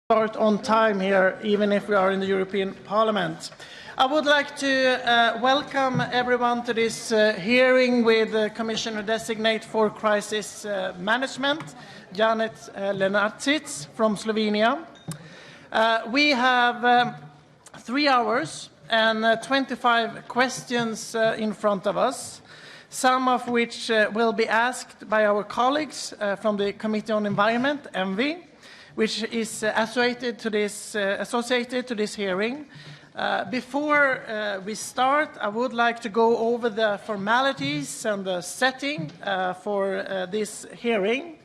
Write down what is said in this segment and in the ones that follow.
Start on time here, even if we are in the European Parliament. I would like to welcome everyone to this hearing with the Commissioner-designate for Crisis Management, Janez Lenarčič from Slovenia. We have 3 hours and 25 questions in front of us, some of which will be asked by our colleagues from the Committee on Environment, ENVI, which is associated to this hearing. Before we start, I would like to go over the formalities and the setting for this hearing.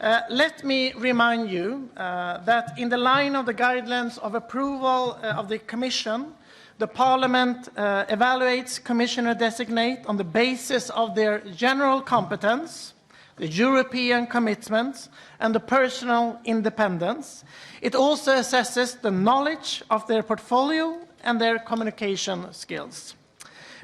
Let me remind you that in the line of the guidelines of approval of the Commission, the Parliament evaluates Commissioner-designate on the basis of their general competence, the European commitments, and the personal independence. It also assesses the knowledge of their portfolio and their communication skills.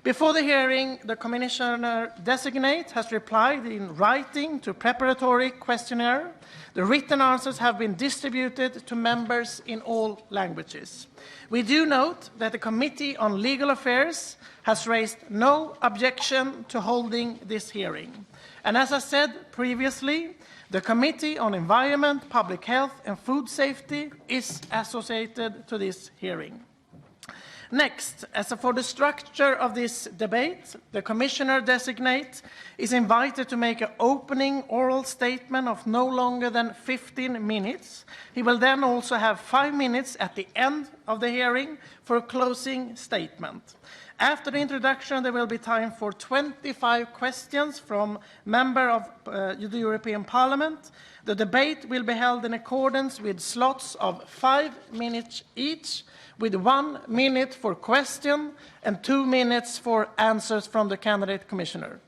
Before the hearing, the Commissioner-designate has replied in writing to a preparatory questionnaire. The written answers have been distributed to members in all languages. We do note that the Committee on Legal Affairs has raised no objection to holding this hearing. And as I said previously, the Committee on Environment, Public Health and Food Safety is associated to this hearing. Next, as for the structure of this debate, the Commissioner-designate is invited to make an opening oral statement of no longer than 15 minutes. He will then also have 5 minutes at the end of the hearing for a closing statement. After the introduction, there will be time for 25 questions from members of the European Parliament. The debate will be held in accordance with slots of 5 minutes each, with 1 minute for question and 2 minutes for answers from the candidate commissioner.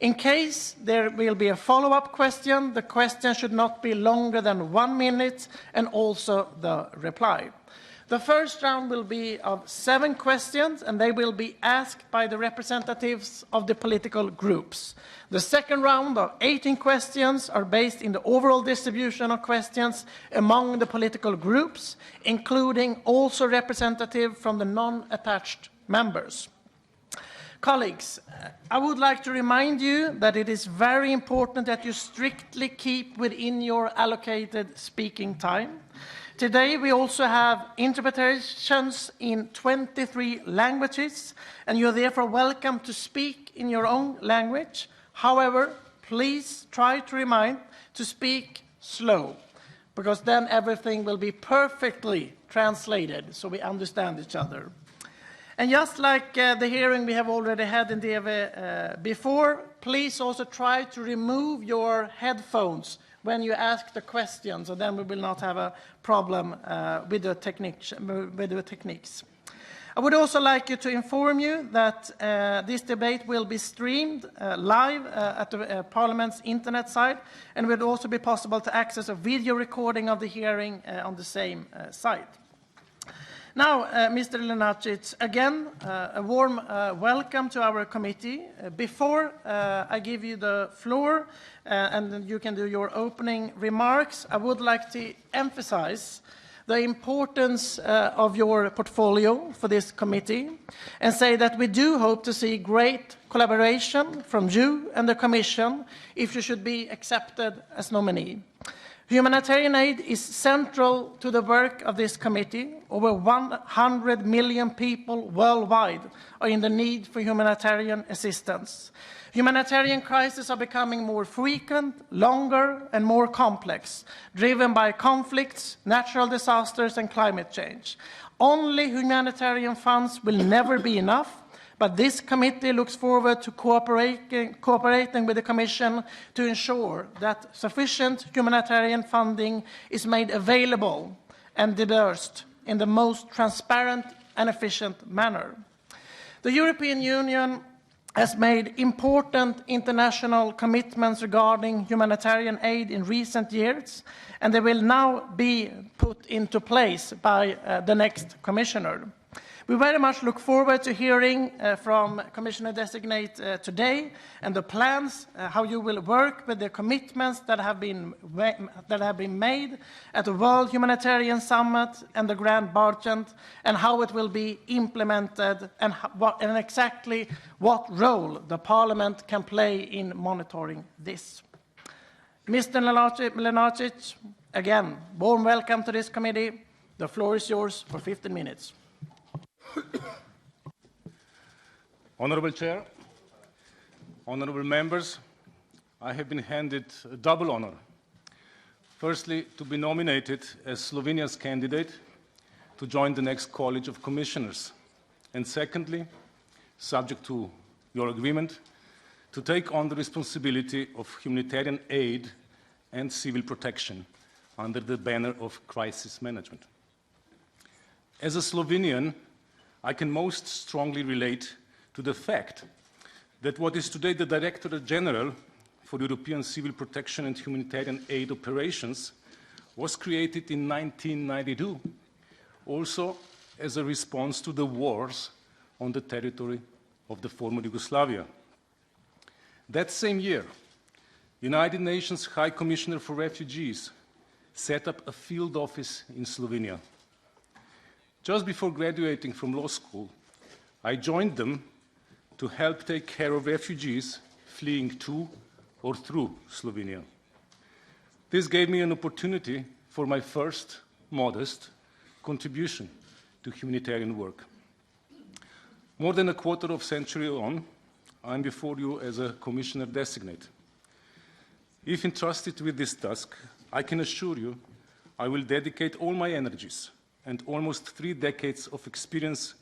In case there will be a follow-up question, the question should not be longer than 1 minute, and also the reply. The first round will be of 7 questions, and they will be asked by the representatives of the political groups. The second round of 18 questions are based in the overall distribution of questions among the political groups, including also representatives from the non-attached members. Colleagues, I would like to remind you that it is very important that you strictly keep within your allocated speaking time. Today we also have interpretations in 23 languages, and you're therefore welcome to speak in your own language. However, please try to remind to speak slow, because then everything will be perfectly translated, so we understand each other. And just like the hearing we have already had in DV before, please also try to remove your headphones when you ask the questions, and then we will not have a problem with the techniques. I would also like to inform you that this debate will be streamed live at the Parliament's internet site, and it will also be possible to access a video recording of the hearing on the same site. Now, Mr. Lenarčič, again, a warm welcome to our committee. Before I give you the floor and you can do your opening remarks, I would like to emphasize the importance of your portfolio for this committee and say that we do hope to see great collaboration from you and the Commission if you should be accepted as nominee. Humanitarian aid is central to the work of this committee. Over 100 million people worldwide are in the need for humanitarian assistance. Humanitarian crises are becoming more frequent, longer, and more complex, driven by conflicts, natural disasters, and climate change. Only humanitarian funds will never be enough, but this committee looks forward to cooperating with the Commission to ensure that sufficient humanitarian funding is made available and disbursed in the most transparent and efficient manner. The European Union has made important international commitments regarding humanitarian aid in recent years, and they will now be put into place by the next Commissioner. We very much look forward to hearing from Commissioner-designate today and the plans, how you will work with the commitments that have been made at the World Humanitarian Summit and the Grand Bargent, and how it will be implemented, and exactly what role the Parliament can play in monitoring this. Mr. Lenarčič, again, warm welcome to this committee. The floor is yours for 15 minutes. Honorable Chair, honorable members, I have been handed a double honor. Firstly, to be nominated as Slovenia's candidate to join the next College of Commissioners. And secondly, subject to your agreement, to take on the responsibility of humanitarian aid and civil protection under the banner of crisis management. As a Slovenian, I can most strongly relate to the fact that what is today the Directorate General for European Civil Protection and Humanitarian Aid Operations was created in 1992, also as a response to the wars on the territory of the former Yugoslavia. That same year, United Nations High Commissioner for Refugees set up a field office in Slovenia. Just before graduating from law school, I joined them to help take care of refugees fleeing to or through Slovenia. This gave me an opportunity for my first modest contribution to humanitarian work. More than a quarter of a century on, I'm before you as a commissioner designate. If entrusted with this task, I can assure you I will dedicate all my energies and almost 3 decades of experience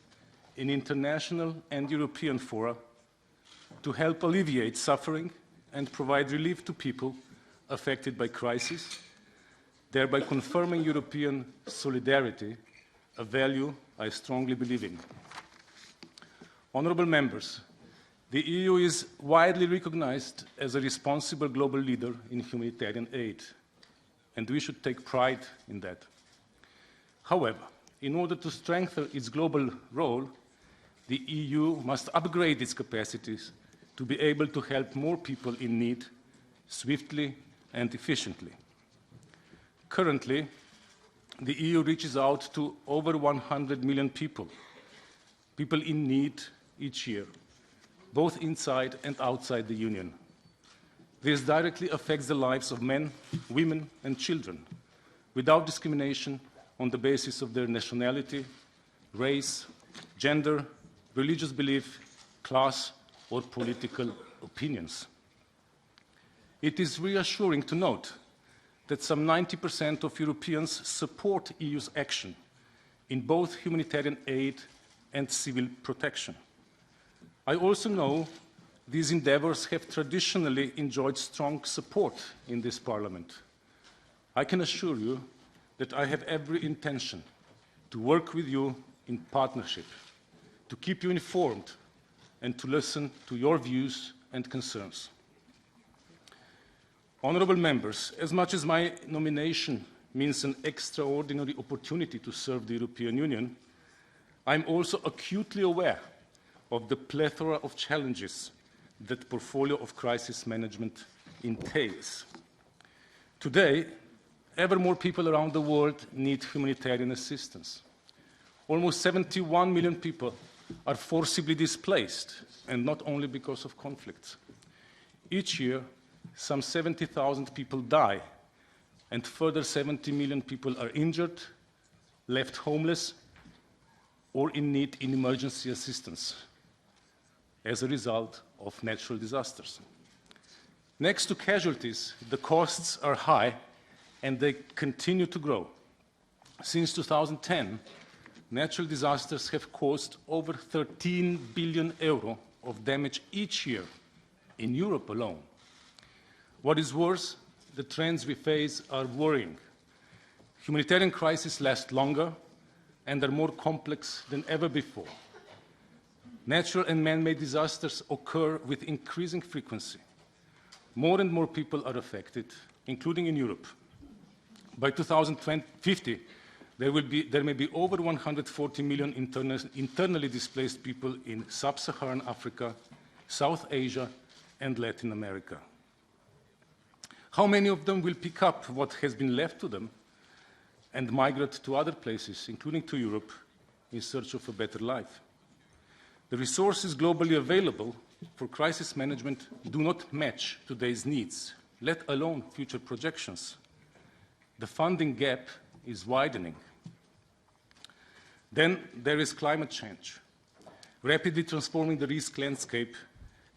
in international and European fora to help alleviate suffering and provide relief to people affected by crisis, thereby confirming European solidarity, a value I strongly believe in. Honourable members, the EU is widely recognized as a responsible global leader in humanitarian aid, and we should take pride in that. However, in order to strengthen its global role, the EU must upgrade its capacities to be able to help more people in need swiftly and efficiently. Currently, the EU reaches out to over 100 million people in need each year, both inside and outside the Union. This directly affects the lives of men, women, and children, without discrimination on the basis of their nationality, race, gender, religious belief, class, or political opinions. It is reassuring to note that some 90% of Europeans support EU's action in both humanitarian aid and civil protection. I also know these endeavours have traditionally enjoyed strong support in this Parliament. I can assure you that I have every intention to work with you in partnership, to keep you informed, and to listen to your views and concerns. Honourable members, as much as my nomination means an extraordinary opportunity to serve the European Union, I am also acutely aware of the plethora of challenges that the portfolio of crisis management entails. Today, ever more people around the world need humanitarian assistance. Almost 71 million people are forcibly displaced, and not only because of conflicts. Each year, some 70,000 people die, and further 70 million people are injured, left homeless, or in need of emergency assistance as a result of natural disasters. Next to casualties, the costs are high, and they continue to grow. Since 2010, natural disasters have caused over 13 billion euro of damage each year in Europe alone. What is worse, the trends we face are worrying. Humanitarian crises last longer and are more complex than ever before. Natural and man-made disasters occur with increasing frequency. More and more people are affected, including in Europe. By 2050, There may be over 140 million internally displaced people in sub-Saharan Africa, South Asia, and Latin America. How many of them will pick up what has been left to them and migrate to other places, including to Europe, in search of a better life? The resources globally available for crisis management do not match today's needs, let alone future projections. The funding gap is widening. Then there is climate change, rapidly transforming the risk landscape,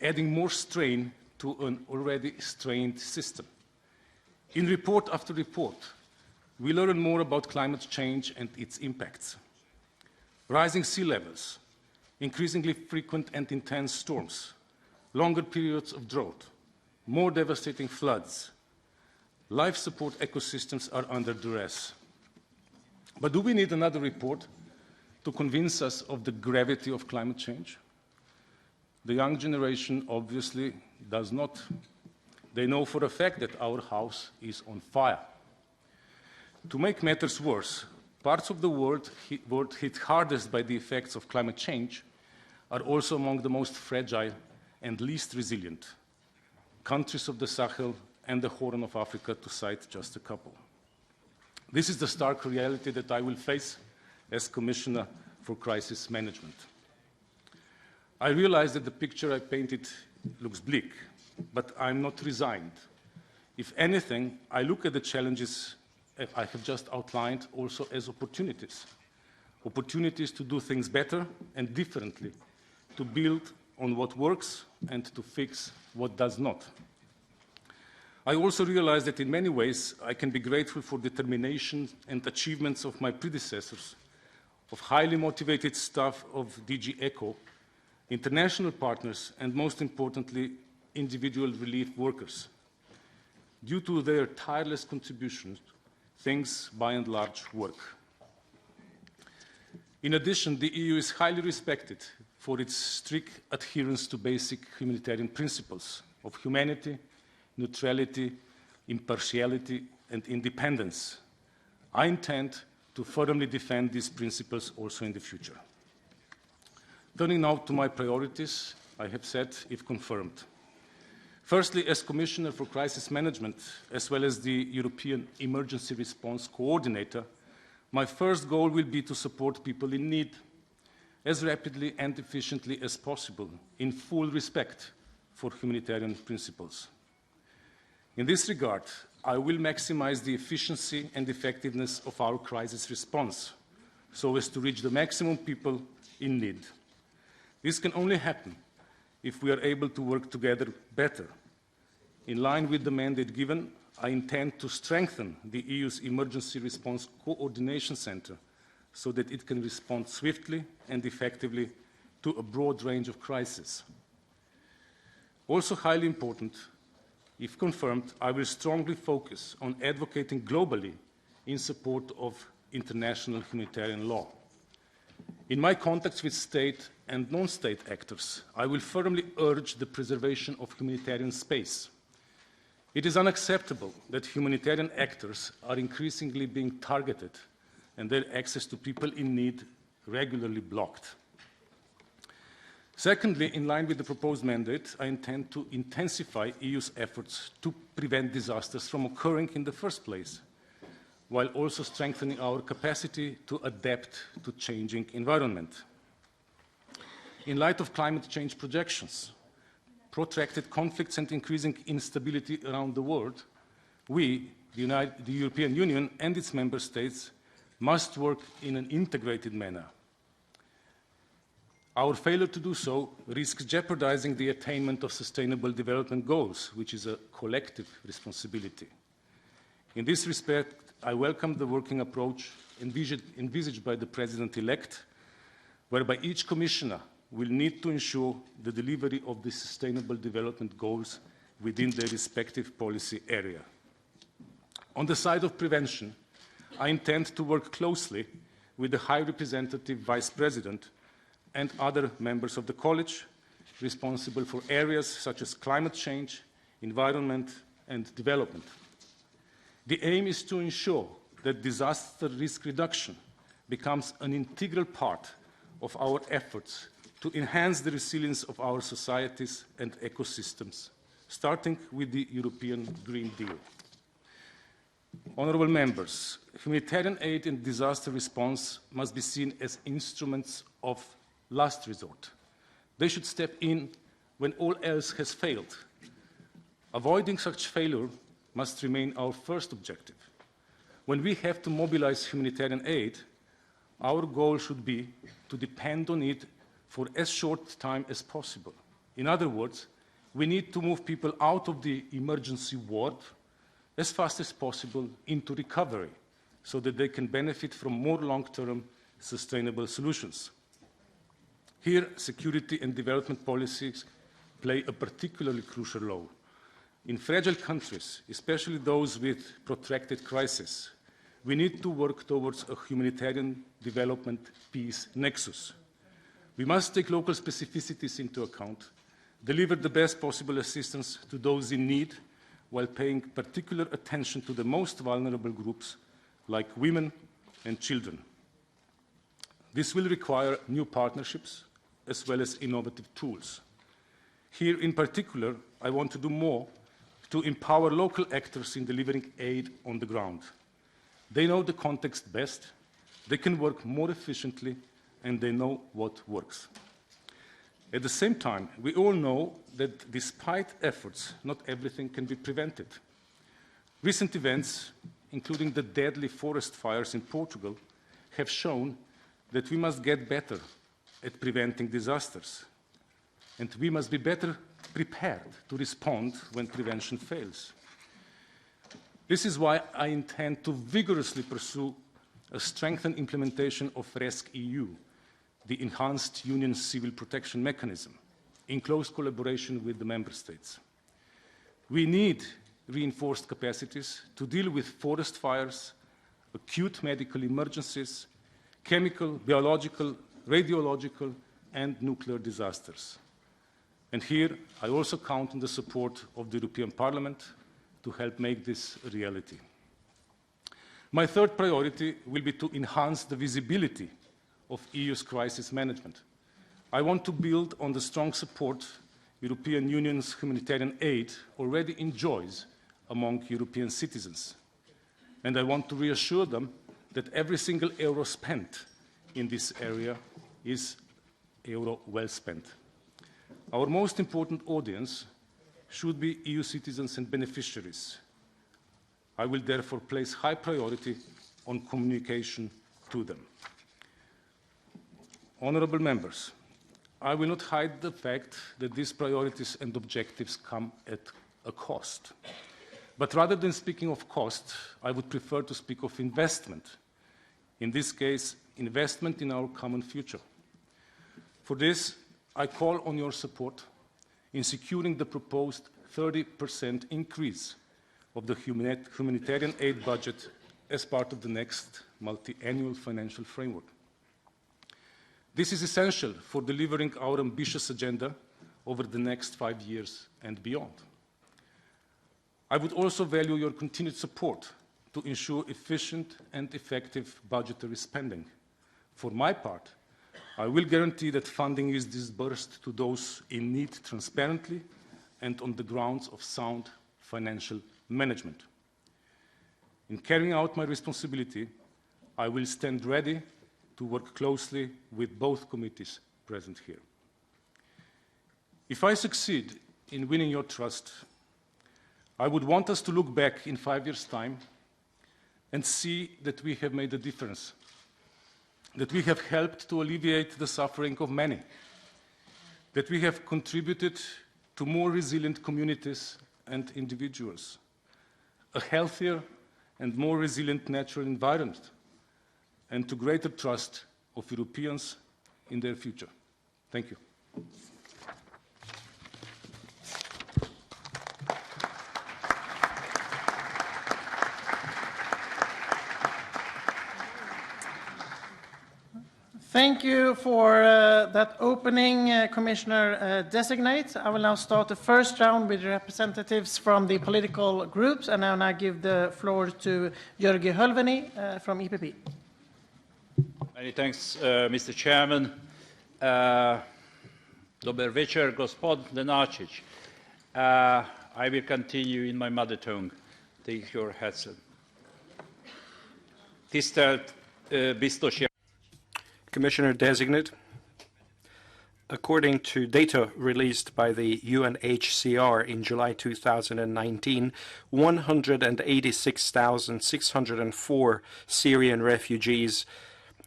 adding more strain to an already strained system. In report after report, we learn more about climate change and its impacts. Rising sea levels, increasingly frequent and intense storms, longer periods of drought, more devastating floods. Life support ecosystems are under duress. But do we need another report to convince us of the gravity of climate change? The young generation obviously does not. They know for a fact that our house is on fire. To make matters worse, parts of the world hit hardest by the effects of climate change are also among the most fragile and least resilient. Countries of the Sahel and the Horn of Africa, to cite just a couple. This is the stark reality that I will face as Commissioner for Crisis Management. I realize that the picture I painted looks bleak, but I'm not resigned. If anything, I look at the challenges I have just outlined also as opportunities. Opportunities to do things better and differently, to build on what works and to fix what does not. I also realize that in many ways I can be grateful for determination and achievements of my predecessors, of highly motivated staff of DG ECHO, international partners, and most importantly, individual relief workers. Due to their tireless contributions, things by and large work. In addition, the EU is highly respected for its strict adherence to basic humanitarian principles of humanity, neutrality, impartiality, and independence. I intend to firmly defend these principles also in the future. Turning now to my priorities, I have said, if confirmed. Firstly, as Commissioner for Crisis Management, as well as the European Emergency Response Coordinator, my first goal will be to support people in need as rapidly and efficiently as possible, in full respect for humanitarian principles. In this regard, I will maximize the efficiency and effectiveness of our crisis response so as to reach the maximum people in need. This can only happen if we are able to work together better. In line with the mandate given, I intend to strengthen the EU's Emergency Response Coordination Centre so that it can respond swiftly and effectively to a broad range of crises. Also highly important, if confirmed, I will strongly focus on advocating globally in support of international humanitarian law. In my contacts with state and non-state actors, I will firmly urge the preservation of humanitarian space. It is unacceptable that humanitarian actors are increasingly being targeted and their access to people in need regularly blocked. Secondly, in line with the proposed mandate, I intend to intensify EU's efforts to prevent disasters from occurring in the first place, while also strengthening our capacity to adapt to changing environment. In light of climate change projections, protracted conflicts and increasing instability around the world, we, the European Union and its member states, must work in an integrated manner. Our failure to do so risks jeopardizing the attainment of Sustainable Development Goals, which is a collective responsibility. In this respect, I welcome the working approach envisaged by the President-elect, whereby each Commissioner will need to ensure the delivery of the Sustainable Development Goals within their respective policy area. On the side of prevention, I intend to work closely with the High Representative Vice President and other members of the College responsible for areas such as climate change, environment, and development. The aim is to ensure that disaster risk reduction becomes an integral part of our efforts to enhance the resilience of our societies and ecosystems, starting with the European Green Deal. Honourable members, humanitarian aid and disaster response must be seen as instruments of last resort. They should step in when all else has failed. Avoiding such failure must remain our first objective. When we have to mobilize humanitarian aid, our goal should be to depend on it for as short time as possible. In other words, we need to move people out of the emergency ward as fast as possible into recovery so that they can benefit from more long-term sustainable solutions. Here, security and development policies play a particularly crucial role. In fragile countries, especially those with protracted crises, we need to work towards a humanitarian development peace nexus. We must take local specificities into account, deliver the best possible assistance to those in need, while paying particular attention to the most vulnerable groups, like women and children. This will require new partnerships, as well as innovative tools. Here, in particular, I want to do more to empower local actors in delivering aid on the ground. They know the context best, they can work more efficiently, and they know what works. At the same time, we all know that despite efforts, not everything can be prevented. Recent events, including the deadly forest fires in Portugal, have shown that we must get better at preventing disasters, and we must be better prepared to respond when prevention fails. This is why I intend to vigorously pursue a strengthened implementation of RESC-EU, the Enhanced Union Civil Protection Mechanism, in close collaboration with the Member States. We need reinforced capacities to deal with forest fires, acute medical emergencies, chemical, biological, radiological, and nuclear disasters. And here, I also count on the support of the European Parliament to help make this a reality. My third priority will be to enhance the visibility of EU's crisis management. I want to build on the strong support European Union's humanitarian aid already enjoys among European citizens. And I want to reassure them that every single euro spent in this area is euro well spent. Our most important audience should be EU citizens and beneficiaries. I will therefore place high priority on communication to them. Honourable members, I will not hide the fact that these priorities and objectives come at a cost. But rather than speaking of cost, I would prefer to speak of investment. In this case, investment in our common future. For this, I call on your support in securing the proposed 30% increase of the humanitarian aid budget as part of the next multi-annual financial framework. This is essential for delivering our ambitious agenda over the next 5 years and beyond. I would also value your continued support to ensure efficient and effective budgetary spending. For my part, I will guarantee that funding is disbursed to those in need transparently and on the grounds of sound financial management. In carrying out my responsibility, I will stand ready to work closely with both committees present here. If I succeed in winning your trust, I would want us to look back in 5 years' time and see that we have made a difference, that we have helped to alleviate the suffering of many, that we have contributed to more resilient communities and individuals, a healthier and more resilient natural environment, and to greater trust of Europeans in their future. Thank you. Thank you for that opening, Commissioner Designate. I will now start the first round with representatives from the political groups, and I will now give the floor to Jörgi Hölveni from EPP. Many thanks, Mr. Chairman. Dober večer, gospod Lenarčič. I will continue in my mother tongue. Take your headset. Tisztelt biztos. Commissioner Designate, according to data released by the UNHCR in July 2019, 186,604 Syrian refugees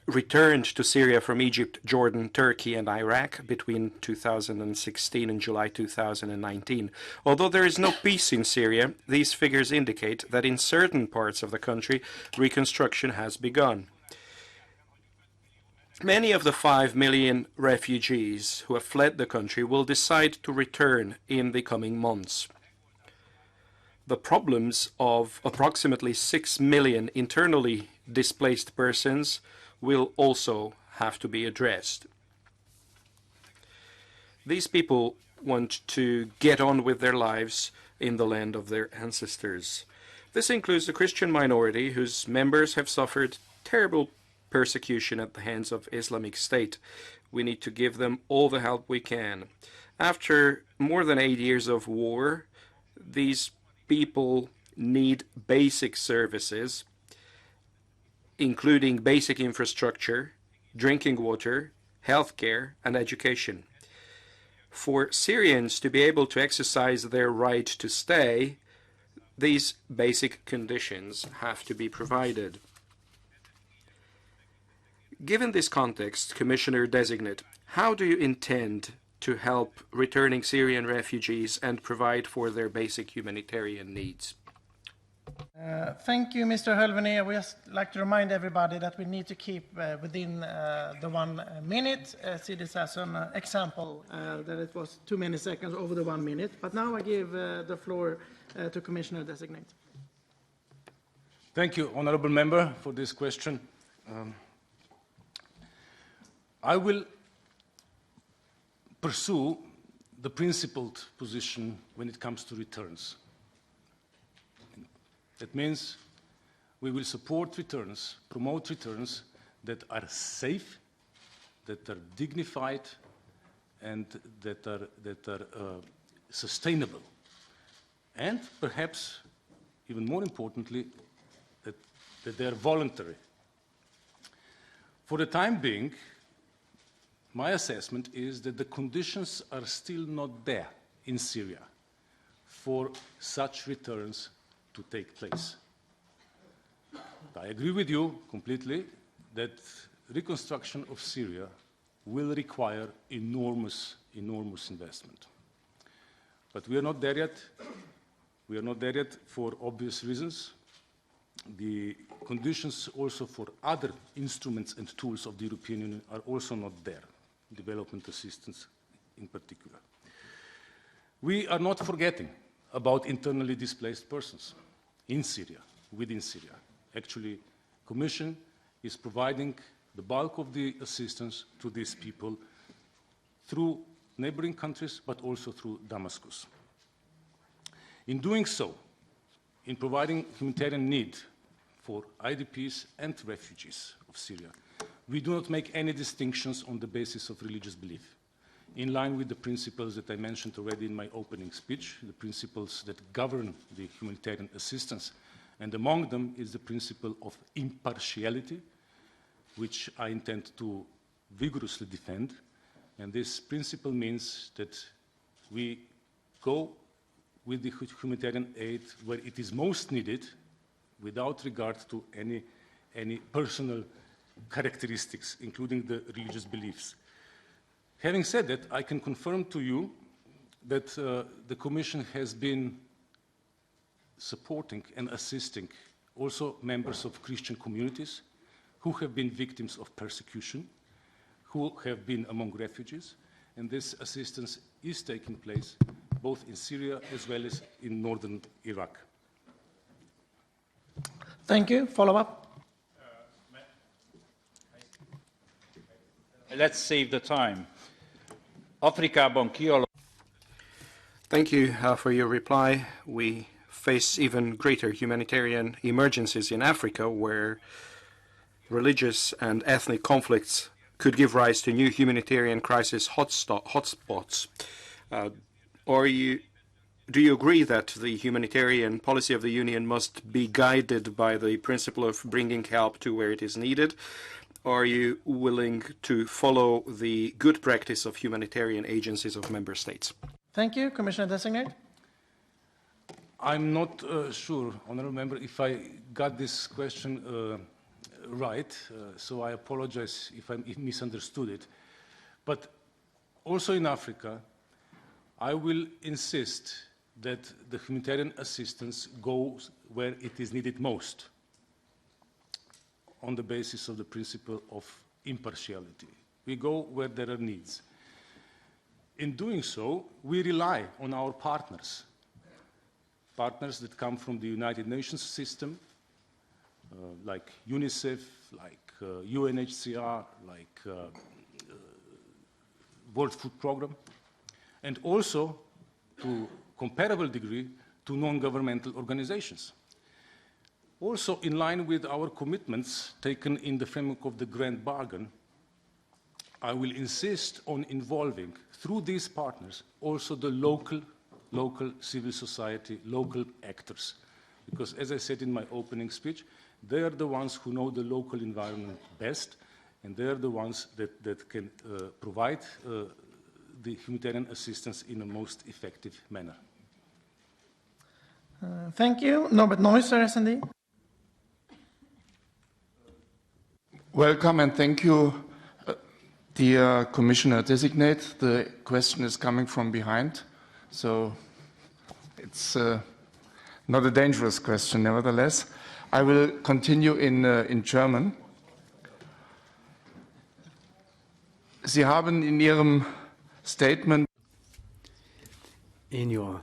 returned to Syria from Egypt, Jordan, Turkey and Iraq between 2016 and July 2019. Although there is no peace in Syria, these figures indicate that in certain parts of the country, reconstruction has begun. Many of the 5 million refugees who have fled the country will decide to return in the coming months. The problems of approximately 6 million internally displaced persons will also have to be addressed. These people want to get on with their lives in the land of their ancestors. This includes the Christian minority whose members have suffered terrible persecution at the hands of Islamic State. We need to give them all the help we can. After more than 8 years of war, these people need basic services, including basic infrastructure, drinking water, healthcare, and education. For Syrians to be able to exercise their right to stay, these basic conditions have to be provided. Given this context, Commissioner Designate, how do you intend to help returning Syrian refugees and provide for their basic humanitarian needs? Thank you, Mr. Hölveni. I would just like to remind everybody that we need to keep within the 1 minute. See this as an example that it was too many seconds over the 1 minute. But now I give the floor to Commissioner Designate. Thank you, Honourable Member, for this question. I will pursue the principled position when it comes to returns. That means we will support returns, promote returns that are safe, that are dignified, and that are sustainable. And perhaps, even more importantly, that they are voluntary. For the time being, my assessment is that the conditions are still not there in Syria for such returns to take place. I agree with you completely that reconstruction of Syria will require enormous investment. But we are not there yet. We are not there yet for obvious reasons. The conditions also for other instruments and tools of the European Union are also not there, development assistance in particular. We are not forgetting about internally displaced persons in Syria, within Syria. Actually, the Commission is providing the bulk of the assistance to these people through neighboring countries, but also through Damascus. In doing so, in providing humanitarian need for IDPs and refugees of Syria, we do not make any distinctions on the basis of religious belief, in line with the principles that I mentioned already in my opening speech, the principles that govern the humanitarian assistance. And among them is the principle of impartiality, which I intend to vigorously defend. And this principle means that we go with the humanitarian aid where it is most needed, without regard to any personal characteristics, including the religious beliefs. Having said that, I can confirm to you that the Commission has been supporting and assisting also members of Christian communities who have been victims of persecution, who have been among refugees, and this assistance is taking place both in Syria as well as in northern Iraq. Thank you. Follow up. Let's save the time. Afrikában kialakult. Thank you for your reply. We face even greater humanitarian emergencies in Africa, where religious and ethnic conflicts could give rise to new humanitarian crisis hotspots. Do you agree that the humanitarian policy of the Union must be guided by the principle of bringing help to where it is needed? Or are you willing to follow the good practice of humanitarian agencies of member states? Thank you. Commissioner Designate. I'm not sure, Honourable Member, if I got this question right, so I apologize if I misunderstood it. But also in Africa, I will insist that the humanitarian assistance goes where it is needed most, on the basis of the principle of impartiality. We go where there are needs. In doing so, we rely on our partners that come from the United Nations system, like UNICEF, like UNHCR, like World Food Programme, and also, to comparable degree, to non-governmental organizations. Also, in line with our commitments taken in the framework of the Grand Bargain, I will insist on involving, through these partners, also the local civil society, local actors. Because, as I said in my opening speech, they are the ones who know the local environment best, and they are the ones that can provide the humanitarian assistance in a most effective manner. Thank you. Norbert Neusser, S&D. Welcome and thank you, dear Commissioner Designate. The question is coming from behind, so it's not a dangerous question, nevertheless. I will continue in German. Sie haben in Ihrem statement. In your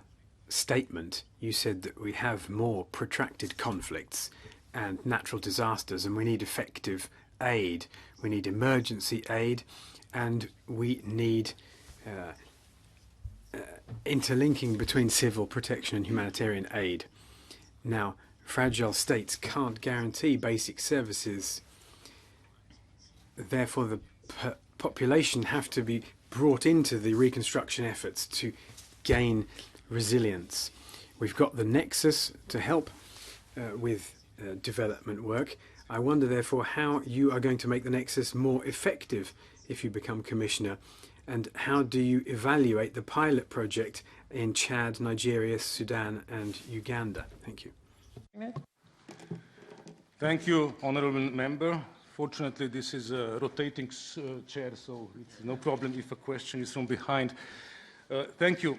statement, you said that we have more protracted conflicts and natural disasters, and we need effective aid. We need emergency aid, and we need interlinking between civil protection and humanitarian aid. Now, fragile states can't guarantee basic services. Therefore, the population have to be brought into the reconstruction efforts to gain resilience. We've got the Nexus to help with development work. I wonder, therefore, how you are going to make the Nexus more effective if you become Commissioner, and how do you evaluate the pilot project in Chad, Nigeria, Sudan and Uganda? Thank you. Thank you, Honourable Member. Fortunately, this is a rotating chair, so it's no problem if a question is from behind. Thank you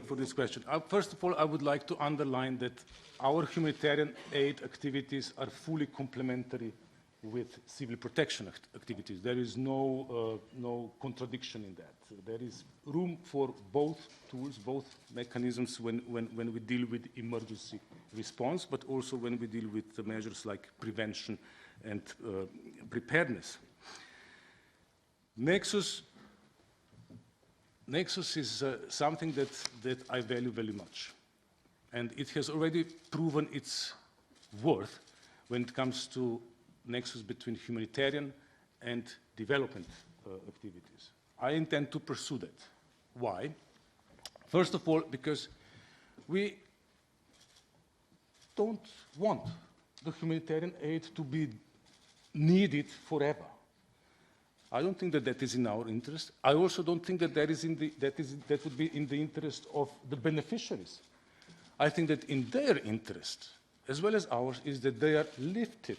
for this question. First of all, I would like to underline that our humanitarian aid activities are fully complementary with civil protection activities. There is no contradiction in that. There is room for both tools, both mechanisms when we deal with emergency response, but also when we deal with the measures like prevention and preparedness. Nexus is something that I value very much. And it has already proven its worth when it comes to nexus between humanitarian and development activities. I intend to pursue that. Why? First of all, because we don't want the humanitarian aid to be needed forever. I don't think that is in our interest. I also don't think that that would be in the interest of the beneficiaries. I think that in their interest, as well as ours, is that they are lifted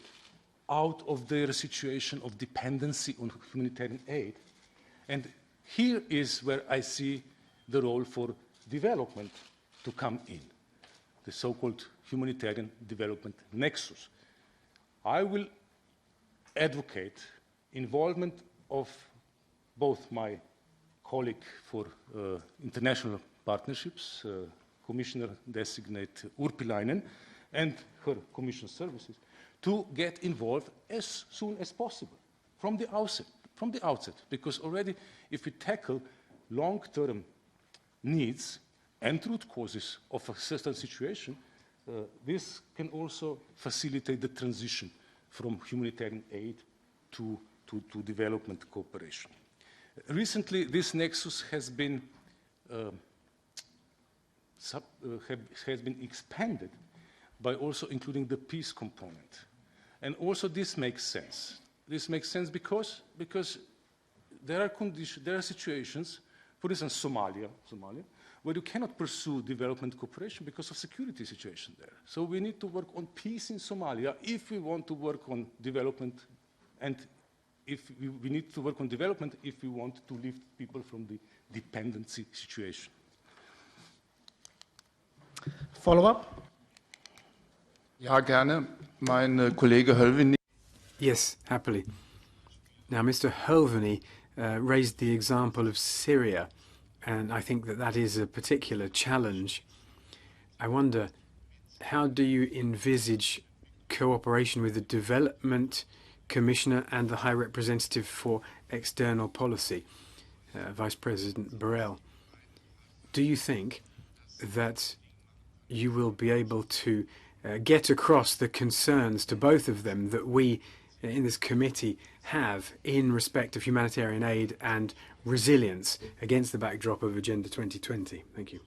out of their situation of dependency on humanitarian aid. And here is where I see the role for development to come in, the so-called humanitarian development nexus. I will advocate involvement of both my colleague for international partnerships, Commissioner-designate Urpilainen, and her Commission services, to get involved as soon as possible, from the outset. from the outset, because already if we tackle long-term needs and root causes of a certain situation, this can also facilitate the transition from humanitarian aid to development cooperation. Recently, this nexus has been expanded by also including the peace component. And also this makes sense. This makes sense because there are situations, for instance, Somalia, where you cannot pursue development cooperation because of security situation there. So we need to work on peace in Somalia if we want to work on development, and if we need to work on development if we want to lift people from the dependency situation. Follow-up? Ja, gerne. Mein Kollege Hölveni. Yes, happily. Now, Mr. Hölveni raised the example of Syria, and I think that that is a particular challenge. I wonder, how do you envisage cooperation with the Development Commissioner and the High Representative for External Policy, Vice President Borrell? Do you think that you will be able to get across the concerns to both of them that we in this committee have in respect of humanitarian aid and resilience against the backdrop of Agenda 2020? Thank you.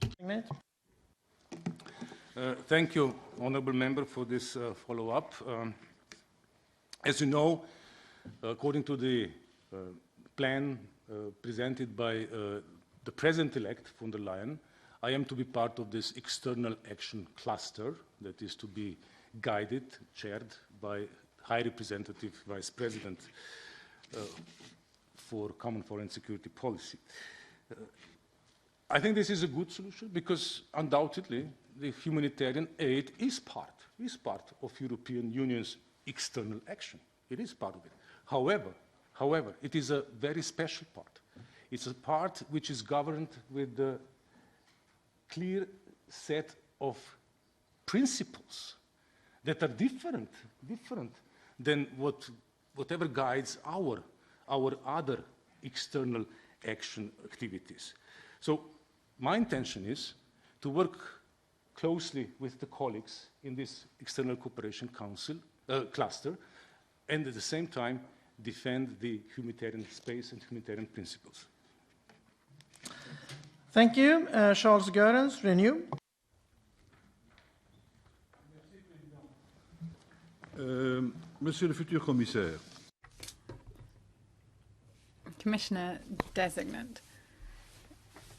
Thank you, Honourable Member, for this follow-up. As you know, according to the plan presented by the President-elect von der Leyen, I am to be part of this external action cluster that is to be guided, chaired by High Representative Vice President for Common Foreign and Security Policy. I think this is a good solution because undoubtedly the humanitarian aid is part of European Union's external action. It is part of it. However, it is a very special part. It's a part which is governed with the clear set of principles that are different than whatever guides our other external action activities. So my intention is to work closely with the colleagues in this External Cooperation Council cluster, and at the same time defend the humanitarian space and humanitarian principles. Thank you. Charles Goerens, Renew. Monsieur le futur commissaire. Commissioner designate.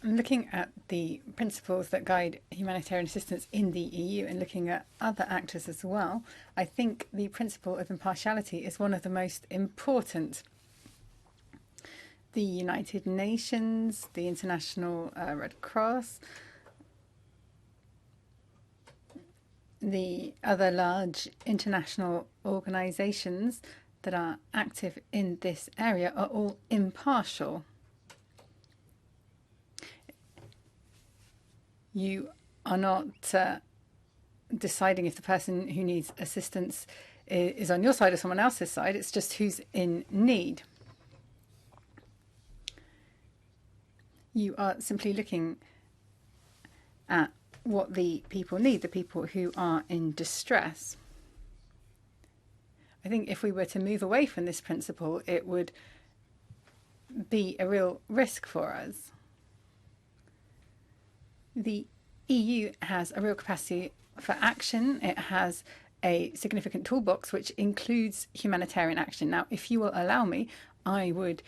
Looking at the principles that guide humanitarian assistance in the EU and looking at other actors as well, I think the principle of impartiality is one of the most important. The United Nations, the International Red Cross, the other large international organizations that are active in this area are all impartial. You are not deciding if the person who needs assistance is on your side or someone else's side. It's just who's in need. You are simply looking at what the people need, the people who are in distress. I think if we were to move away from this principle, it would be a real risk for us. The EU has a real capacity for action. It has a significant toolbox which includes humanitarian action. Now, if you will allow me, I would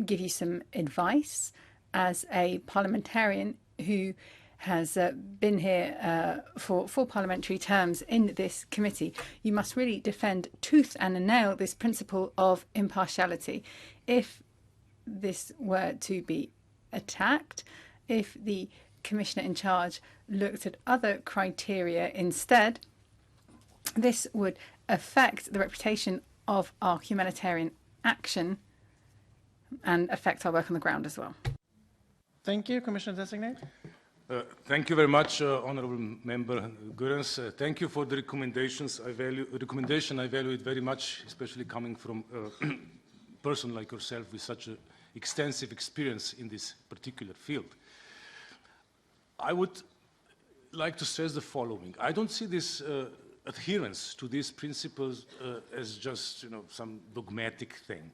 give you some advice as a parliamentarian who has been here for 4 parliamentary terms in this committee. You must really defend tooth and nail this principle of impartiality. If this were to be attacked, if the Commissioner in charge looked at other criteria instead, this would affect the reputation of our humanitarian action and affect our work on the ground as well. Thank you, Commissioner Designate. Thank you very much, Honourable Member Goerens. Thank you for the recommendations. I value it very much, especially coming from person like yourself with such an extensive experience in this particular field. I would like to stress the following. I don't see this adherence to these principles as just some dogmatic thing.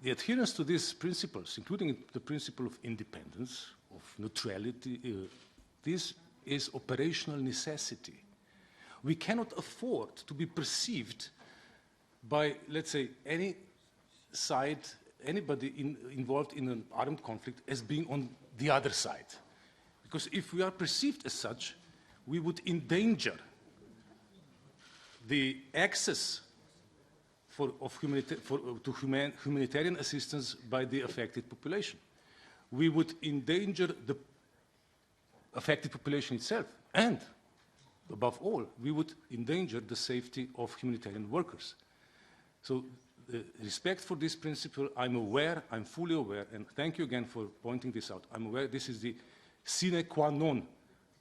The adherence to these principles, including the principle of independence, of neutrality, this is operational necessity. We cannot afford to be perceived by, let's say, any side, anybody involved in an armed conflict as being on the other side. Because if we are perceived as such, we would endanger the access to humanitarian assistance by the affected population. We would endanger the affected population itself, and above all, we would endanger the safety of humanitarian workers. So the respect for this principle, I'm aware, I'm fully aware, and thank you again for pointing this out. I'm aware this is the sine qua non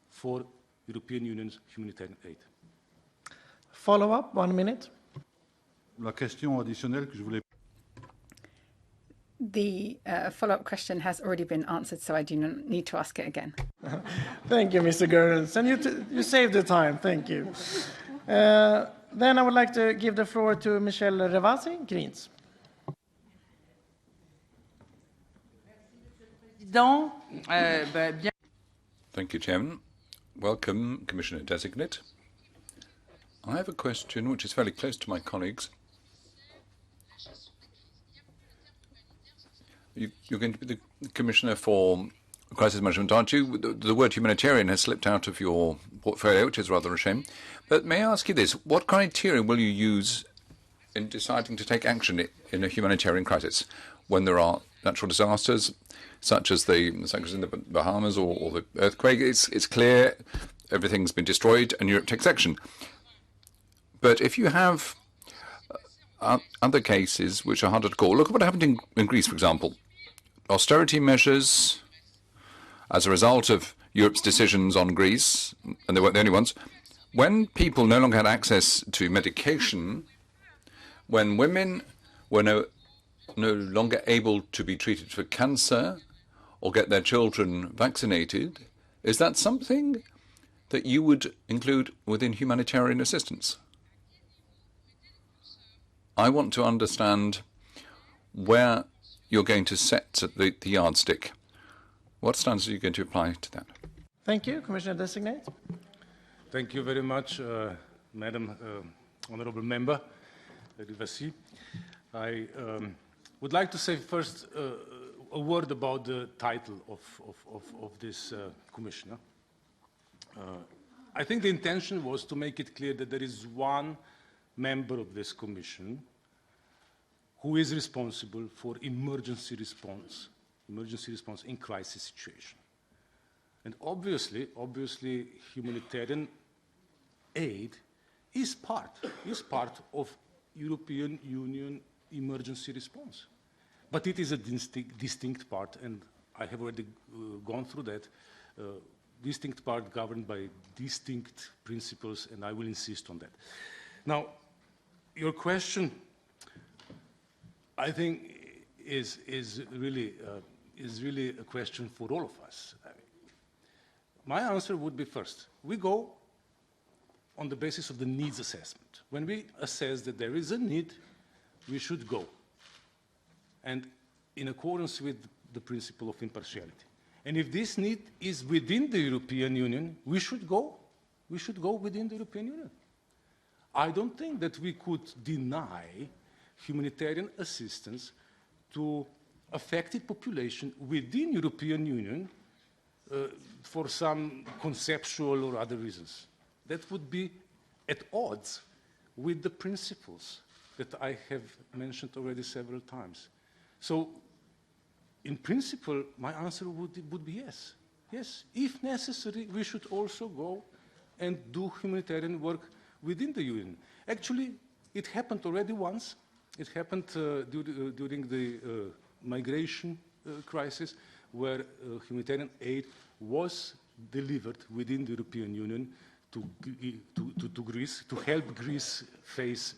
for European Union's humanitarian aid. Follow up, 1 minute. La question additionnelle que je voulais... The follow-up question has already been answered, so I do not need to ask it again. Thank you, Mr. Goerens. And you saved the time. Thank you. Then I would like to give the floor to Michel Revasi, Greens. Thank you, Chairman. Welcome, Commissioner Designate. I have a question which is fairly close to my colleagues. You're going to be the Commissioner for Crisis Management, aren't you? The word humanitarian has slipped out of your portfolio, which is rather a shame. But may I ask you this? What criteria will you use in deciding to take action in a humanitarian crisis when there are natural disasters, such as the massacres in the Bahamas or the earthquake? It's clear everything's been destroyed and Europe takes action. But if you have other cases which are harder to call, look at what happened in Greece, for example. Austerity measures as a result of Europe's decisions on Greece, and they weren't the only ones, when people no longer had access to medication, when women were no longer able to be treated for cancer or get their children vaccinated, is that something that you would include within humanitarian assistance? I want to understand where you're going to set the yardstick. What standards are you going to apply to that? Thank you, Commissioner Designate. Thank you very much, Madam Honourable Member Rivasi. I would like to say first a word about the title of this Commissioner. I think the intention was to make it clear that there is one member of this Commission who is responsible for emergency response in crisis situation. And obviously, humanitarian aid is part of European Union emergency response. But it is a distinct part, and I have already gone through that, distinct part governed by distinct principles, and I will insist on that. Now, your question, I think, is really a question for all of us. My answer would be first, we go on the basis of the needs assessment. When we assess that there is a need, we should go. And in accordance with the principle of impartiality. And if this need is within the European Union, we should go within the European Union. I don't think that we could deny humanitarian assistance to affected population within European Union for some conceptual or other reasons. That would be at odds with the principles that I have mentioned already several times. So, in principle, my answer would be yes. Yes, if necessary, we should also go and do humanitarian work within the Union. Actually, it happened already once. It happened during the migration crisis, where humanitarian aid was delivered within the European Union to Greece, to help Greece face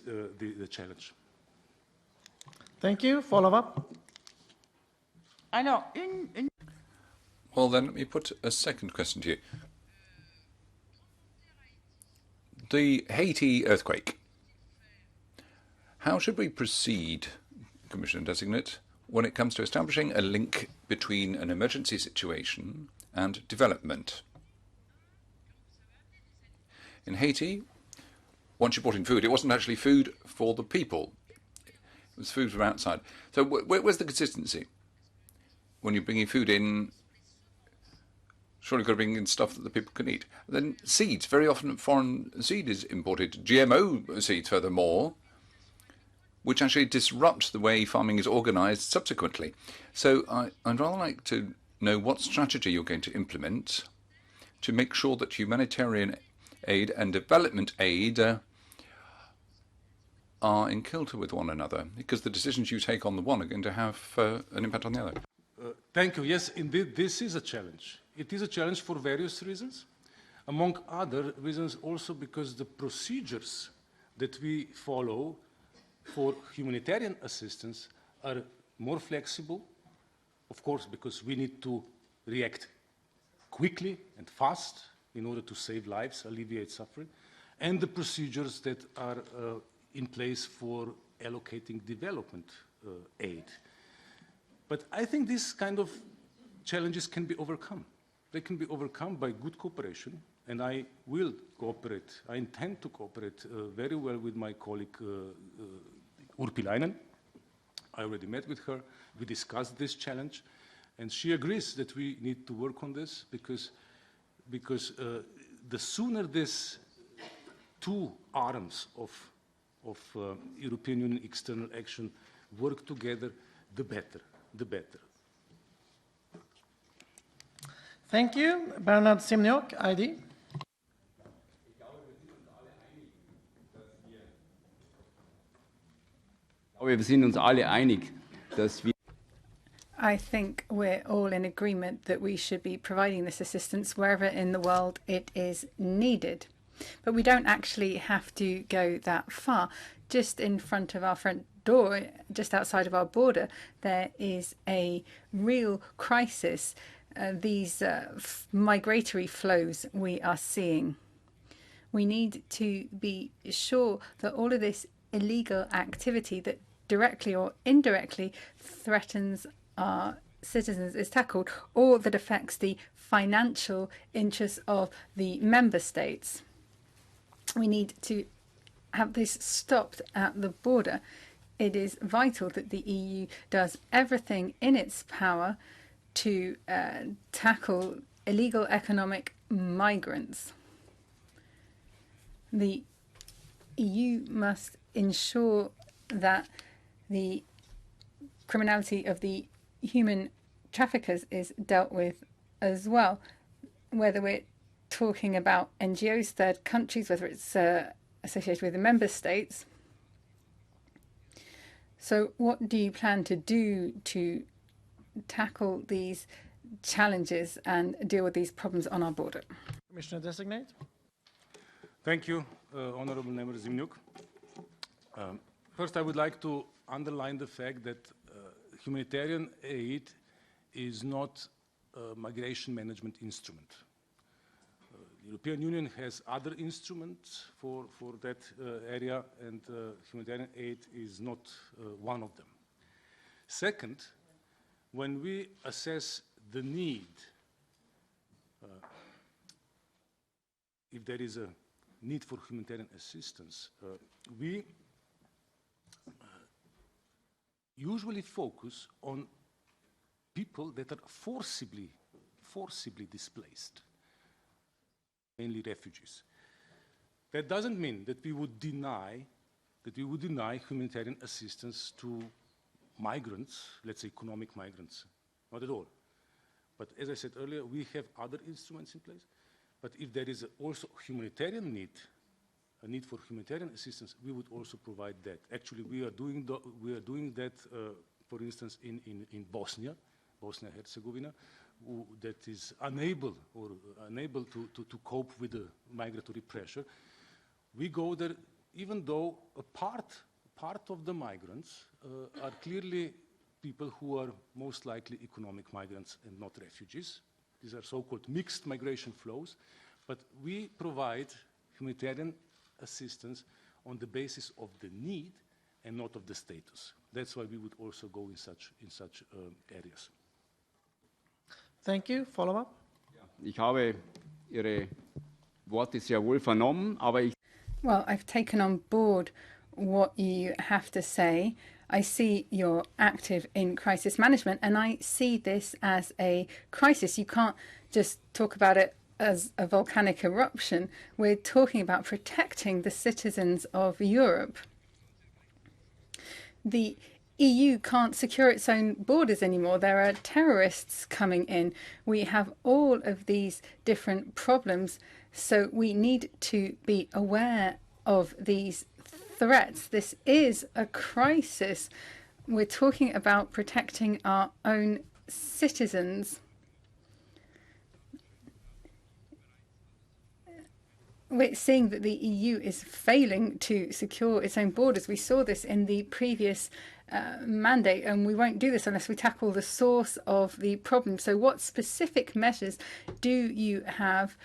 the challenge. Thank you. Follow up. Alors, Well, then let me put a second question to you. The Haiti earthquake. How should we proceed, Commissioner Designate, when it comes to establishing a link between an emergency situation and development? In Haiti, once you brought in food, it wasn't actually food for the people. It was food from outside. So where's the consistency? When you're bringing food in, surely you've got to bring in stuff that the people can eat. Then seeds, very often foreign seed is imported. GMO seeds, furthermore, which actually disrupt the way farming is organised subsequently. So I'd rather like to know what strategy you're going to implement to make sure that humanitarian aid and development aid are in kilter with one another, because the decisions you take on the one are going to have an impact on the other. Thank you. Yes, indeed, this is a challenge. It is a challenge for various reasons. Among other reasons also because the procedures that we follow for humanitarian assistance are more flexible, of course, because we need to react quickly and fast in order to save lives, alleviate suffering, and the procedures that are in place for allocating development aid. But I think these kind of challenges can be overcome. They can be overcome by good cooperation, and I will cooperate. I intend to cooperate very well with my colleague Urpilainen. I already met with her. We discussed this challenge, and she agrees that we need to work on this because the sooner these two arms of European Union external action work together, the better. The better. Thank you. Bernard Simniok, ID. Wir sind uns alle einig, dass wir I think we're all in agreement that we should be providing this assistance wherever in the world it is needed. But we don't actually have to go that far. Just in front of our front door, just outside of our border, there is a real crisis. These migratory flows we are seeing. We need to be sure that all of this illegal activity that directly or indirectly threatens our citizens is tackled, or that affects the financial interests of the member states. We need to have this stopped at the border. It is vital that the EU does everything in its power to tackle illegal economic migrants. The EU must ensure that the criminality of the human traffickers is dealt with as well, whether we're talking about NGOs, third countries, whether it's associated with the member states. So what do you plan to do to tackle these challenges and deal with these problems on our border? Commissioner Designate. Thank you, Honorable Member Zimniuk. First, I would like to underline the fact that humanitarian aid is not a migration management instrument. The European Union has other instruments for that area, and humanitarian aid is not one of them. Second, when we assess the need, if there is a need for humanitarian assistance, we usually focus on people that are forcibly displaced, mainly refugees. That doesn't mean that we would deny humanitarian assistance to migrants, let's say economic migrants, not at all. But as I said earlier, we have other instruments in place. But if there is also humanitarian need, a need for humanitarian assistance, we would also provide that. Actually, we are doing that, for instance, in Bosnia-Herzegovina, that is unable to cope with the migratory pressure. We go there, even though a part part of the migrants are clearly people who are most likely economic migrants and not refugees. These are so-called mixed migration flows, but we provide humanitarian assistance on the basis of the need and not of the status. That's why we would also go in such areas. Thank you. Follow up? Ich habe Ihre Worte sehr wohl vernommen, aber ich... Well, I've taken on board what you have to say. I see you're active in crisis management, and I see this as a crisis. You can't just talk about it as a volcanic eruption. We're talking about protecting the citizens of Europe. The EU can't secure its own borders anymore. There are terrorists coming in. We have all of these different problems, so we need to be aware of these threats. This is a crisis. We're talking about protecting our own citizens. We're seeing that the EU is failing to secure its own borders. We saw this in the previous mandate, and we won't do this unless we tackle the source of the problem. So what specific measures do you have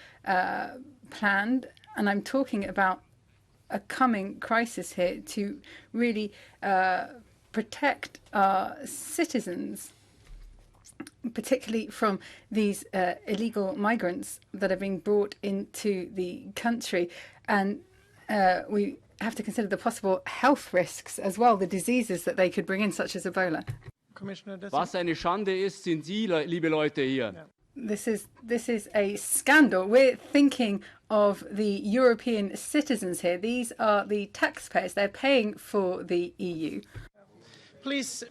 planned? And I'm talking about a coming crisis here to really protect our citizens, particularly from these illegal migrants that are being brought into the country. And we have to consider the possible health risks as well, the diseases that they could bring in, such as Ebola. Commissioner Designate. Was eine Schande ist, sind Sie, liebe Leute hier. Yeah. This is a scandal. We're thinking of the European citizens here. These are the taxpayers. They're paying for the EU. Please,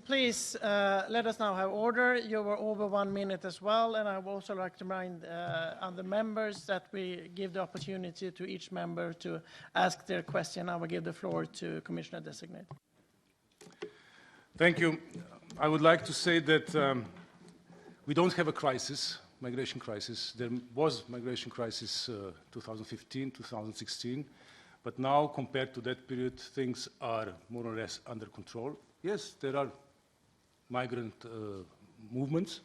let us now have order. You were over 1 minute as well, and I would also like to remind other members that we give the opportunity to each member to ask their question. I will give the floor to Commissioner Designate. Thank you. I would like to say that we don't have a crisis, migration crisis. There was migration crisis 2015, 2016, but now compared to that period, things are more or less under control. Yes, there are migrant movements.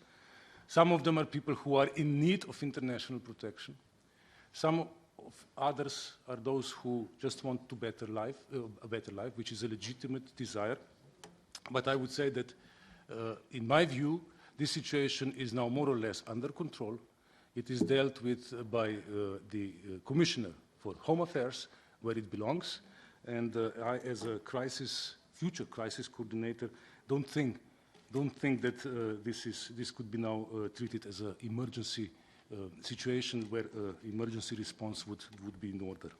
Some of them are people who are in need of international protection. Some of others are those who just want a better life, which is a legitimate desire. But I would say that, in my view, this situation is now more or less under control. It is dealt with by the Commissioner for Home Affairs, where it belongs. And I, as a future crisis coordinator, don't think that this could be now treated as an emergency situation where emergency response would be in order.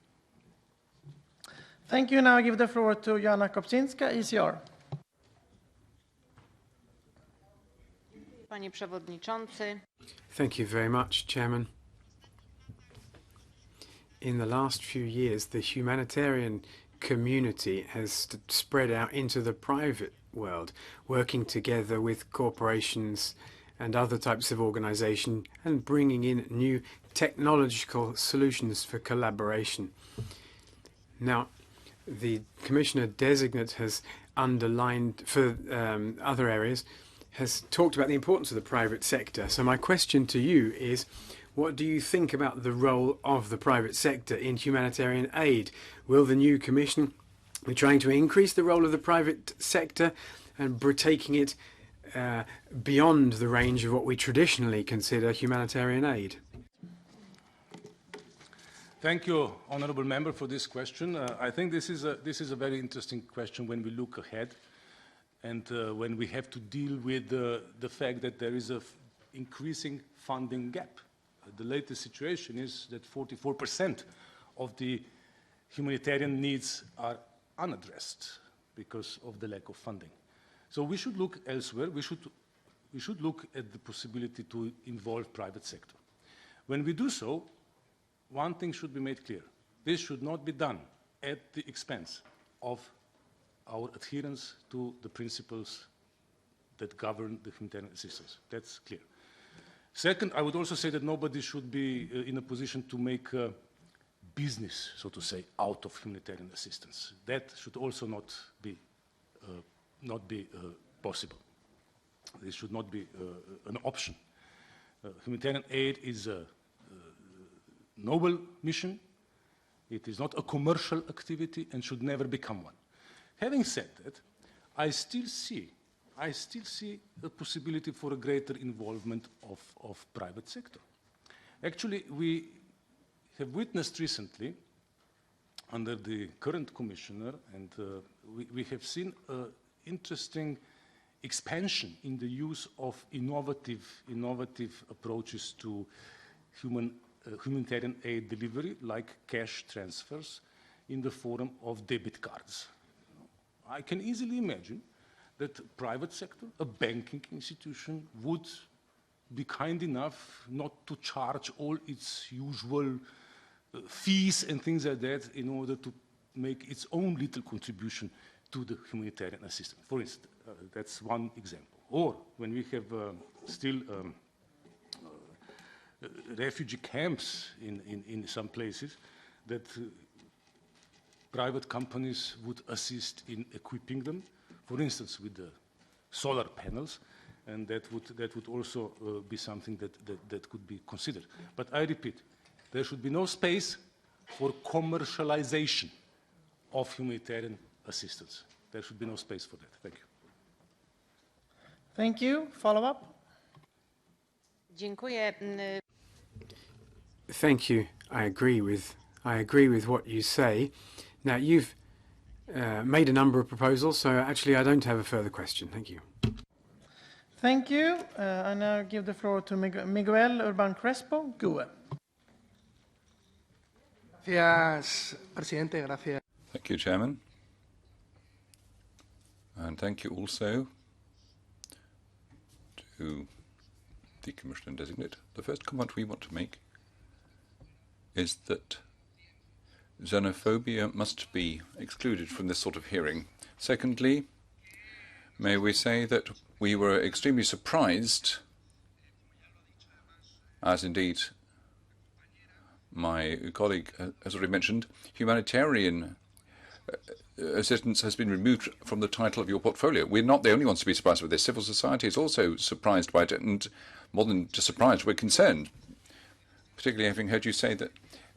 Thank you. Now I give the floor to Jana Kopczynska, ECR. Panie Przewodniczący. Thank you very much, Chairman. In the last few years, the humanitarian community has spread out into the private world, working together with corporations and other types of organization and bringing in new technological solutions for collaboration. Now, the Commissioner Designate has underlined for other areas, has talked about the importance of the private sector. So my question to you is, what do you think about the role of the private sector in humanitarian aid? Will the new Commission be trying to increase the role of the private sector and taking it beyond the range of what we traditionally consider humanitarian aid? Thank you, Honourable Member, for this question. I think this is a very interesting question when we look ahead and when we have to deal with the fact that there is an increasing funding gap. The latest situation is that 44% of the humanitarian needs are unaddressed because of the lack of funding. So we should look elsewhere. We should look at the possibility to involve private sector. When we do so, one thing should be made clear. This should not be done at the expense of our adherence to the principles that govern the humanitarian assistance. That's clear. Second, I would also say that nobody should be in a position to make business, so to say, out of humanitarian assistance. That should also not be possible. This should not be an option. Humanitarian aid is a noble mission. It is not a commercial activity and should never become one. Having said that, I still see a possibility for a greater involvement of private sector. Actually, we have witnessed recently, under the current commissioner, and we have seen an interesting expansion in the use of innovative approaches to humanitarian aid delivery, like cash transfers in the form of debit cards. I can easily imagine that private sector, a banking institution, would be kind enough not to charge all its usual fees and things like that in order to make its own little contribution to the humanitarian assistance. For instance, that's one example. Or when we have still refugee camps in some places, that private companies would assist in equipping them, for instance, with the solar panels, and that would also be something that could be considered. But I repeat, there should be no space for commercialization of humanitarian assistance. There should be no space for that. Thank you. Thank you. Follow up? Dziękuję. Thank you. I agree with what you say. Now, you've made a number of proposals, so actually I don't have a further question. Thank you. Thank you. I now give the floor to Miguel Urban Crespo, GUE. Gracias, presidente. Gracias. Thank you, Chairman. And thank you also to the Commissioner Designate. The first comment we want to make is that xenophobia must be excluded from this sort of hearing. Secondly, may we say that we were extremely surprised, as indeed my colleague has already mentioned, humanitarian assistance has been removed from the title of your portfolio. We're not the only ones to be surprised with this. Civil society is also surprised by it, and more than just surprised, we're concerned, particularly having heard you say that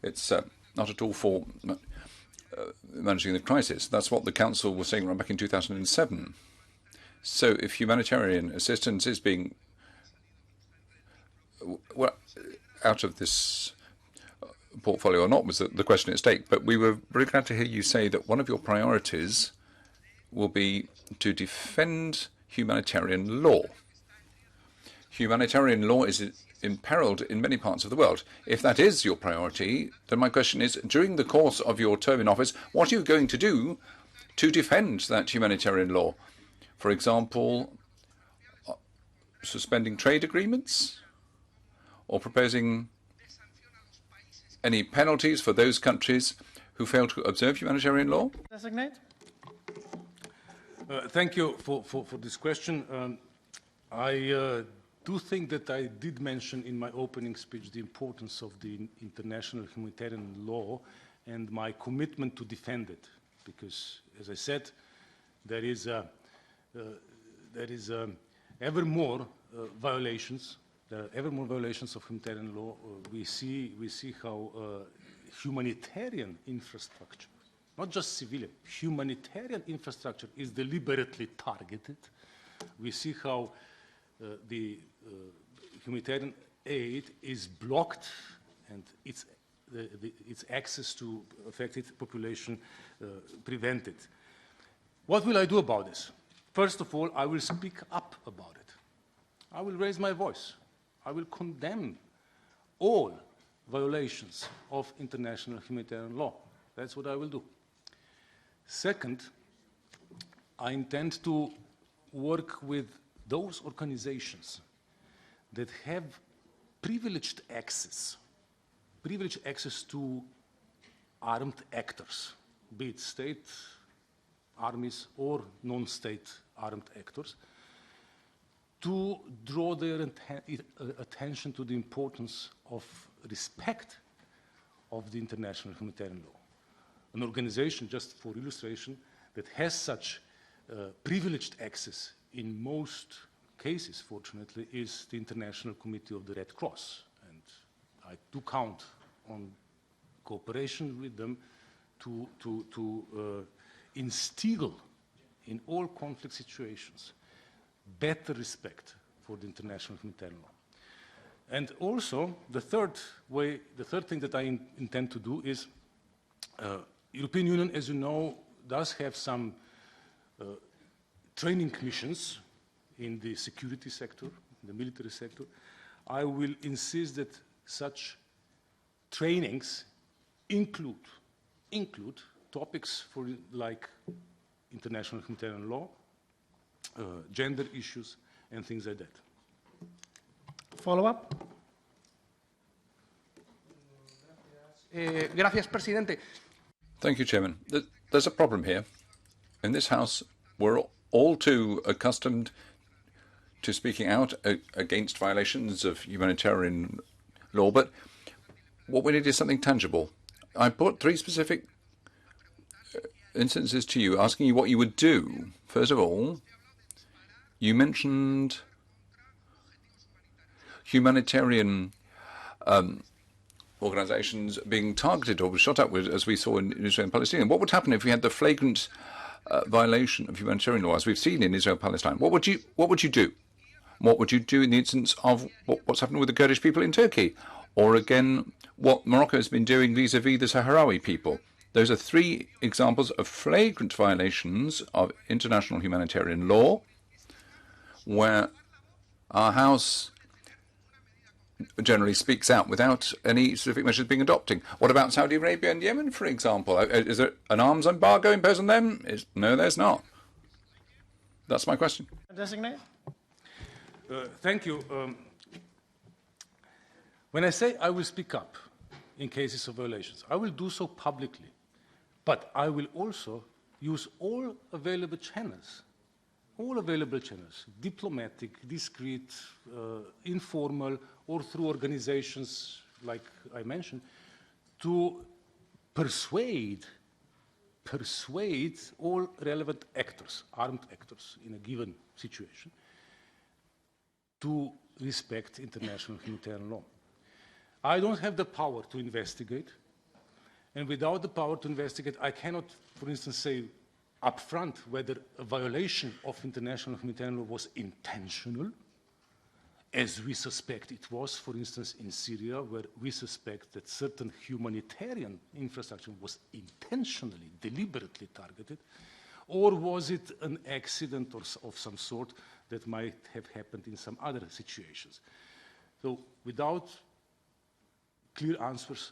it's not at all for managing the crisis. That's what the Council was saying right back in 2007. So if humanitarian assistance is being out of this portfolio or not was the question at stake. But we were very glad to hear you say that one of your priorities will be to defend humanitarian law. Humanitarian law is imperiled in many parts of the world. If that is your priority, then my question is, during the course of your term in office, what are you going to do to defend that humanitarian law? For example, suspending trade agreements or proposing any penalties for those countries who fail to observe humanitarian law? Designate. Thank you for this question. I do think that I did mention in my opening speech the importance of the international humanitarian law and my commitment to defend it, because, as I said, there is ever more violations. There are ever more violations of humanitarian law. We see how humanitarian infrastructure, not just civilian, humanitarian infrastructure is deliberately targeted. We see how the humanitarian aid is blocked and its access to affected population prevented. What will I do about this? First of all, I will speak up about it. I will raise my voice. I will condemn all violations of international humanitarian law. That's what I will do. Second, I intend to work with those organizations that have privileged access to armed actors, be it state armies or non-state armed actors, to draw their attention to the importance of respect of the international humanitarian law. An organization, just for illustration, that has such privileged access in most cases, fortunately, is the International Committee of the Red Cross. And I do count on cooperation with them to instill in all conflict situations better respect for the international humanitarian law. And also, the third thing that I intend to do is, European Union, as you know, does have some training missions in the security sector, the military sector. I will insist that such trainings include topics like international humanitarian law, gender issues, and things like that. Follow-up? Gracias, Presidente. Thank you, Chairman. There's a problem here. In this House, we're all too accustomed to speaking out against violations of humanitarian law, but what we need is something tangible. I put 3 specific instances to you, asking you what you would do. First of all, you mentioned humanitarian organizations being targeted or shot at, as we saw in Israel and Palestine. What would happen if we had the flagrant violation of humanitarian law, as we've seen in Israel and Palestine? What would you do? What would you do in the instance of what's happened with the Kurdish people in Turkey? Or again, what Morocco has been doing vis-à-vis the Sahrawi people? Those are 3 examples of flagrant violations of international humanitarian law where our House generally speaks out without any specific measures being adopted. What about Saudi Arabia and Yemen, for example? Is there an arms embargo imposed on them? No, there's not. That's my question. Designate. Thank you. When I say I will speak up in cases of violations, I will do so publicly, but I will also use all available channels, diplomatic, discreet, informal, or through organizations like I mentioned, to persuade all relevant actors, armed actors in a given situation, to respect international humanitarian law. I don't have the power to investigate, and without the power to investigate, I cannot, for instance, say upfront whether a violation of international humanitarian law was intentional, as we suspect it was, for instance, in Syria, where we suspect that certain humanitarian infrastructure was intentionally, deliberately targeted, or was it an accident of some sort that might have happened in some other situations. So without clear answers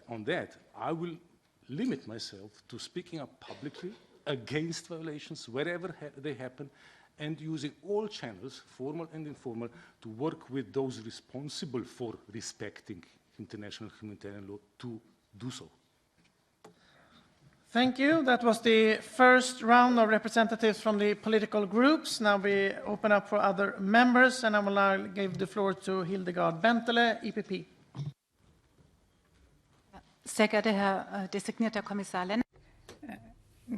on that, I will limit myself to speaking up publicly against violations wherever they happen, and using all channels, formal and informal, to work with those responsible for respecting international humanitarian law to do so. Thank you. That was the first round of representatives from the political groups. Now we open up for other members, and I will now give the floor to Hildegard Bentele, EPP. Sehr geehrter Herr designierter Kommissar Lenarčič.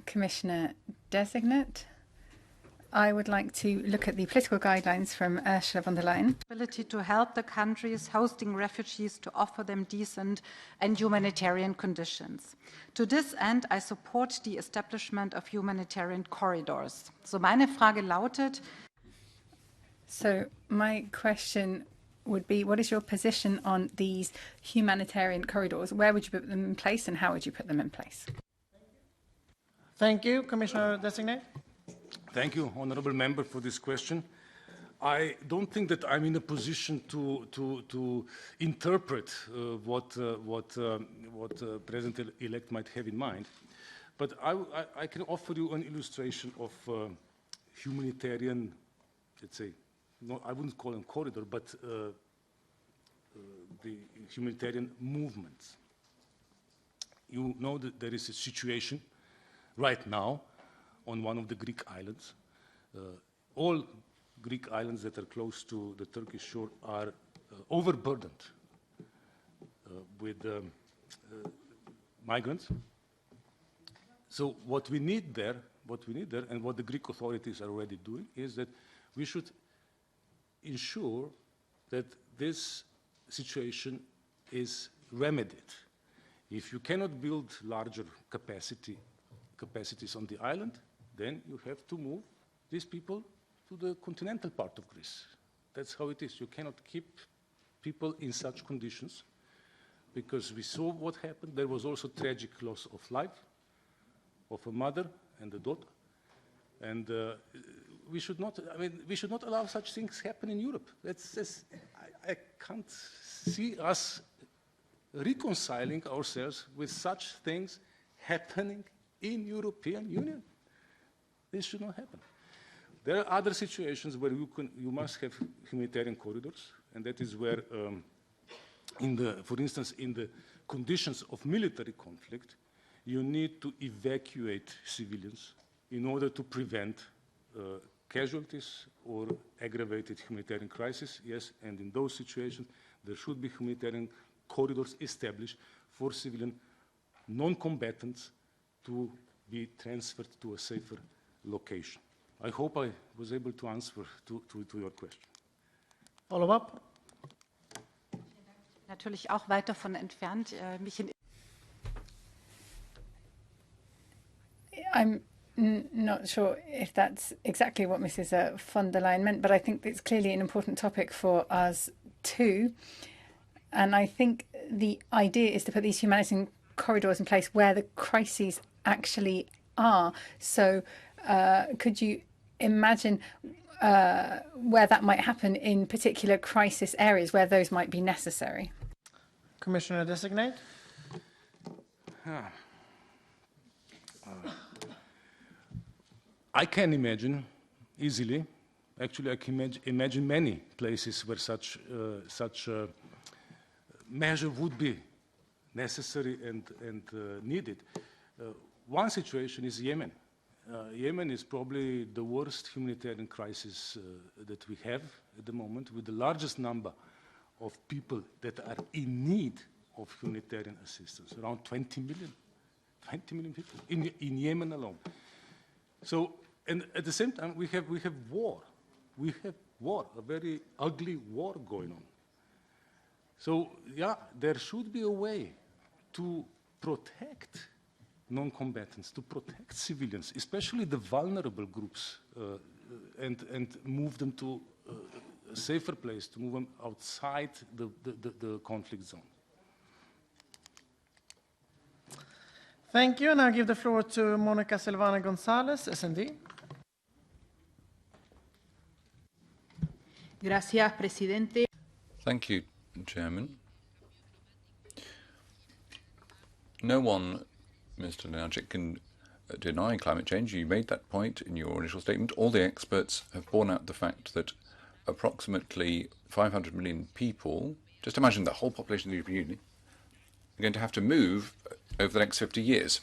Commissioner Designate, I would like to look at the political guidelines from Ursula von der Leyen. Ability to help the countries hosting refugees to offer them decent and humanitarian conditions. To this end, I support the establishment of humanitarian corridors. So meine Frage lautet. So my question would be, what is your position on these humanitarian corridors? Where would you put them in place, and how would you put them in place? Thank you, Commissioner Designate. Thank you, honourable member, for this question. I don't think that I'm in a position to interpret what President-elect might have in mind, but I can offer you an illustration of humanitarian, let's say, no, I wouldn't call them corridor, but the humanitarian movements. You know that there is a situation right now on one of the Greek islands. All Greek islands that are close to the Turkish shore are overburdened with migrants. So what we need there what we need there, and what the Greek authorities are already doing, is that we should ensure that this situation is remedied. If you cannot build larger capacities on the island, then you have to move these people to the continental part of Greece. That's how it is. You cannot keep people in such conditions, because we saw what happened. There was also tragic loss of life of a mother and a daughter. And we should not, we should not allow such things happen in Europe. I can't see us reconciling ourselves with such things happening in European Union. This should not happen. There are other situations where you must have humanitarian corridors, and that is where, for instance, in the conditions of military conflict, you need to evacuate civilians in order to prevent casualties or aggravated humanitarian crisis. Yes, and in those situations, there should be humanitarian corridors established for civilian non-combatants to be transferred to a safer location. I hope I was able to answer to your question. Follow-up? Natürlich auch weit davon entfernt, mich in I'm not sure if that's exactly what Mrs. von der Leyen meant, but I think it's clearly an important topic for us too. And I think the idea is to put these humanitarian corridors in place where the crises actually are. So could you imagine where that might happen in particular crisis areas where those might be necessary? Commissioner designate. I can imagine easily. Actually, I can imagine many places where such measure would be necessary and needed. One situation is Yemen. Yemen is probably the worst humanitarian crisis that we have at the moment, with the largest number of people that are in need of humanitarian assistance, around 20 million people in Yemen alone. So, and at the same time, we have war. We have war, a very ugly war going on. So, yeah, there should be a way to protect non-combatants, to protect civilians, especially the vulnerable groups, and move them to a safer place, to move them outside the conflict zone. Thank you, and I'll give the floor to Monica Silvana Gonzalez, SND. Gracias, presidente. Thank you, Chairman. No one, Mr. Lenarčič, can deny climate change. You made that point in your initial statement. All the experts have borne out the fact that approximately 500 million people, just imagine the whole population of the European Union, are going to have to move over the next 50 years.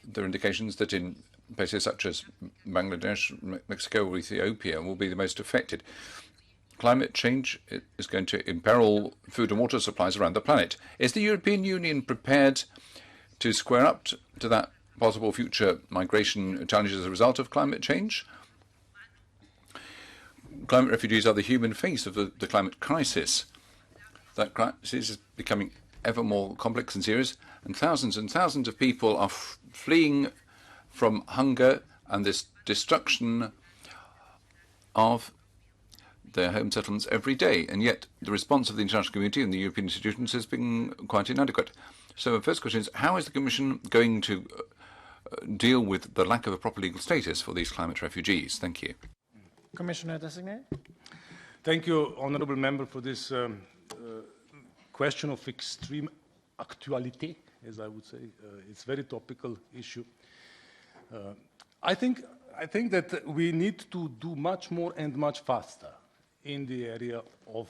There are indications that in places such as Bangladesh, Mexico or Ethiopia will be the most affected. Climate change is going to imperil food and water supplies around the planet. Is the European Union prepared to square up to that possible future migration challenges as a result of climate change? Climate refugees are the human face of the climate crisis. That crisis is becoming ever more complex and serious, and thousands of people are fleeing from hunger and this destruction of their home settlements every day, and yet the response of the international community and the European institutions has been quite inadequate. So the first question is, how is the Commission going to deal with the lack of a proper legal status for these climate refugees? Thank you. Commissioner designate. Thank you, honourable member, for this question of extreme actuality, as I would say. It's a very topical issue. I think that we need to do much more and much faster in the area of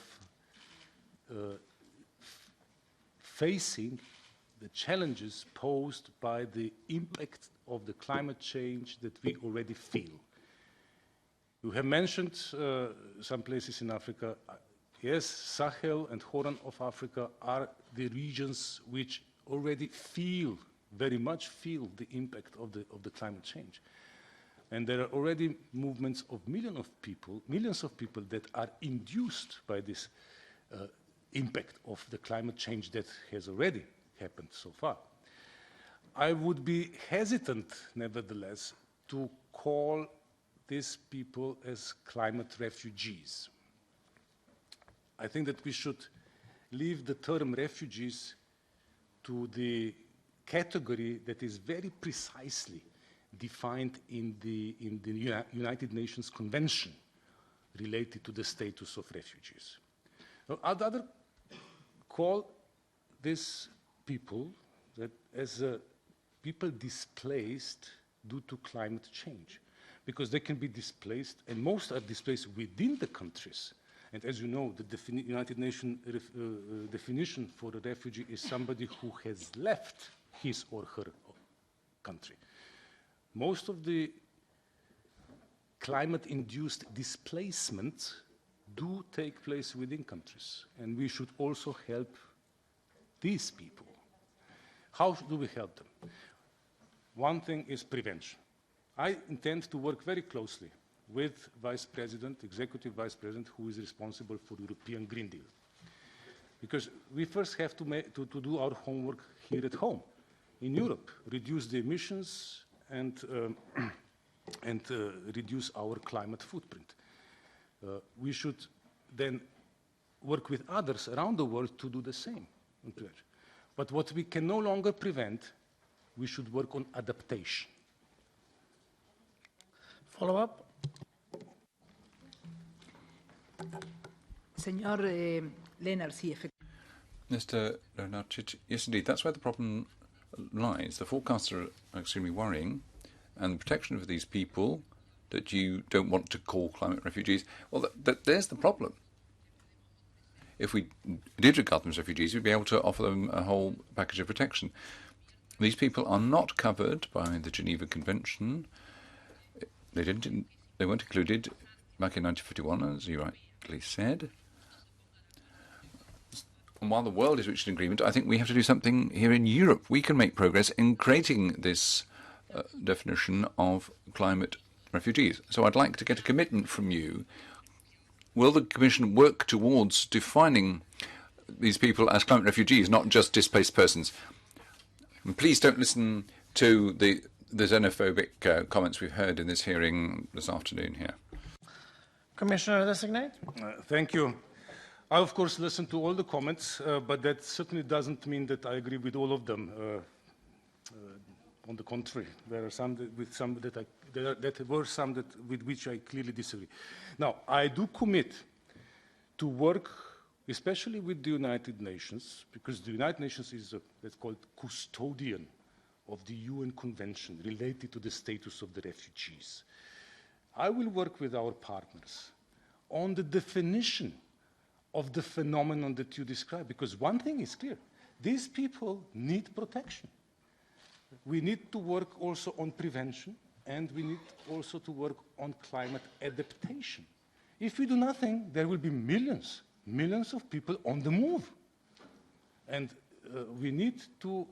facing the challenges posed by the impact of the climate change that we already feel. You have mentioned some places in Africa. Yes, Sahel and Horn of Africa are the regions which already very much feel the impact of the climate change. And there are already movements of millions of people that are induced by this impact of the climate change that has already happened so far. I would be hesitant, nevertheless, to call these people as climate refugees. I think that we should leave the term refugees to the category that is very precisely defined in the United Nations Convention related to the status of refugees. Now, I'd rather call these people as people displaced due to climate change, because they can be displaced, and most are displaced within the countries. And as you know, the United Nations definition for a refugee is somebody who has left his or her country. Most of the climate-induced displacements do take place within countries, and we should also help these people. How do we help them? One thing is prevention. I intend to work very closely with Vice President, Executive Vice President, who is responsible for the European Green Deal. Because we first have to do our homework here at home, in Europe, reduce the emissions and reduce our climate footprint. We should then work with others around the world to do the same. But what we can no longer prevent, we should work on adaptation. Follow up? Señor Lenarčič, Mr. Lenarčič, yes, indeed, that's where the problem lies. The forecasts are extremely worrying, and the protection of these people that you don't want to call climate refugees, well, there's the problem. If we did regard them as refugees, we'd be able to offer them a whole package of protection. These people are not covered by the Geneva Convention. They weren't included back in 1951, as you rightly said. And while the world has reached an agreement, I think we have to do something here in Europe. We can make progress in creating this definition of climate refugees. So I'd like to get a commitment from you. Will the Commission work towards defining these people as climate refugees, not just displaced persons? And please don't listen to the xenophobic comments we've heard in this hearing this afternoon here. Commissioner designate. Thank you. I, of course, listen to all the comments, but that certainly doesn't mean that I agree with all of them. On the contrary, there are some with which I clearly disagree. Now, I do commit to work, especially with the United Nations, because the United Nations is let's call it custodian of the UN Convention related to the status of the refugees. I will work with our partners on the definition of the phenomenon that you described, because one thing is clear, these people need protection. We need to work also on prevention, and we need also to work on climate adaptation. If we do nothing, there will be millions of people on the move. And we need to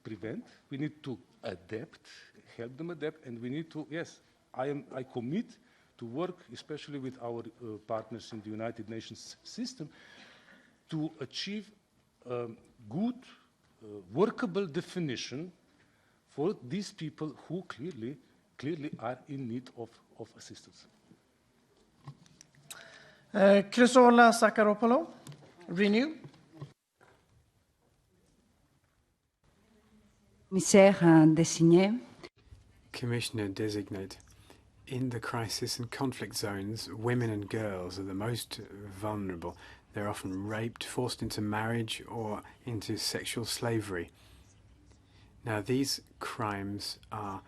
prevent, we need to adapt, help them adapt, and we need to, yes, I commit to work, especially with our partners in the United Nations system, to achieve a good, workable definition for these people who clearly are in need of assistance. Chrysola Sakharopoulou, Renew. Commissaire désigné. Commissioner designate. In the crisis and conflict zones, women and girls are the most vulnerable. They're often raped, forced into marriage, or into sexual slavery. Now, these crimes are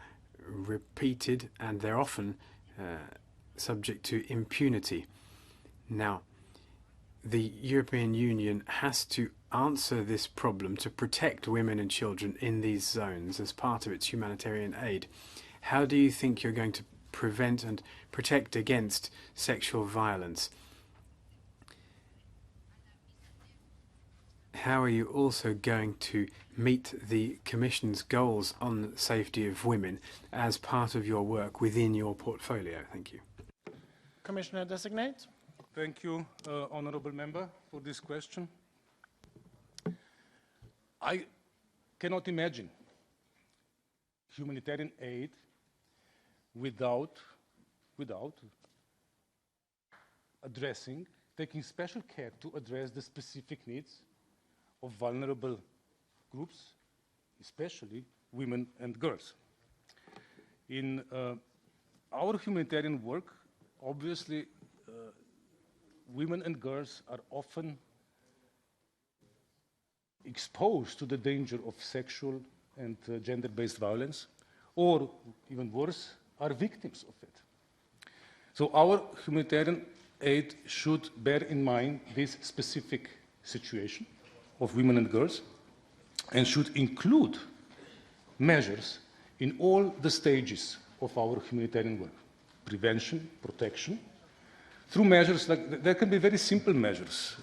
repeated, and they're often subject to impunity. Now, the European Union has to answer this problem to protect women and children in these zones as part of its humanitarian aid. How do you think you're going to prevent and protect against sexual violence? How are you also going to meet the Commission's goals on safety of women as part of your work within your portfolio? Thank you. Commissioner designate. Thank you, honourable member, for this question. I cannot imagine humanitarian aid without taking special care to address the specific needs of vulnerable groups, especially women and girls. In our humanitarian work, obviously, women and girls are often exposed to the danger of sexual and gender-based violence, or even worse, are victims of it. So our humanitarian aid should bear in mind this specific situation of women and girls, and should include measures in all the stages of our humanitarian work: prevention, protection, through measures like, there can be very simple measures,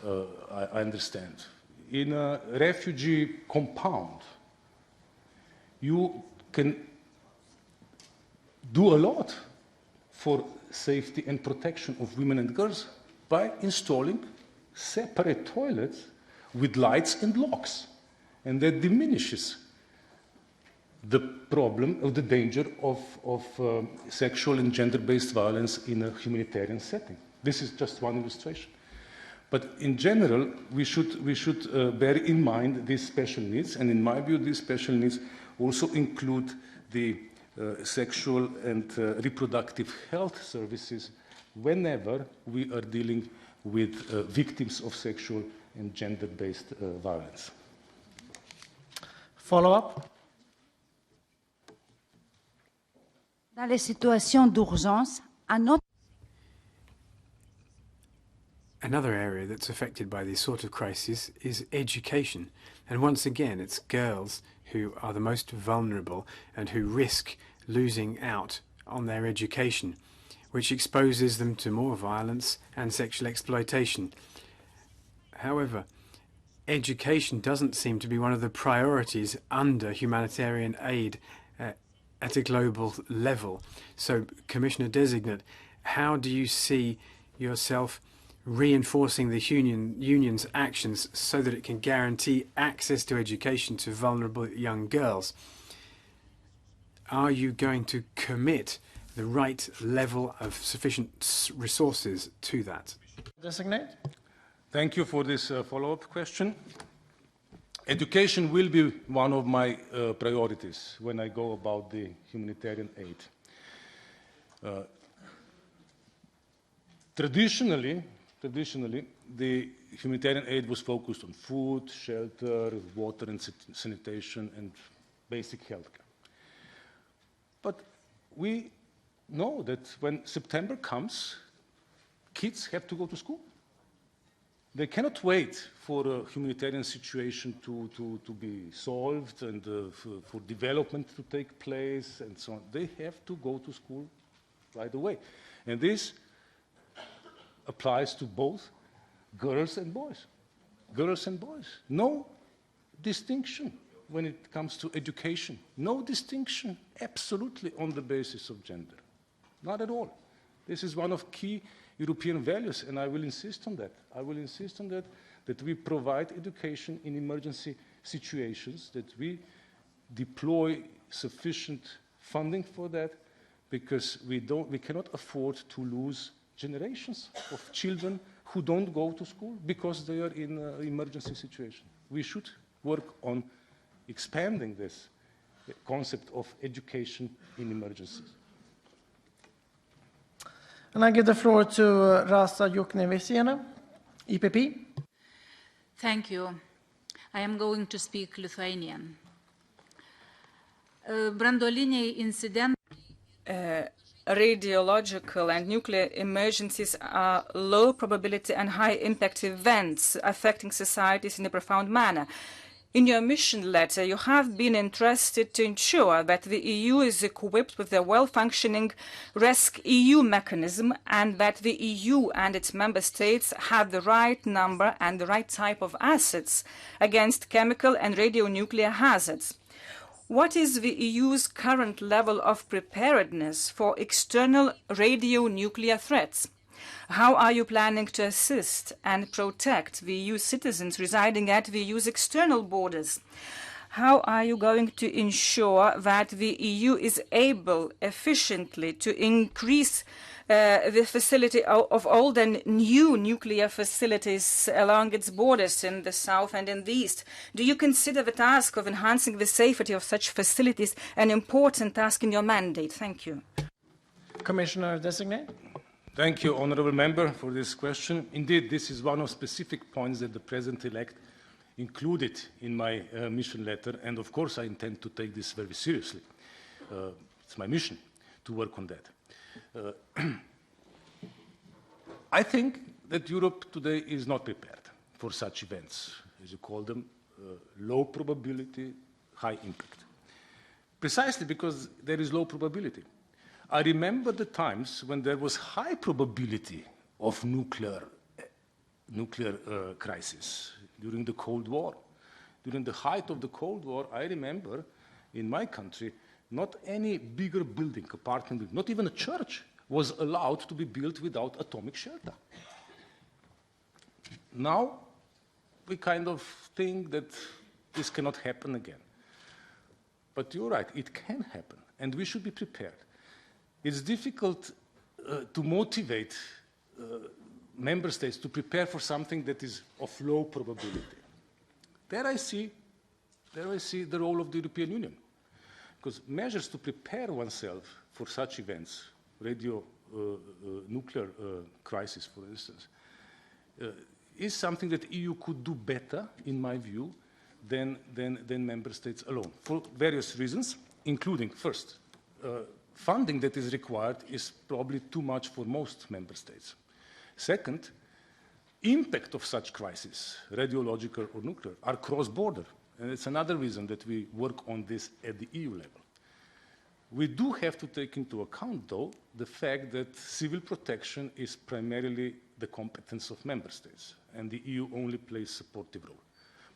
I understand. In a refugee compound, you can do a lot for safety and protection of women and girls by installing separate toilets with lights and locks. And that diminishes the problem of the danger of sexual and gender-based violence in a humanitarian setting. This is just one illustration. But in general, we should bear in mind these special needs, and in my view, these special needs also include the sexual and reproductive health services whenever we are dealing with victims of sexual and gender-based violence. Follow-up. Dans les situations d'urgence, Another area that's affected by these sort of crises is education. And once again, it's girls who are the most vulnerable and who risk losing out on their education, which exposes them to more violence and sexual exploitation. However, education doesn't seem to be one of the priorities under humanitarian aid at a global level. So, Commissioner Designate, how do you see yourself reinforcing the union's actions so that it can guarantee access to education to vulnerable young girls? Are you going to commit the right level of sufficient resources to that? Designate. Thank you for this follow-up question. Education will be one of my priorities when I go about the humanitarian aid. Traditionally, the humanitarian aid was focused on food, shelter, water and sanitation, and basic healthcare. But we know that when September comes, kids have to go to school. They cannot wait for a humanitarian situation to be solved and for development to take place and so on. They have to go to school right away. And this applies to both girls and boys. Girls and boys. No distinction when it comes to education. No distinction absolutely on the basis of gender. Not at all. This is one of key European values, and I will insist on that. I will insist on that, that we provide education in emergency situations, that we deploy sufficient funding for that, because we cannot afford to lose generations of children who don't go to school because they are in an emergency situation. We should work on expanding this concept of education in emergencies. And I give the floor to Rasa Juknevisiana, EPP. Thank you. I am going to speak Lithuanian. Branduoliniai incidentai. Radiological and nuclear emergencies are low probability and high impact events affecting societies in a profound manner. In your mission letter, you have been interested to ensure that the EU is equipped with a well-functioning RESC-EU mechanism and that the EU and its member states have the right number and the right type of assets against chemical and radionuclear hazards. What is the EU's current level of preparedness for external radionuclear threats? How are you planning to assist and protect the EU citizens residing at the EU's external borders? How are you going to ensure that the EU is able efficiently to increase the facility of old and new nuclear facilities along its borders in the south and in the east? Do you consider the task of enhancing the safety of such facilities an important task in your mandate? Thank you. Commissioner designate. Thank you, honourable member, for this question. Indeed, this is one of specific points that the President-elect included in my mission letter, and of course I intend to take this very seriously. It's my mission to work on that. I think that Europe today is not prepared for such events, as you call them, low probability, high impact. Precisely because there is low probability. I remember the times when there was high probability of nuclear crisis during the Cold War. During the height of the Cold War, I remember in my country, not any bigger building, apartment building, not even a church, was allowed to be built without atomic shelter. Now, we kind of think that this cannot happen again. But you're right, it can happen, and we should be prepared. It's difficult to motivate member states to prepare for something that is of low probability. There I see the role of the European Union, because measures to prepare oneself for such events, nuclear crisis, for instance, is something that the EU could do better, in my view, than member states alone, for various reasons, including, first, funding that is required is probably too much for most member states. Second, impact of such crises, radiological or nuclear, are cross-border. And it's another reason that we work on this at the EU level. We do have to take into account, though, the fact that civil protection is primarily the competence of member states, and the EU only plays a supportive role.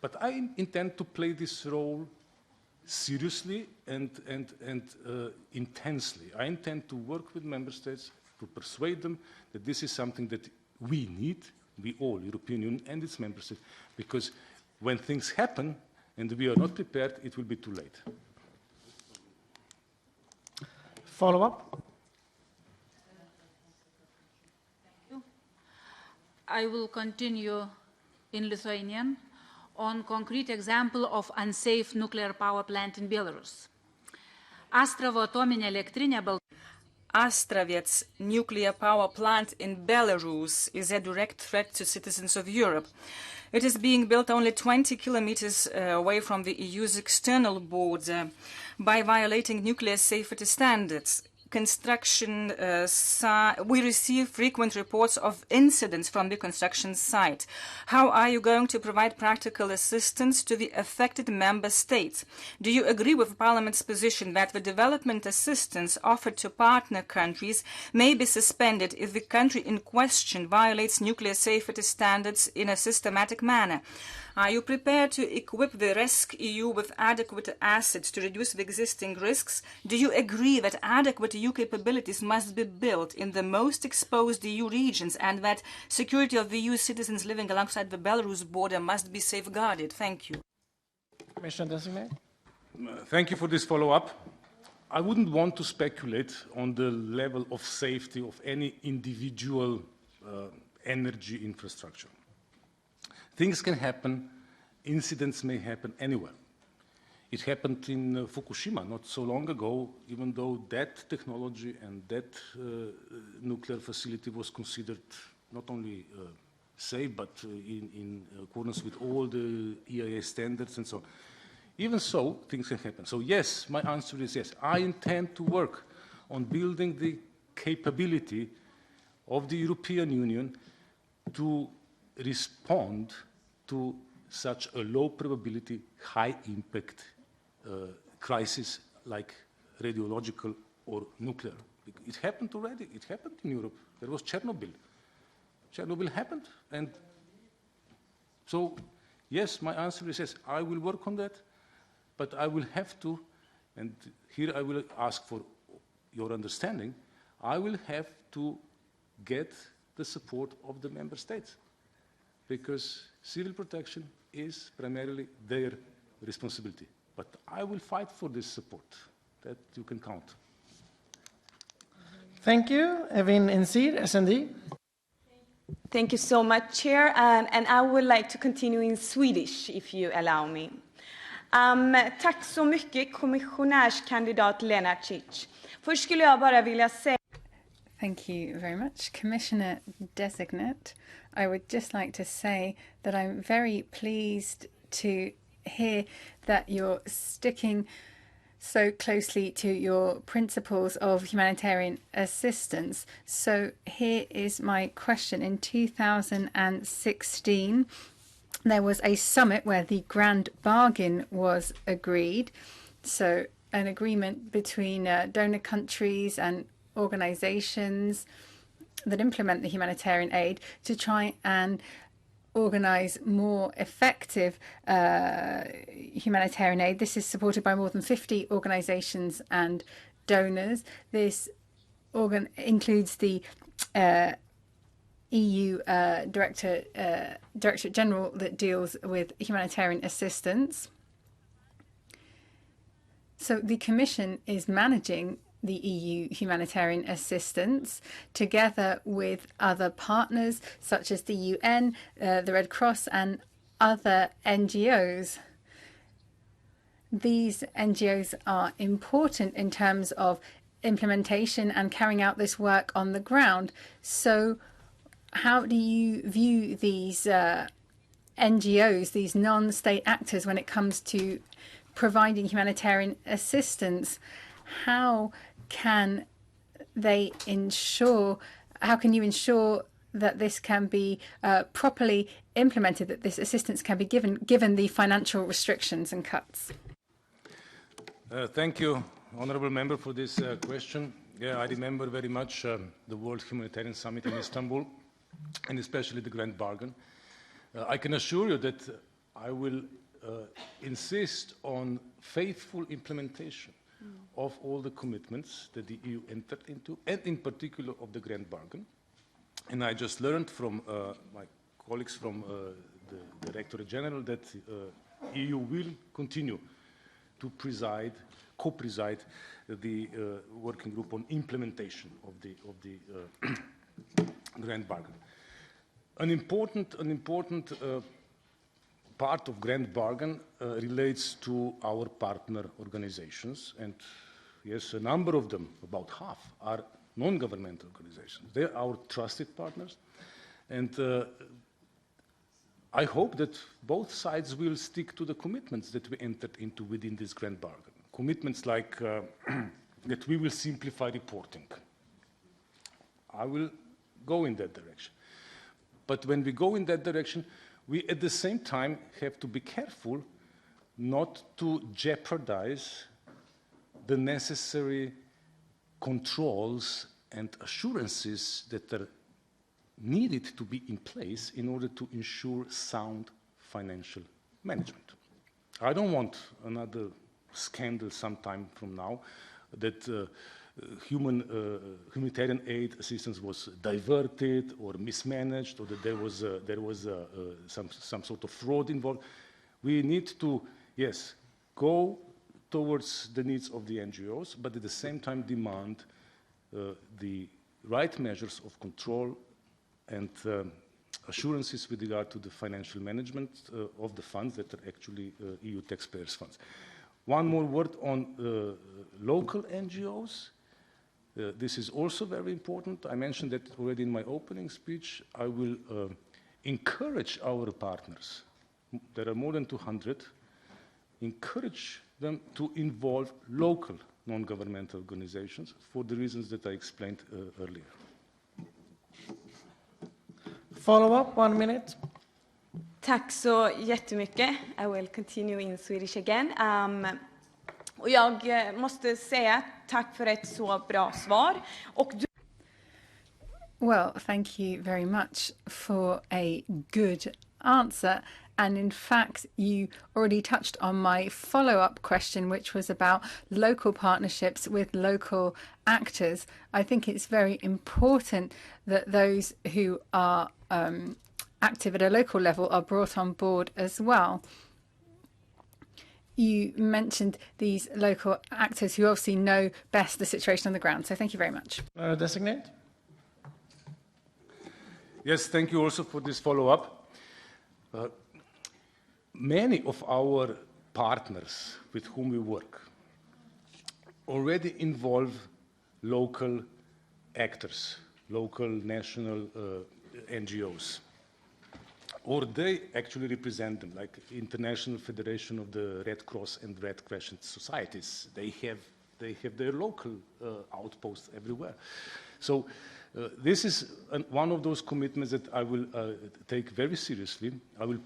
But I intend to play this role seriously and intensely. I intend to work with member states to persuade them that this is something that we need, we all, European Union and its member states, because when things happen and we are not prepared, it will be too late. Follow up? Thank you. I will continue in Lithuanian on concrete example of unsafe nuclear power plant in Belarus. Astravo atominė elektrinė Astravets nuclear power plant in Belarus is a direct threat to citizens of Europe. It is being built only 20 kilometers away from the EU's external border by violating nuclear safety standards. We receive frequent reports of incidents from the construction site. How are you going to provide practical assistance to the affected member states? Do you agree with Parliament's position that the development assistance offered to partner countries may be suspended if the country in question violates nuclear safety standards in a systematic manner? Are you prepared to equip the RESC-EU with adequate assets to reduce the existing risks? Do you agree that adequate EU capabilities must be built in the most exposed EU regions and that security of the EU citizens living alongside the Belarus border must be safeguarded? Thank you. Commissioner designate. Thank you for this follow-up. I wouldn't want to speculate on the level of safety of any individual energy infrastructure. Things can happen, incidents may happen anywhere. It happened in Fukushima not so long ago, even though that technology and that nuclear facility was considered not only safe, but in accordance with all the EIA standards and so on. Even so, things can happen. So yes, my answer is yes. I intend to work on building the capability of the European Union to respond to such a low probability, high impact crisis like radiological or nuclear. It happened already. It happened in Europe. There was Chernobyl. Chernobyl happened. And so, yes, my answer is yes, I will work on that, but I will have to, and here I will ask for your understanding, I will have to get the support of the member states, because civil protection is primarily their responsibility. But I will fight for this support, that you can count. Thank you. Evin Insir, SND. Thank you so much, Chair. And I would like to continue in Swedish, if you allow me. Tack så mycket, kommissionärskandidat Lenarčič. Först skulle jag bara vilja säga... Thank you very much. Commissioner Designate, I would just like to say that I'm very pleased to hear that you're sticking so closely to your principles of humanitarian assistance. So here is my question. In 2016, there was a summit where the grand bargain was agreed. So an agreement between donor countries and organizations that implement the humanitarian aid to try and organize more effective humanitarian aid. This is supported by more than 50 organizations and donors. This includes the EU Directorate General that deals with humanitarian assistance. So the Commission is managing the EU humanitarian assistance together with other partners such as the UN, the Red Cross and other NGOs. These NGOs are important in terms of implementation and carrying out this work on the ground. So how do you view these NGOs, these non-state actors, when it comes to providing humanitarian assistance? How can they ensure, how can you ensure that this can be properly implemented, that this assistance can be given the financial restrictions and cuts? Thank you, Honourable Member, for this question. Yeah, I remember very much the World Humanitarian Summit in Istanbul, and especially the Grand Bargain. I can assure you that I will insist on faithful implementation of all the commitments that the EU entered into, and in particular of the Grand Bargain. And I just learned from my colleagues from the Directorate General that EU will continue to co-preside the working group on implementation of the Grand Bargain. An important part of Grand Bargain relates to our partner organizations, and yes, a number of them, about half, are non-governmental organizations. They are our trusted partners, and I hope that both sides will stick to the commitments that we entered into within this Grand Bargain. Commitments like that we will simplify reporting. I will go in that direction. But when we go in that direction, we at the same time have to be careful not to jeopardize the necessary controls and assurances that are needed to be in place in order to ensure sound financial management. I don't want another scandal sometime from now that humanitarian aid assistance was diverted or mismanaged, or that there was some sort of fraud involved. We need to, yes, go towards the needs of the NGOs, but at the same time demand the right measures of control and assurances with regard to the financial management of the funds that are actually EU taxpayers' funds. One more word on local NGOs. This is also very important. I mentioned that already in my opening speech. I will encourage our partners, there are more than 200, encourage them to involve local non-governmental organizations for the reasons that I explained earlier. Follow up, 1 minute. Tack så jättemycket. I will continue in Swedish again. Och jag måste säga tack för ett så bra svar. Och du... Well, thank you very much for a good answer. And in fact, you already touched on my follow-up question, which was about local partnerships with local actors. I think it's very important that those who are active at a local level are brought on board as well. You mentioned these local actors who obviously know best the situation on the ground. So thank you very much. Designate. Yes, thank you also for this follow-up. Many of our partners with whom we work already involve local actors, local national NGOs, or they actually represent them, like International Federation of the Red Cross and Red Crescent Societies. They have their local outposts everywhere. So this is one of those commitments that I will take very seriously. I will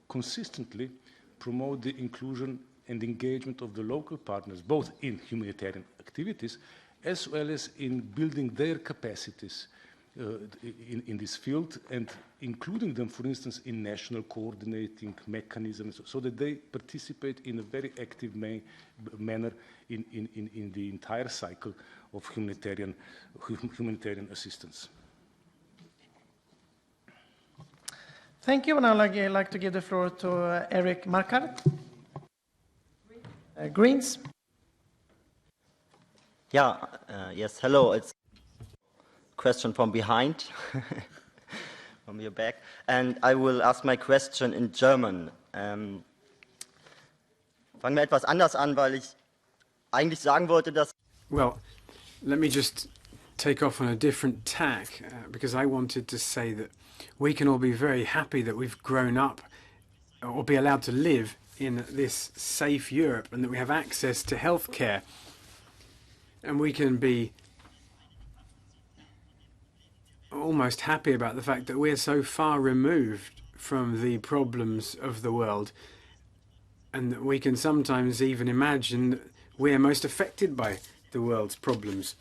consistently promote the inclusion and engagement of the local partners, both in humanitarian activities, as well as in building their capacities in this field, and including them, for instance, in national coordinating mechanisms, so that they participate in a very active manner in the entire cycle of humanitarian assistance. Thank you, and I'd like to give the floor to Eric Markart. Greens. Yeah, yes, hello. It's a question from behind, from your back. And I will ask my question in German. Fangen wir etwas anders an, weil ich eigentlich sagen wollte, dass... Well, let me just take off on a different tack, because I wanted to say that we can all be very happy that we've grown up or be allowed to live in this safe Europe, and that we have access to healthcare, and we can be almost happy about the fact that we're so far removed from the problems of the world, and that we can sometimes even imagine that we're most affected by the world's problems.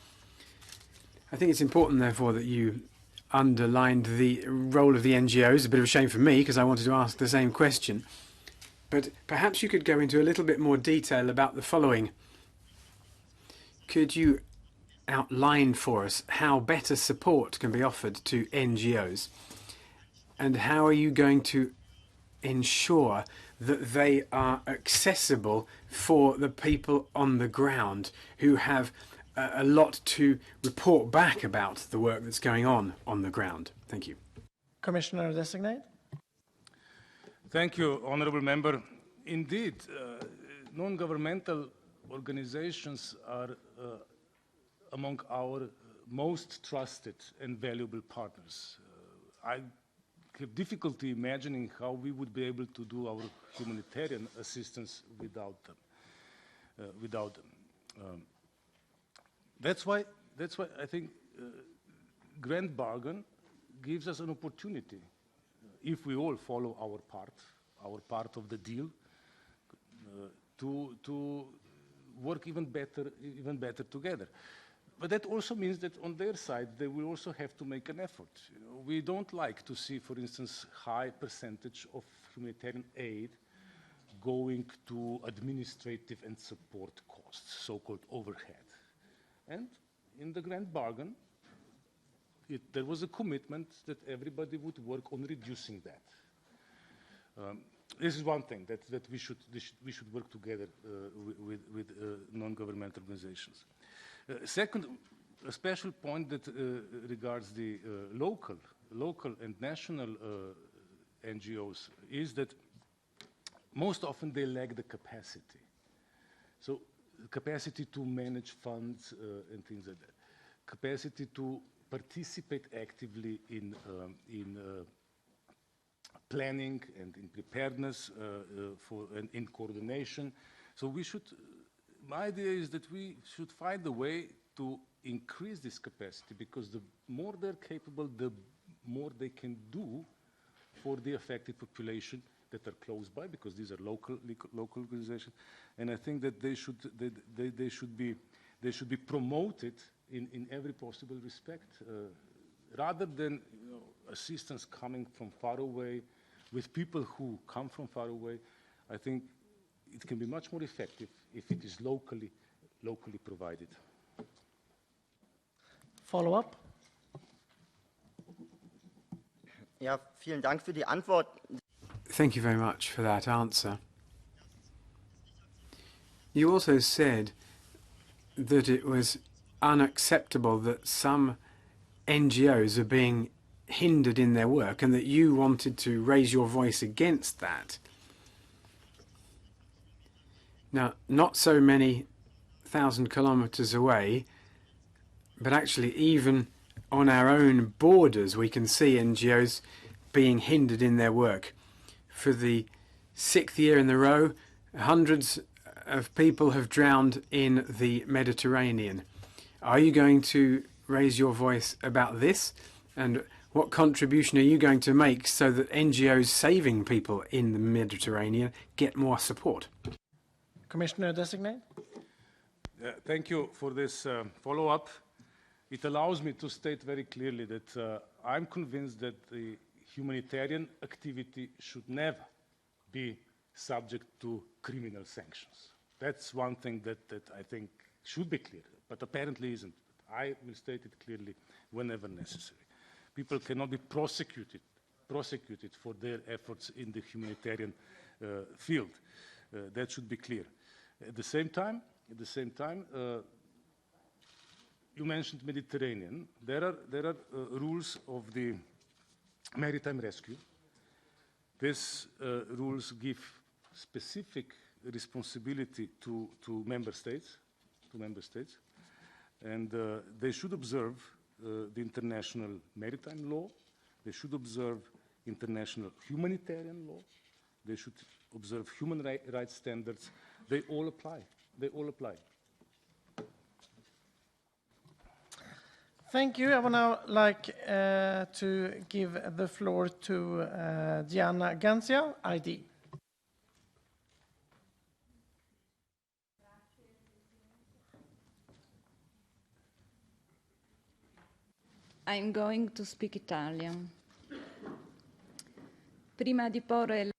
I think it's important, therefore, that you underlined the role of the NGOs. A bit of a shame for me, because I wanted to ask the same question. But perhaps you could go into a little bit more detail about the following. Could you outline for us how better support can be offered to NGOs? And how are you going to ensure that they are accessible for the people on the ground who have a lot to report back about the work that's going on the ground? Thank you. Commissioner Designate. Thank you, honorable member. Indeed, non-governmental organizations are among our most trusted and valuable partners. I have difficulty imagining how we would be able to do our humanitarian assistance without them. That's why I think Grand Bargain gives us an opportunity, if we all follow our part of the deal, to work even better together. But that also means that on their side, they will also have to make an effort. You know, we don't like to see, for instance, high percentage of humanitarian aid going to administrative and support costs, so-called overhead. And in the Grand Bargain, there was a commitment that everybody would work on reducing that. This is one thing that we should work together with non-governmental organizations. Second, a special point that regards the local and national NGOs is that most often they lack the capacity. So capacity to manage funds and things like that, capacity to participate actively in planning and in preparedness and in coordination. So we should, my idea is that we should find a way to increase this capacity, because the more they're capable, the more they can do for the affected population that are close by, because these are local organizations, and I think that they should be promoted in every possible respect, rather than assistance coming from far away with people who come from far away. I think it can be much more effective if it is locally provided. Follow up. Ja, vielen Dank für die Antwort. Thank you very much for that answer. You also said that it was unacceptable that some NGOs are being hindered in their work and that you wanted to raise your voice against that. Now, not so many 1,000 kilometers away, but actually even on our own borders we can see NGOs being hindered in their work. For the 6th year in a row, hundreds of people have drowned in the Mediterranean. Are you going to raise your voice about this? And what contribution are you going to make so that NGOs saving people in the Mediterranean get more support? Commissioner designate. Thank you for this follow-up. It allows me to state very clearly that I'm convinced that the humanitarian activity should never be subject to criminal sanctions. That's one thing that I think should be clear, but apparently isn't. I will state it clearly whenever necessary. People cannot be prosecuted for their efforts in the humanitarian field. That should be clear. At the same time, you mentioned Mediterranean. There are rules of the maritime rescue. These rules give specific responsibility to member states, and they should observe the international maritime law. They should observe international humanitarian law. They should observe human rights standards. They all apply. They all apply. Thank you. I would now like to give the floor to Diana Gancia, ID. I'm going to speak Italian. Prima di porre...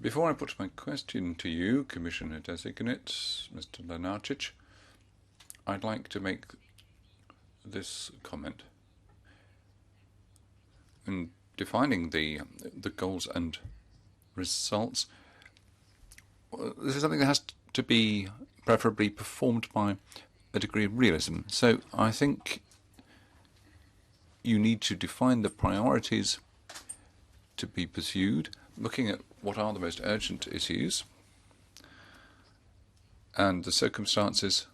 Before I put my question to you, Commissioner Designate, Mr. Lenarčič, I'd like to make this comment. In defining the goals and results, this is something that has to be preferably performed by a degree of realism. So I think you need to define the priorities to be pursued, looking at what are the most urgent issues and the circumstances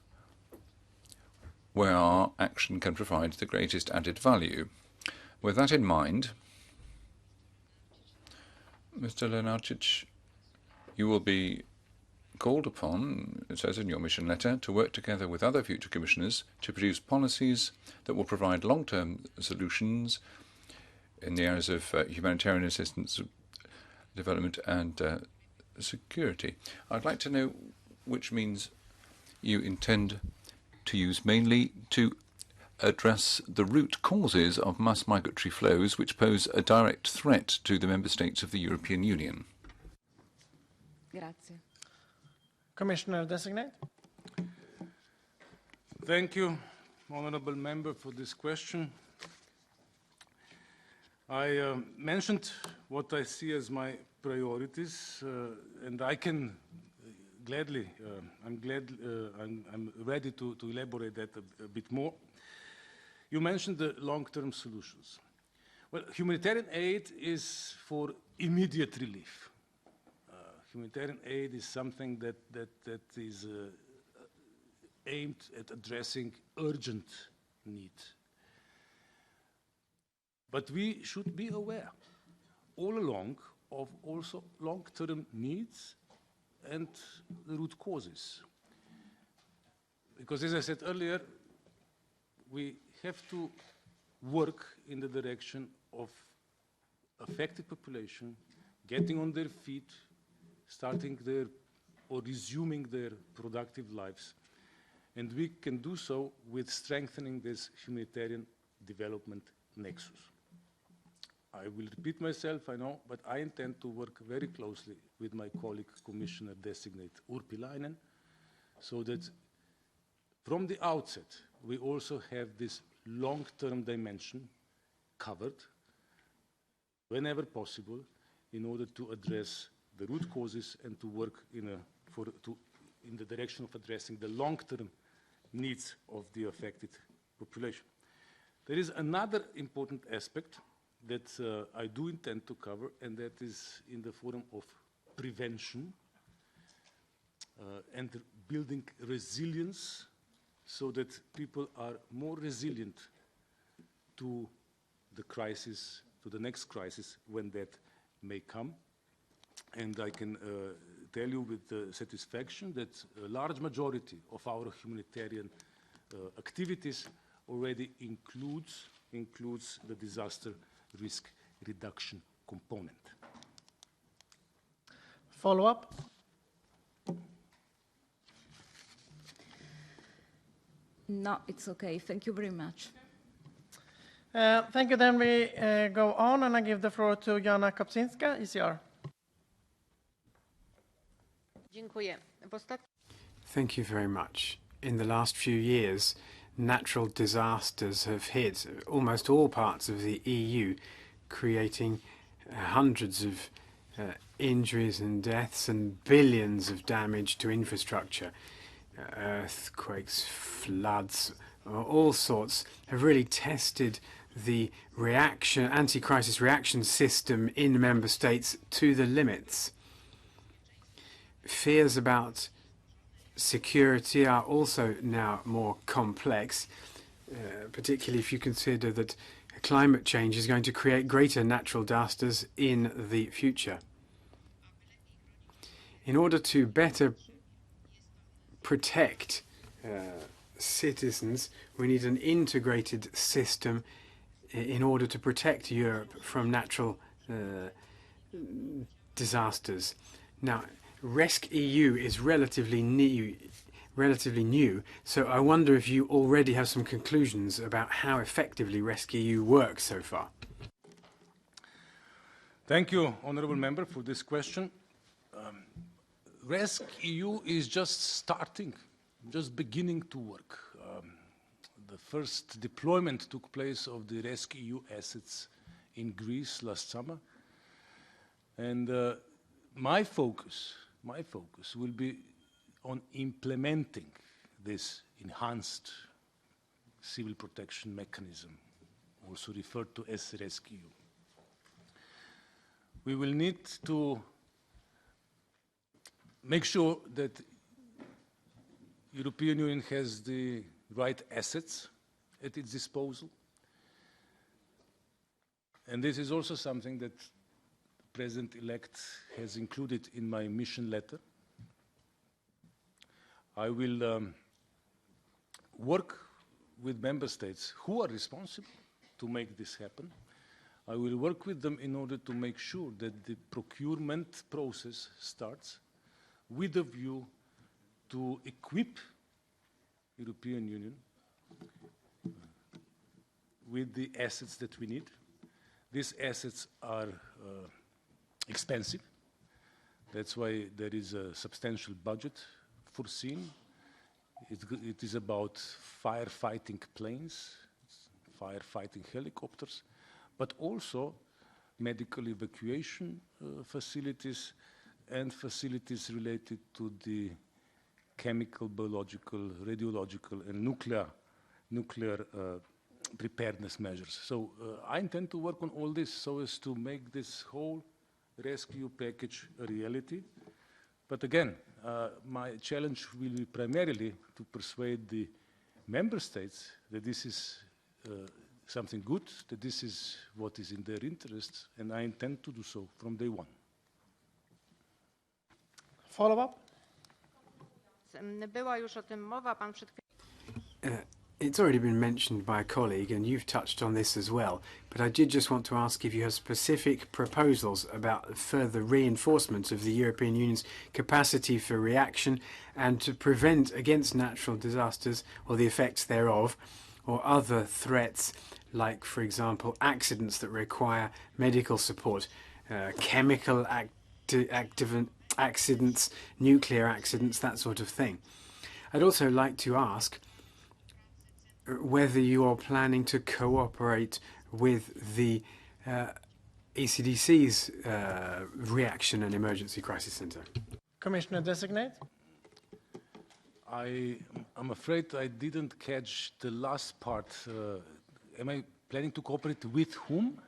where our action can provide the greatest added value. With that in mind, Mr. Lenarčič, you will be called upon, it says in your mission letter, to work together with other future commissioners to produce policies that will provide long-term solutions in the areas of humanitarian assistance, development and security. I'd like to know which means you intend to use mainly to address the root causes of mass migratory flows which pose a direct threat to the member states of the European Union. Grazie. Commissioner designate. Thank you, honourable member, for this question. I mentioned what I see as my priorities, and I can gladly, I'm ready to elaborate that a bit more. You mentioned the long-term solutions. Well, humanitarian aid is for immediate relief. Humanitarian aid is something that is aimed at addressing urgent need. But we should be aware all along of also long-term needs and the root causes. Because as I said earlier, we have to work in the direction of affected population getting on their feet, starting their or resuming their productive lives. And we can do so with strengthening this humanitarian development nexus. I will repeat myself, I know, but I intend to work very closely with my colleague, Commissioner-designate Urpilainen, so that from the outset, we also have this long-term dimension covered whenever possible in order to address the root causes and to work in the direction of addressing the long-term needs of the affected population. There is another important aspect that I do intend to cover, and that is in the form of prevention and building resilience so that people are more resilient to the crisis, to the next crisis when that may come. And I can tell you with satisfaction that a large majority of our humanitarian activities already includes the disaster risk reduction component. Follow-up? No, it's okay. Thank you very much. Thank you. Then we go on, and I give the floor to Jana Kopczynska, ECR. Thank you very much. In the last few years, natural disasters have hit almost all parts of the EU, creating hundreds of injuries and deaths and billions of damage to infrastructure. Earthquakes, floods, all sorts have really tested the anti-crisis reaction system in member states to the limits. Fears about security are also now more complex, particularly if you consider that climate change is going to create greater natural disasters in the future. In order to better protect citizens, we need an integrated system in order to protect Europe from natural disasters. Now, RESC-EU is relatively new, so I wonder if you already have some conclusions about how effectively RESC-EU works so far. Thank you, Honourable Member, for this question. RESC-EU is just starting, just beginning to work. The first deployment took place of the RESC-EU assets in Greece last summer, and my focus will be on implementing this enhanced civil protection mechanism, also referred to as RESC-EU. We will need to make sure that European Union has the right assets at its disposal. And this is also something that the President-elect has included in my mission letter. I will work with member states who are responsible to make this happen. I will work with them in order to make sure that the procurement process starts with a view to equip European Union with the assets that we need. These assets are expensive. That's why there is a substantial budget foreseen. It is about firefighting planes, firefighting helicopters, but also medical evacuation facilities and facilities related to the chemical, biological, radiological, and nuclear preparedness measures. So I intend to work on all this so as to make this whole rescue package a reality. But again, my challenge will be primarily to persuade the member states that this is something good, that this is what is in their interests, and I intend to do so from day one. Follow-up? Była już o tym mowa, pan przed... It's already been mentioned by a colleague, and you've touched on this as well, but I did just want to ask if you have specific proposals about further reinforcement of the European Union's capacity for reaction and to prevent against natural disasters or the effects thereof, or other threats like, for example, accidents that require medical support, chemical accidents, nuclear accidents, that sort of thing. I'd also like to ask whether you are planning to cooperate with the ECDC's Reaction and Emergency Crisis Centre. Commissioner designate. I'm afraid I didn't catch the last part. Am I planning to cooperate with whom?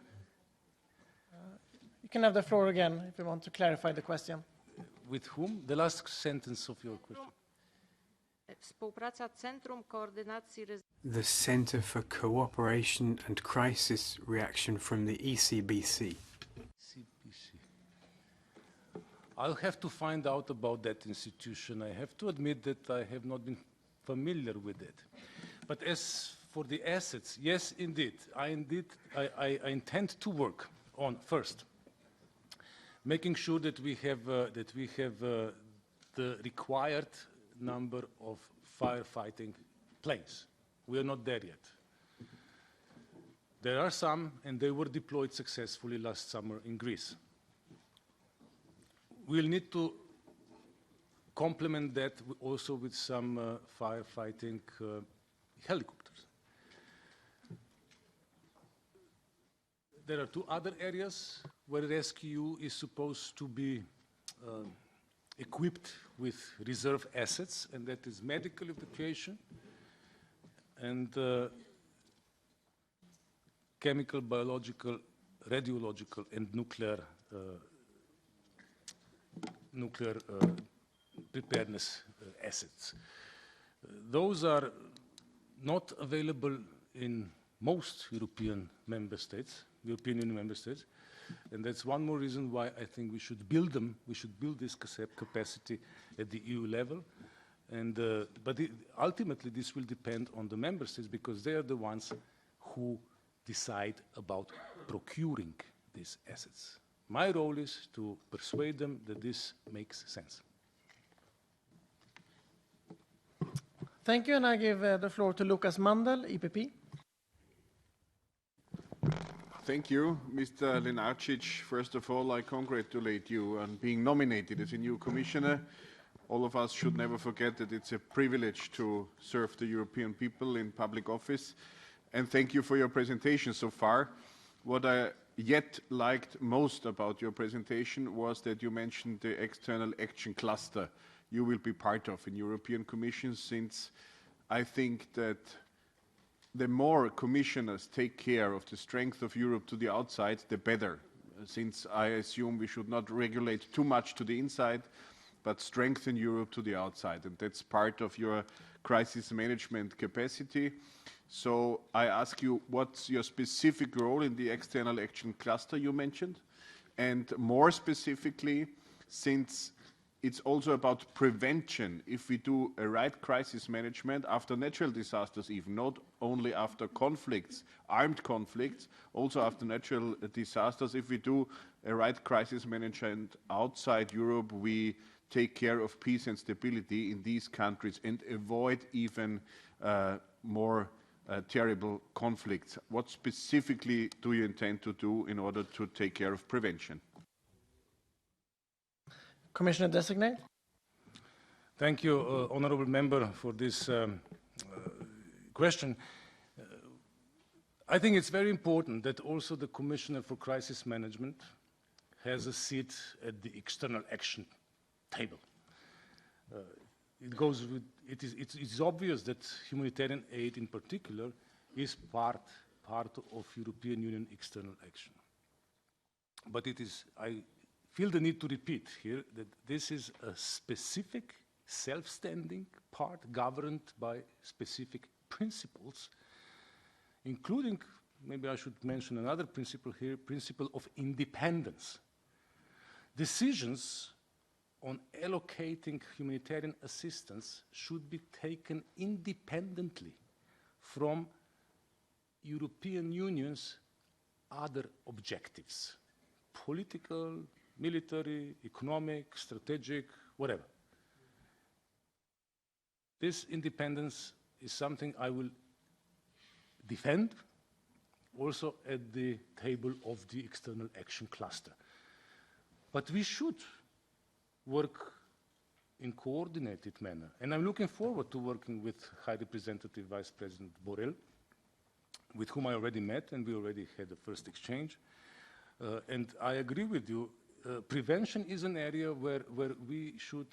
You can have the floor again if you want to clarify the question. With whom? The last sentence of your question. The Centre for Cooperation and Crisis Reaction from the ECBC. I'll have to find out about that institution. I have to admit that I have not been familiar with it. But as for the assets, yes, indeed. I intend to work on, first, making sure that we have the required number of firefighting planes. We are not there yet. There are some, and they were deployed successfully last summer in Greece. We'll need to complement that also with some firefighting helicopters. There are two other areas where rescue is supposed to be equipped with reserve assets, and that is medical evacuation and chemical, biological, radiological, and nuclear preparedness assets. Those are not available in most European Union member states, and that's one more reason why I think we should build them. We should build this capacity at the EU level, and but ultimately this will depend on the member states because they are the ones who decide about procuring these assets. My role is to persuade them that this makes sense. Thank you, and I give the floor to Lucas Mandel, EPP. Thank you, Mr. Lenarčič. First of all, I congratulate you on being nominated as a new commissioner. All of us should never forget that it's a privilege to serve the European people in public office. And thank you for your presentation so far. What I yet liked most about your presentation was that you mentioned the external action cluster you will be part of in European Commission, since I think that the more commissioners take care of the strength of Europe to the outside, the better, since I assume we should not regulate too much to the inside, but strengthen Europe to the outside. And that's part of your crisis management capacity. So I ask you, what's your specific role in the external action cluster you mentioned? And more specifically, since it's also about prevention, if we do a right crisis management after natural disasters, even not only after conflicts, armed conflicts, also after natural disasters, if we do a right crisis management outside Europe, we take care of peace and stability in these countries and avoid even more terrible conflicts. What specifically do you intend to do in order to take care of prevention? Commissioner designate. Thank you, honorable member, for this question. I think it's very important that also the Commissioner for Crisis Management has a seat at the external action table. It's obvious that humanitarian aid in particular is part of European Union external action. But I feel the need to repeat here that this is a specific, self-standing part governed by specific principles, including, maybe I should mention another principle here, principle of independence. Decisions on allocating humanitarian assistance should be taken independently from European Union's other objectives, political, military, economic, strategic, whatever. This independence is something I will defend also at the table of the external action cluster. But we should work in coordinated manner. And I'm looking forward to working with High Representative Vice President Borrell, with whom I already met, and we already had the first exchange. And I agree with you, prevention is an area where we should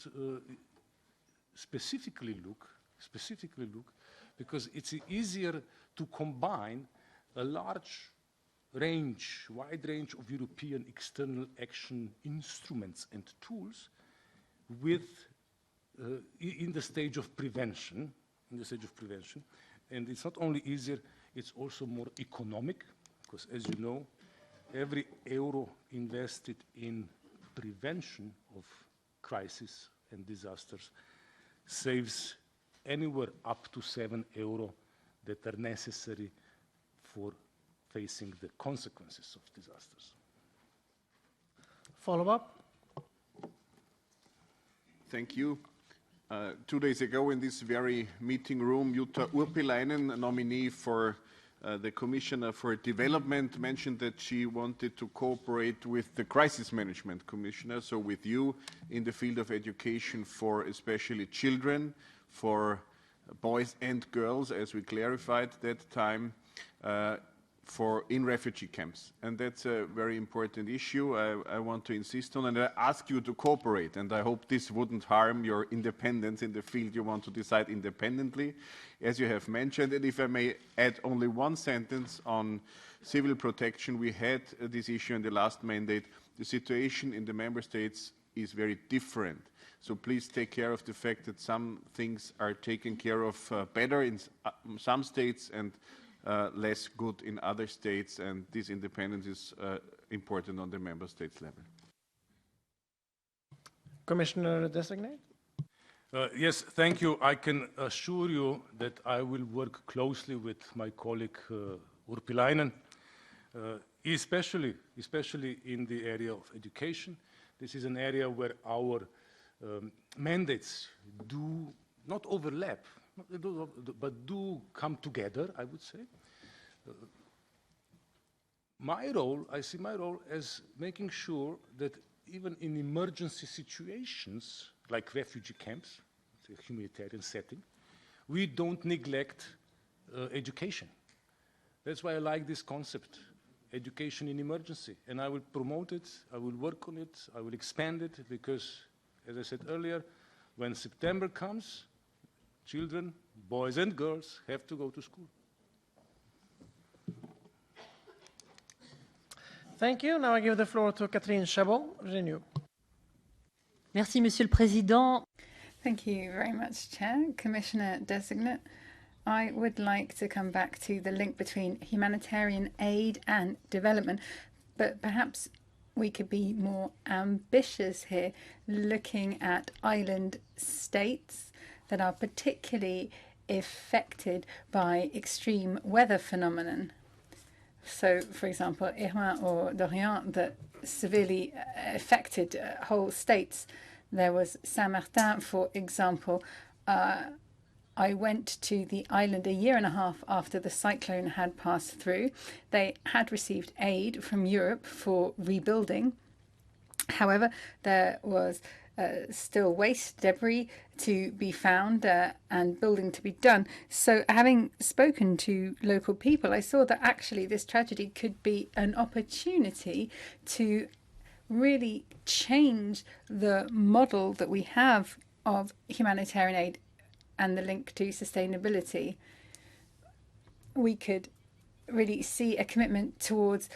specifically look, because it's easier to combine a large range, wide range of European external action instruments and tools with in the stage of prevention, and it's not only easier, it's also more economic, because as you know, every euro invested in prevention of crisis and disasters saves anywhere up to €7 that are necessary for facing the consequences of disasters. Follow-up? Thank you. 2 days ago in this very meeting room, Jutta Urpilainen, nominee for the Commissioner for Development, mentioned that she wanted to cooperate with the Crisis Management Commissioner, so with you in the field of education for especially children, for boys and girls, as we clarified that time, in refugee camps. And that's a very important issue I want to insist on, and I ask you to cooperate, and I hope this wouldn't harm your independence in the field you want to decide independently, as you have mentioned. And if I may add only one sentence on civil protection, we had this issue in the last mandate. The situation in the member states is very different. So please take care of the fact that some things are taken care of better in some states and less good in other states, and this independence is important on the member states level. Commissioner designate? Yes, thank you. I can assure you that I will work closely with my colleague Urpilainen, especially in the area of education. This is an area where our mandates do not overlap, but do come together, I would say. I see my role as making sure that even in emergency situations, like refugee camps, it's a humanitarian setting, we don't neglect education. That's why I like this concept, education in emergency. And I will promote it, I will work on it, I will expand it, because, as I said earlier, when September comes, children, boys and girls, have to go to school. Thank you. Now I give the floor to Catherine Chabot, Renew. Merci, Monsieur le Président. Thank you very much, Chair. Commissioner Designate, I would like to come back to the link between humanitarian aid and development, but perhaps we could be more ambitious here, looking at island states that are particularly affected by extreme weather phenomenon. So, for example, Irma or Dorian, that severely affected whole states. There was Saint-Martin, for example. I went to the island a year and a half after the cyclone had passed through. They had received aid from Europe for rebuilding. However, there was still waste, debris to be found and building to be done. So having spoken to local people, I saw that actually this tragedy could be an opportunity to really change the model that we have of humanitarian aid and the link to sustainability. We could really see a commitment towards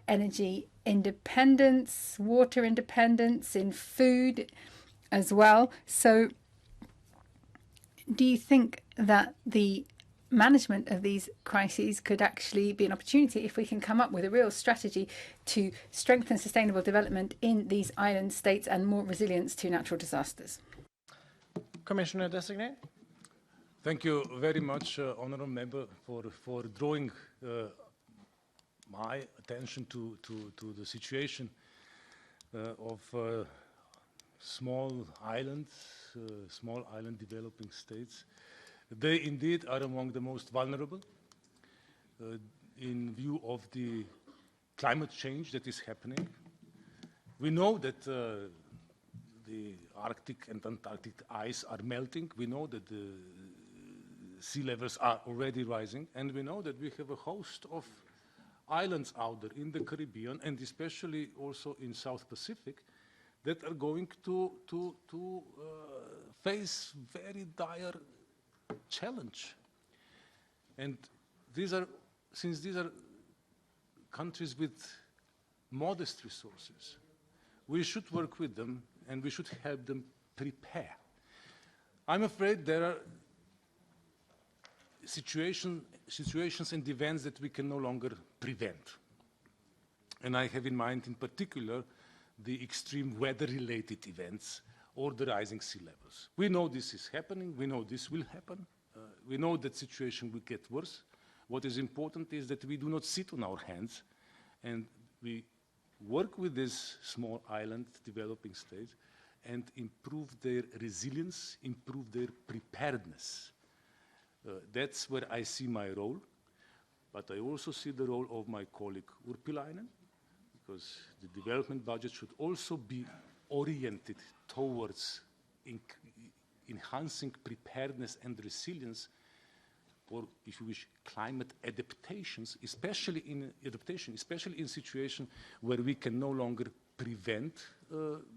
energy independence, water independence, in food as well. So do you think that the management of these crises could actually be an opportunity if we can come up with a real strategy to strengthen sustainable development in these island states and more resilience to natural disasters? Commissioner designate. Thank you very much, Honourable Member, for drawing my attention to the situation of small island developing states. They indeed are among the most vulnerable in view of the climate change that is happening. We know that the Arctic and Antarctic ice are melting. We know that the sea levels are already rising, and we know that we have a host of islands out there in the Caribbean and especially also in South Pacific that are going to face very dire challenge. And since these are countries with modest resources, we should work with them and we should help them prepare. I'm afraid there are situations and events that we can no longer prevent. And I have in mind in particular the extreme weather-related events or the rising sea levels. We know this is happening, we know this will happen, we know that situation will get worse. What is important is that we do not sit on our hands and we work with these small island developing states and improve their resilience, improve their preparedness. That's where I see my role, but I also see the role of my colleague Urpilainen, because the development budget should also be oriented towards enhancing preparedness and resilience, or if you wish, climate adaptations, especially in situations where we can no longer prevent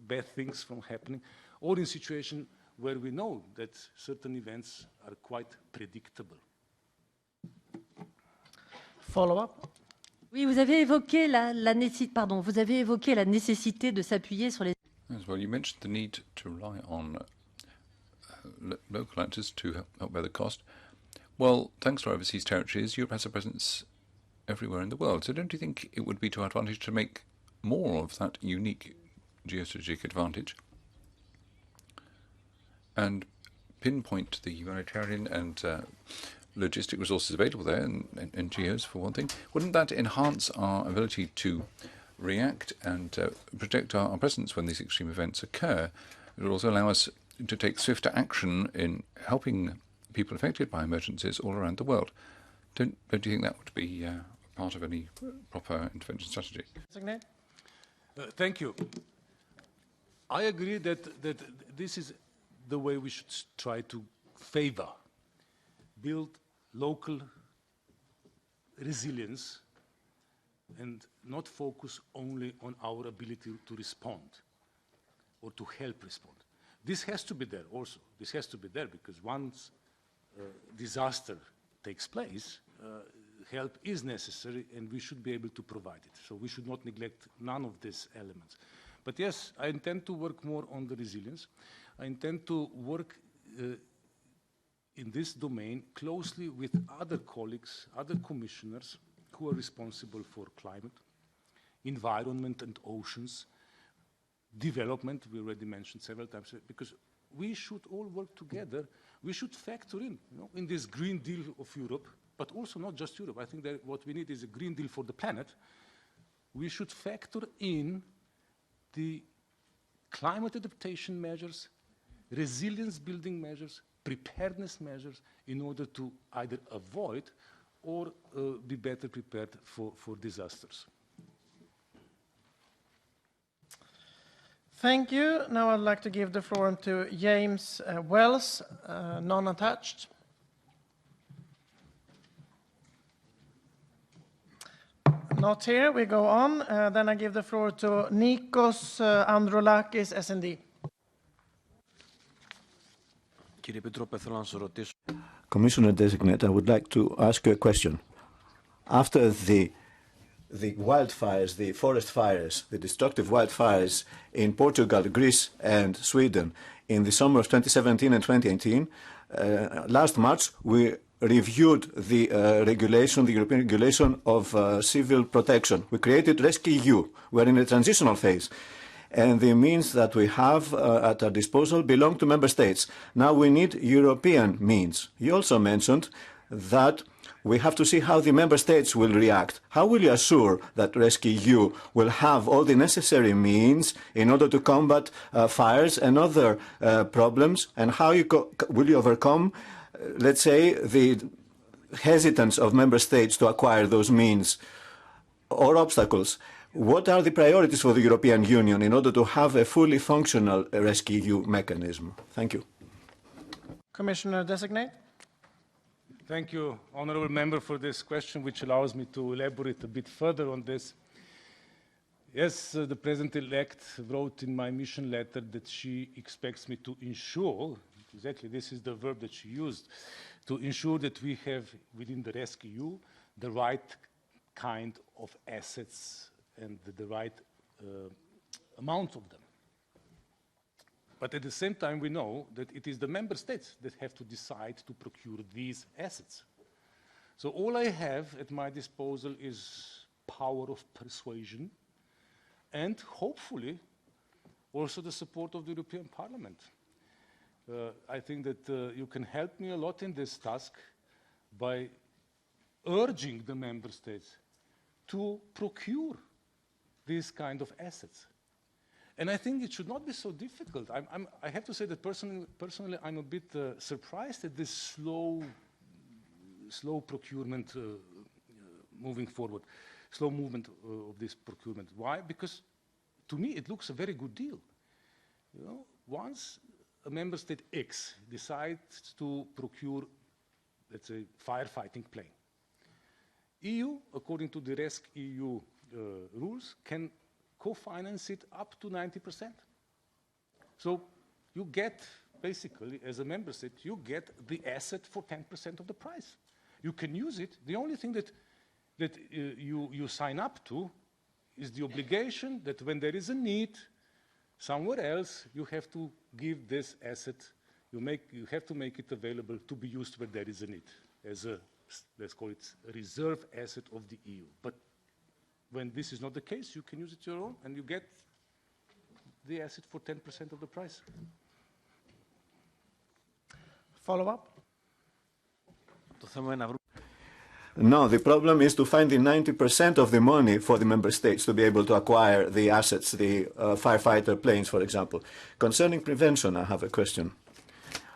bad things from happening, or in situations where we know that certain events are quite predictable. Follow-up. Oui, vous avez évoqué vous avez évoqué la nécessité de s'appuyer sur les. As well, you mentioned the need to rely on local actors to help bear the cost. Well, thanks to our overseas territories, Europe has a presence everywhere in the world. So don't you think it would be to our advantage to make more of that unique geostrategic advantage and pinpoint the humanitarian and logistic resources available there, and NGOs for one thing? Wouldn't that enhance our ability to react and protect our presence when these extreme events occur? It would also allow us to take swifter action in helping people affected by emergencies all around the world. Don't you think that would be part of any proper intervention strategy? Thank you. I agree that this is the way we should try to favor, build local resilience and not focus only on our ability to respond or to help respond. This has to be there also. This has to be there because once disaster takes place, help is necessary and we should be able to provide it. So we should not neglect none of these elements. But yes, I intend to work more on the resilience. I intend to work in this domain closely with other colleagues, other commissioners who are responsible for climate, environment and oceans, development, we already mentioned several times, because we should all work together. We should factor in this Green Deal of Europe, but also not just Europe. I think that what we need is a Green Deal for the planet. We should factor in the climate adaptation measures, resilience building measures, preparedness measures in order to either avoid or be better prepared for disasters. Thank you. Now I'd like to give the floor to James Wells, non-attached. Not here. We go on. Then I give the floor to Nikos Androulakis, SND. Commissioner designate, I would like to ask you a question. After the wildfires, the forest fires, the destructive wildfires in Portugal, Greece, and Sweden in the summer of 2017 and 2018, last March we reviewed the regulation, the European regulation of civil protection. We created rescEU. We are in a transitional phase. and the means that we have at our disposal belong to member states. Now we need European means. You also mentioned that we have to see how the member states will react. How will you assure that rescEU will have all the necessary means in order to combat fires and other problems, and how will you overcome, let's say, the hesitance of member states to acquire those means or obstacles? What are the priorities for the European Union in order to have a fully functional rescEU mechanism? Thank you. Commissioner designate. Thank you, honourable member, for this question, which allows me to elaborate a bit further on this. Yes, the President-elect wrote in my mission letter that she expects me to ensure, exactly this is the verb that she used, to ensure that we have within the rescEU the right kind of assets and the right amount of them. But at the same time, we know that it is the member states that have to decide to procure these assets. So all I have at my disposal is power of persuasion and hopefully also the support of the European Parliament. I think that you can help me a lot in this task by urging the member states to procure these kind of assets. And I think it should not be so difficult. I have to say that personally I'm a bit surprised at this slow procurement moving forward, slow movement of this procurement. Why? Because to me it looks a very good deal. You know, once a member state X decides to procure, let's say, firefighting plane, EU, according to the rescEU rules, can co-finance it up to 90%. So you get, basically, as a member state, you get the asset for 10% of the price. You can use it. The only thing that you sign up to is the obligation that when there is a need somewhere else, you have to give this asset, you have to make it available to be used where there is a need, as a, let's call it, a reserve asset of the EU. But when this is not the case, you can use it your own, and you get the asset for 10% of the price. Follow up? No, the problem is to find the 90% of the money for the member states to be able to acquire the assets, the firefighter planes, for example. Concerning prevention, I have a question.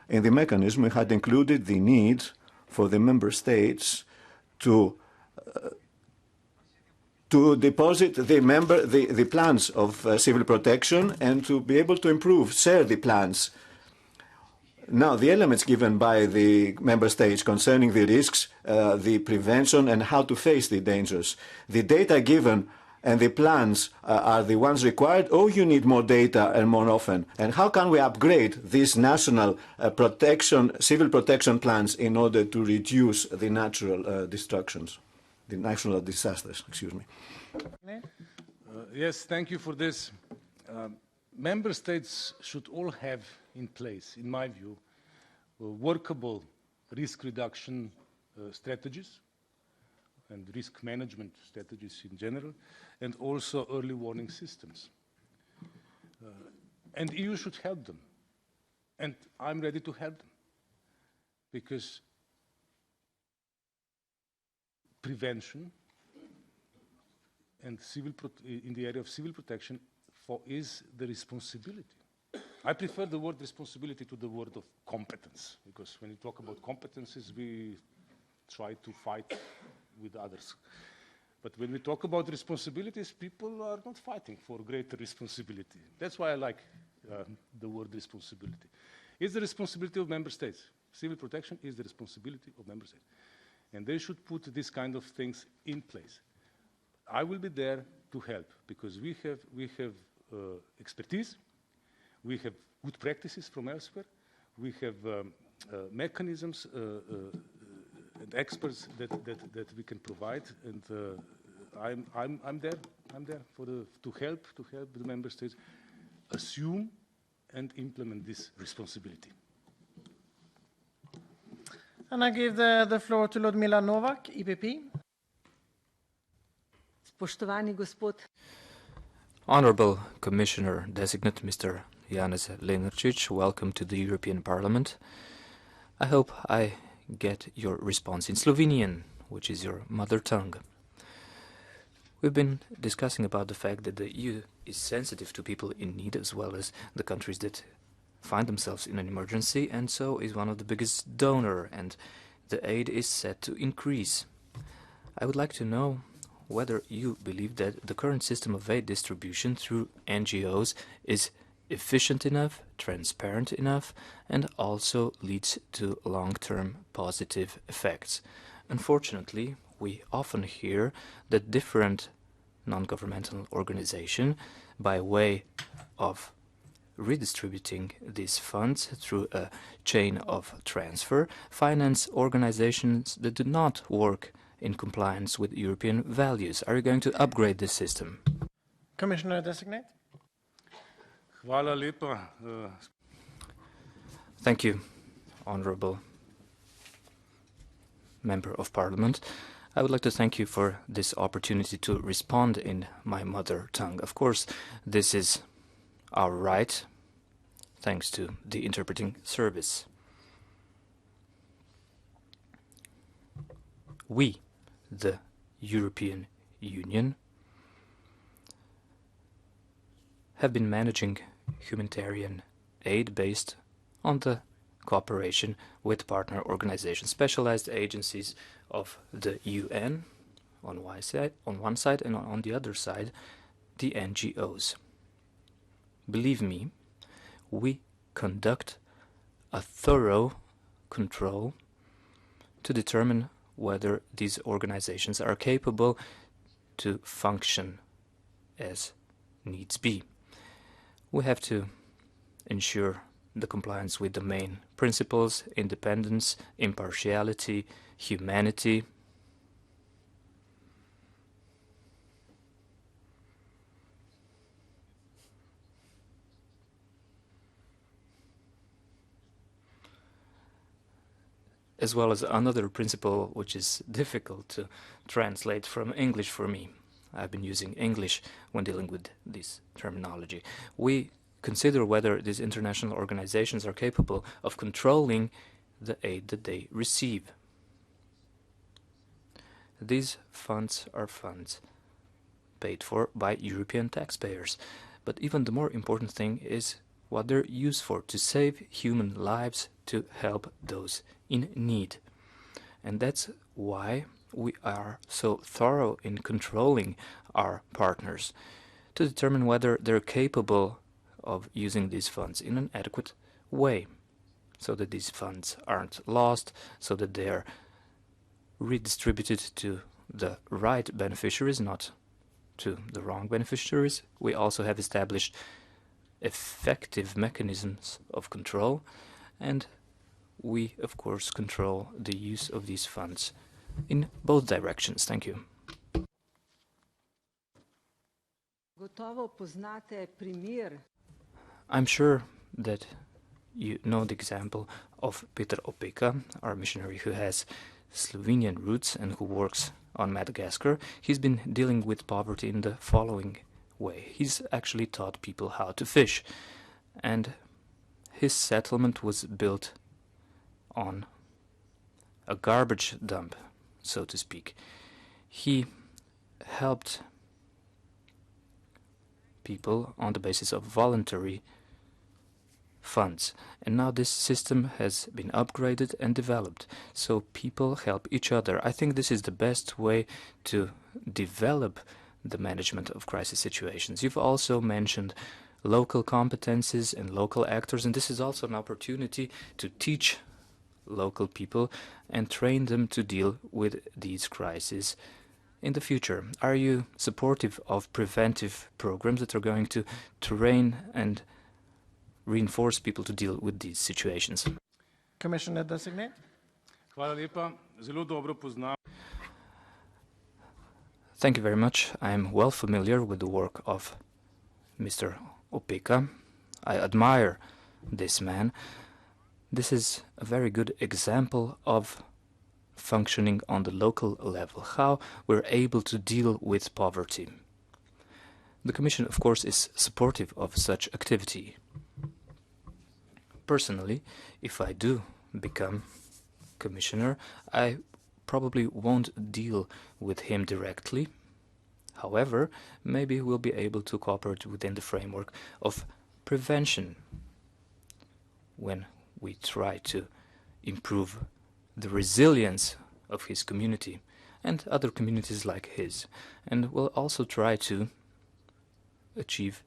In the mechanism, we had included the need for the member states to deposit the plans of civil protection and to be able to share the plans. Now, the elements given by the member states concerning the risks, the prevention and how to face the dangers, the data given and the plans are the ones required, or you need more data and more often? And how can we upgrade these national civil protection plans in order to reduce the natural destructions? The national disasters, excuse me. Yes, thank you for this. Member states should all have in place, in my view, workable risk reduction strategies and risk management strategies in general, and also early warning systems. And EU should help them. And I'm ready to help them, because prevention and in the area of civil protection is the responsibility. I prefer the word responsibility to the word of competence, because when you talk about competences, we try to fight with others. But when we talk about responsibilities, people are not fighting for greater responsibility. That's why I like the word responsibility. It's the responsibility of member states. Civil protection is the responsibility of member states. And they should put these kind of things in place. I will be there to help, because we have expertise, we have good practices from elsewhere, we have mechanisms and experts that we can provide, and I'm there to help the member states assume and implement this responsibility. And I give the floor to Ludmila Novak, EPP. Honourable Commissioner Designate Mr. Janez Lenarčič, welcome to the European Parliament. I hope I get your response in Slovenian, which is your mother tongue. We've been discussing about the fact that the EU is sensitive to people in need as well as the countries that find themselves in an emergency, and so is one of the biggest donor, and the aid is set to increase. I would like to know whether you believe that the current system of aid distribution through NGOs is efficient enough, transparent enough, and also leads to long-term positive effects. Unfortunately, we often hear that different non-governmental organizations, by way of redistributing these funds through a chain of transfer, finance organizations that do not work in compliance with European values. Are you going to upgrade this system? Commissioner Designate. Hvala lepa. Thank you, Honourable Member of Parliament. I would like to thank you for this opportunity to respond in my mother tongue. Of course, this is our right, thanks to the interpreting service. We, the European Union, have been managing humanitarian aid based on the cooperation with partner organizations, specialized agencies of the UN on one side, and on the other side, the NGOs. Believe me, we conduct a thorough control to determine whether these organizations are capable to function as needs be. We have to ensure the compliance with the main principles: independence, impartiality, humanity. As well as another principle which is difficult to translate from English for me. I've been using English when dealing with this terminology. We consider whether these international organizations are capable of controlling the aid that they receive. These funds are funds paid for by European taxpayers. But even the more important thing is what they're used for: to save human lives, to help those in need. And that's why we are so thorough in controlling our partners, to determine whether they're capable of using these funds in an adequate way, so that these funds aren't lost, so that they are redistributed to the right beneficiaries, not to the wrong beneficiaries. We also have established effective mechanisms of control, and we, of course, control the use of these funds in both directions. Thank you. I'm sure that you know the example of Peter Opeka, our missionary who has Slovenian roots and who works on Madagascar. He's been dealing with poverty in the following way. He's actually taught people how to fish, and his settlement was built on a garbage dump, so to speak. He helped people on the basis of voluntary funds, and now this system has been upgraded and developed, so people help each other. I think this is the best way to develop the management of crisis situations. You've also mentioned local competences and local actors, and this is also an opportunity to teach local people and train them to deal with these crises in the future. Are you supportive of preventive programs that are going to train and reinforce people to deal with these situations? Commissioner Designate. Hvala lepa. Zelo dobro poznam. Thank you very much. I am well familiar with the work of Mr. Opeka. I admire this man. This is a very good example of functioning on the local level, how we're able to deal with poverty. The Commission, of course, is supportive of such activity. Personally, if I do become Commissioner, I probably won't deal with him directly. However, maybe we'll be able to cooperate within the framework of prevention when we try to improve the resilience of his community and other communities like his, and we'll also try to achieve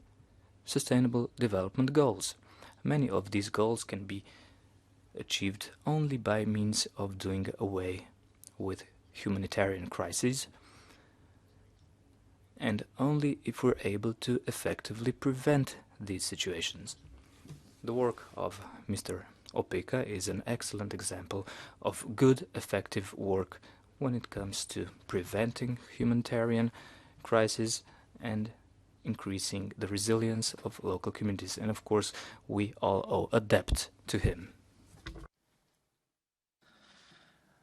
sustainable development goals. Many of these goals can be achieved only by means of doing away with humanitarian crises, and only if we're able to effectively prevent these situations. The work of Mr. Opeka is an excellent example of good, effective work when it comes to preventing humanitarian crises and increasing the resilience of local communities. And of course, we all owe a debt to him.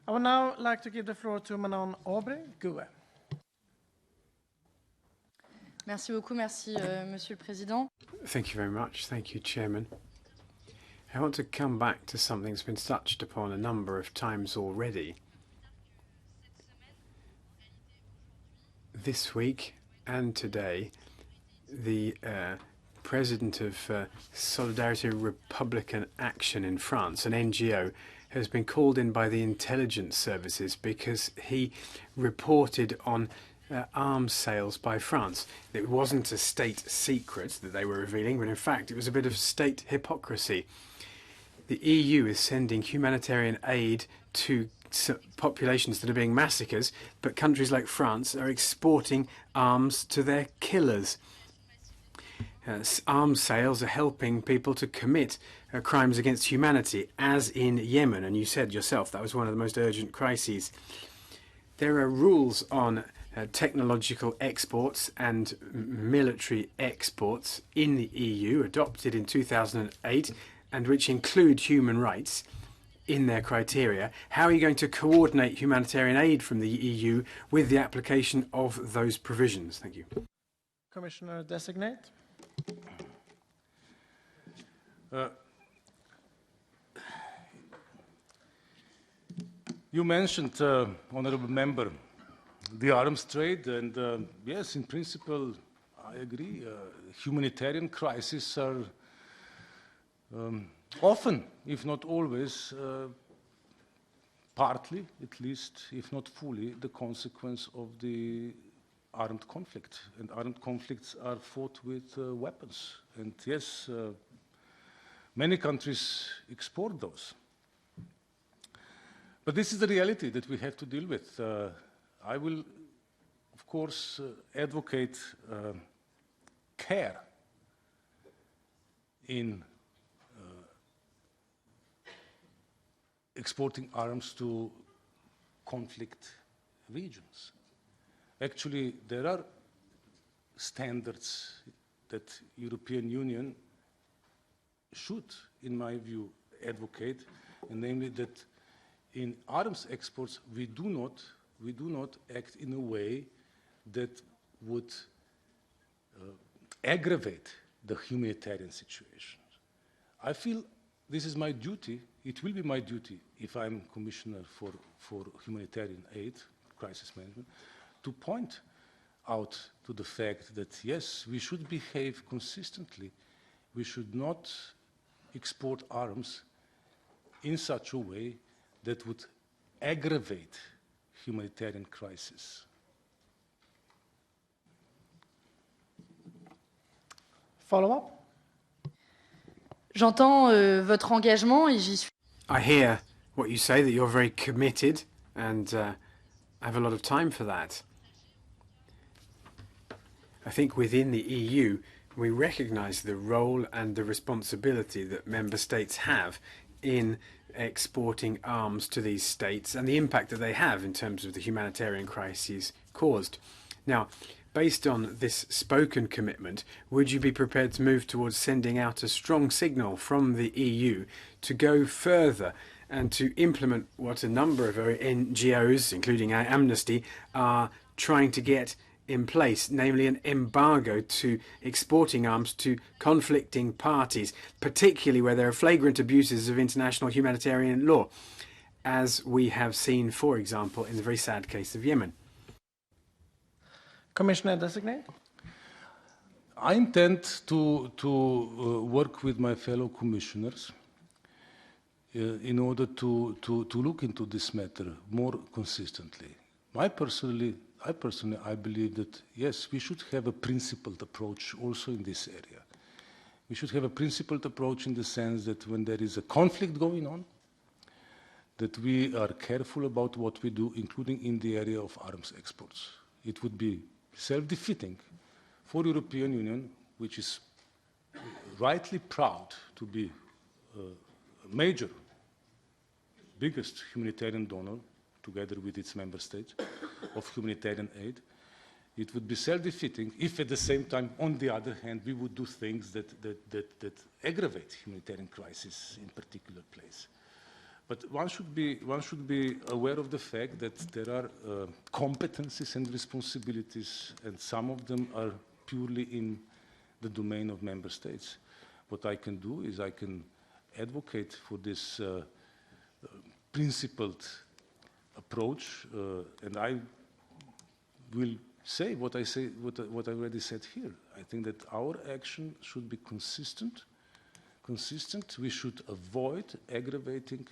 I would now like to give the floor to Manon Aubry, GUE. Merci beaucoup, merci, Monsieur le Président. Thank you very much. Thank you, Chairman. I want to come back to something that's been touched upon a number of times already. This week and today, the president of Solidarity Republican Action in France, an NGO, has been called in by the intelligence services because he reported on arms sales by France. It wasn't a state secret that they were revealing, but in fact it was a bit of state hypocrisy. The EU is sending humanitarian aid to populations that are being massacred, but countries like France are exporting arms to their killers. Arms sales are helping people to commit crimes against humanity, as in Yemen, and you said yourself that was one of the most urgent crises. There are rules on technological exports and military exports in the EU, adopted in 2008, and which include human rights in their criteria. How are you going to coordinate humanitarian aid from the EU with the application of those provisions? Thank you. Commissioner designate. You mentioned, honourable member, the arms trade, and yes, in principle, I agree. Humanitarian crises are often, if not always, partly, at least, if not fully, the consequence of the armed conflict. And armed conflicts are fought with weapons. And yes, many countries export those. But this is the reality that we have to deal with. I will, of course, advocate care in exporting arms to conflict regions. Actually, there are standards that European Union should, in my view, advocate, and namely that in arms exports we do not act in a way that would aggravate the humanitarian situation. I feel this is my duty. It will be my duty if I'm Commissioner for Humanitarian Aid, Crisis Management, to point out to the fact that, yes, we should behave consistently. We should not export arms in such a way that would aggravate humanitarian crisis. Follow-up? J'entends votre engagement et j'y suis. I hear what you say, that you're very committed, and I have a lot of time for that. I think within the EU, we recognise the role and the responsibility that member states have in exporting arms to these states and the impact that they have in terms of the humanitarian crises caused. Now, based on this spoken commitment, would you be prepared to move towards sending out a strong signal from the EU to go further and to implement what a number of NGOs, including Amnesty, are trying to get in place, namely an embargo to exporting arms to conflicting parties, particularly where there are flagrant abuses of international humanitarian law, as we have seen, for example, in the very sad case of Yemen. Commissioner designate. I intend to work with my fellow commissioners in order to look into this matter more consistently. I personally believe that, yes, we should have a principled approach also in this area. We should have a principled approach in the sense that when there is a conflict going on, that we are careful about what we do, including in the area of arms exports. It would be self-defeating for the European Union, which is rightly proud to be a major, biggest humanitarian donor, together with its member states, of humanitarian aid. It would be self-defeating if at the same time, on the other hand, we would do things that aggravate humanitarian crisis in particular place. But one should be aware of the fact that there are competencies and responsibilities, and some of them are purely in the domain of member states. What I can do is I can advocate for this principled approach, and I will say what I already said here. I think that our action should be consistent. We should avoid aggravating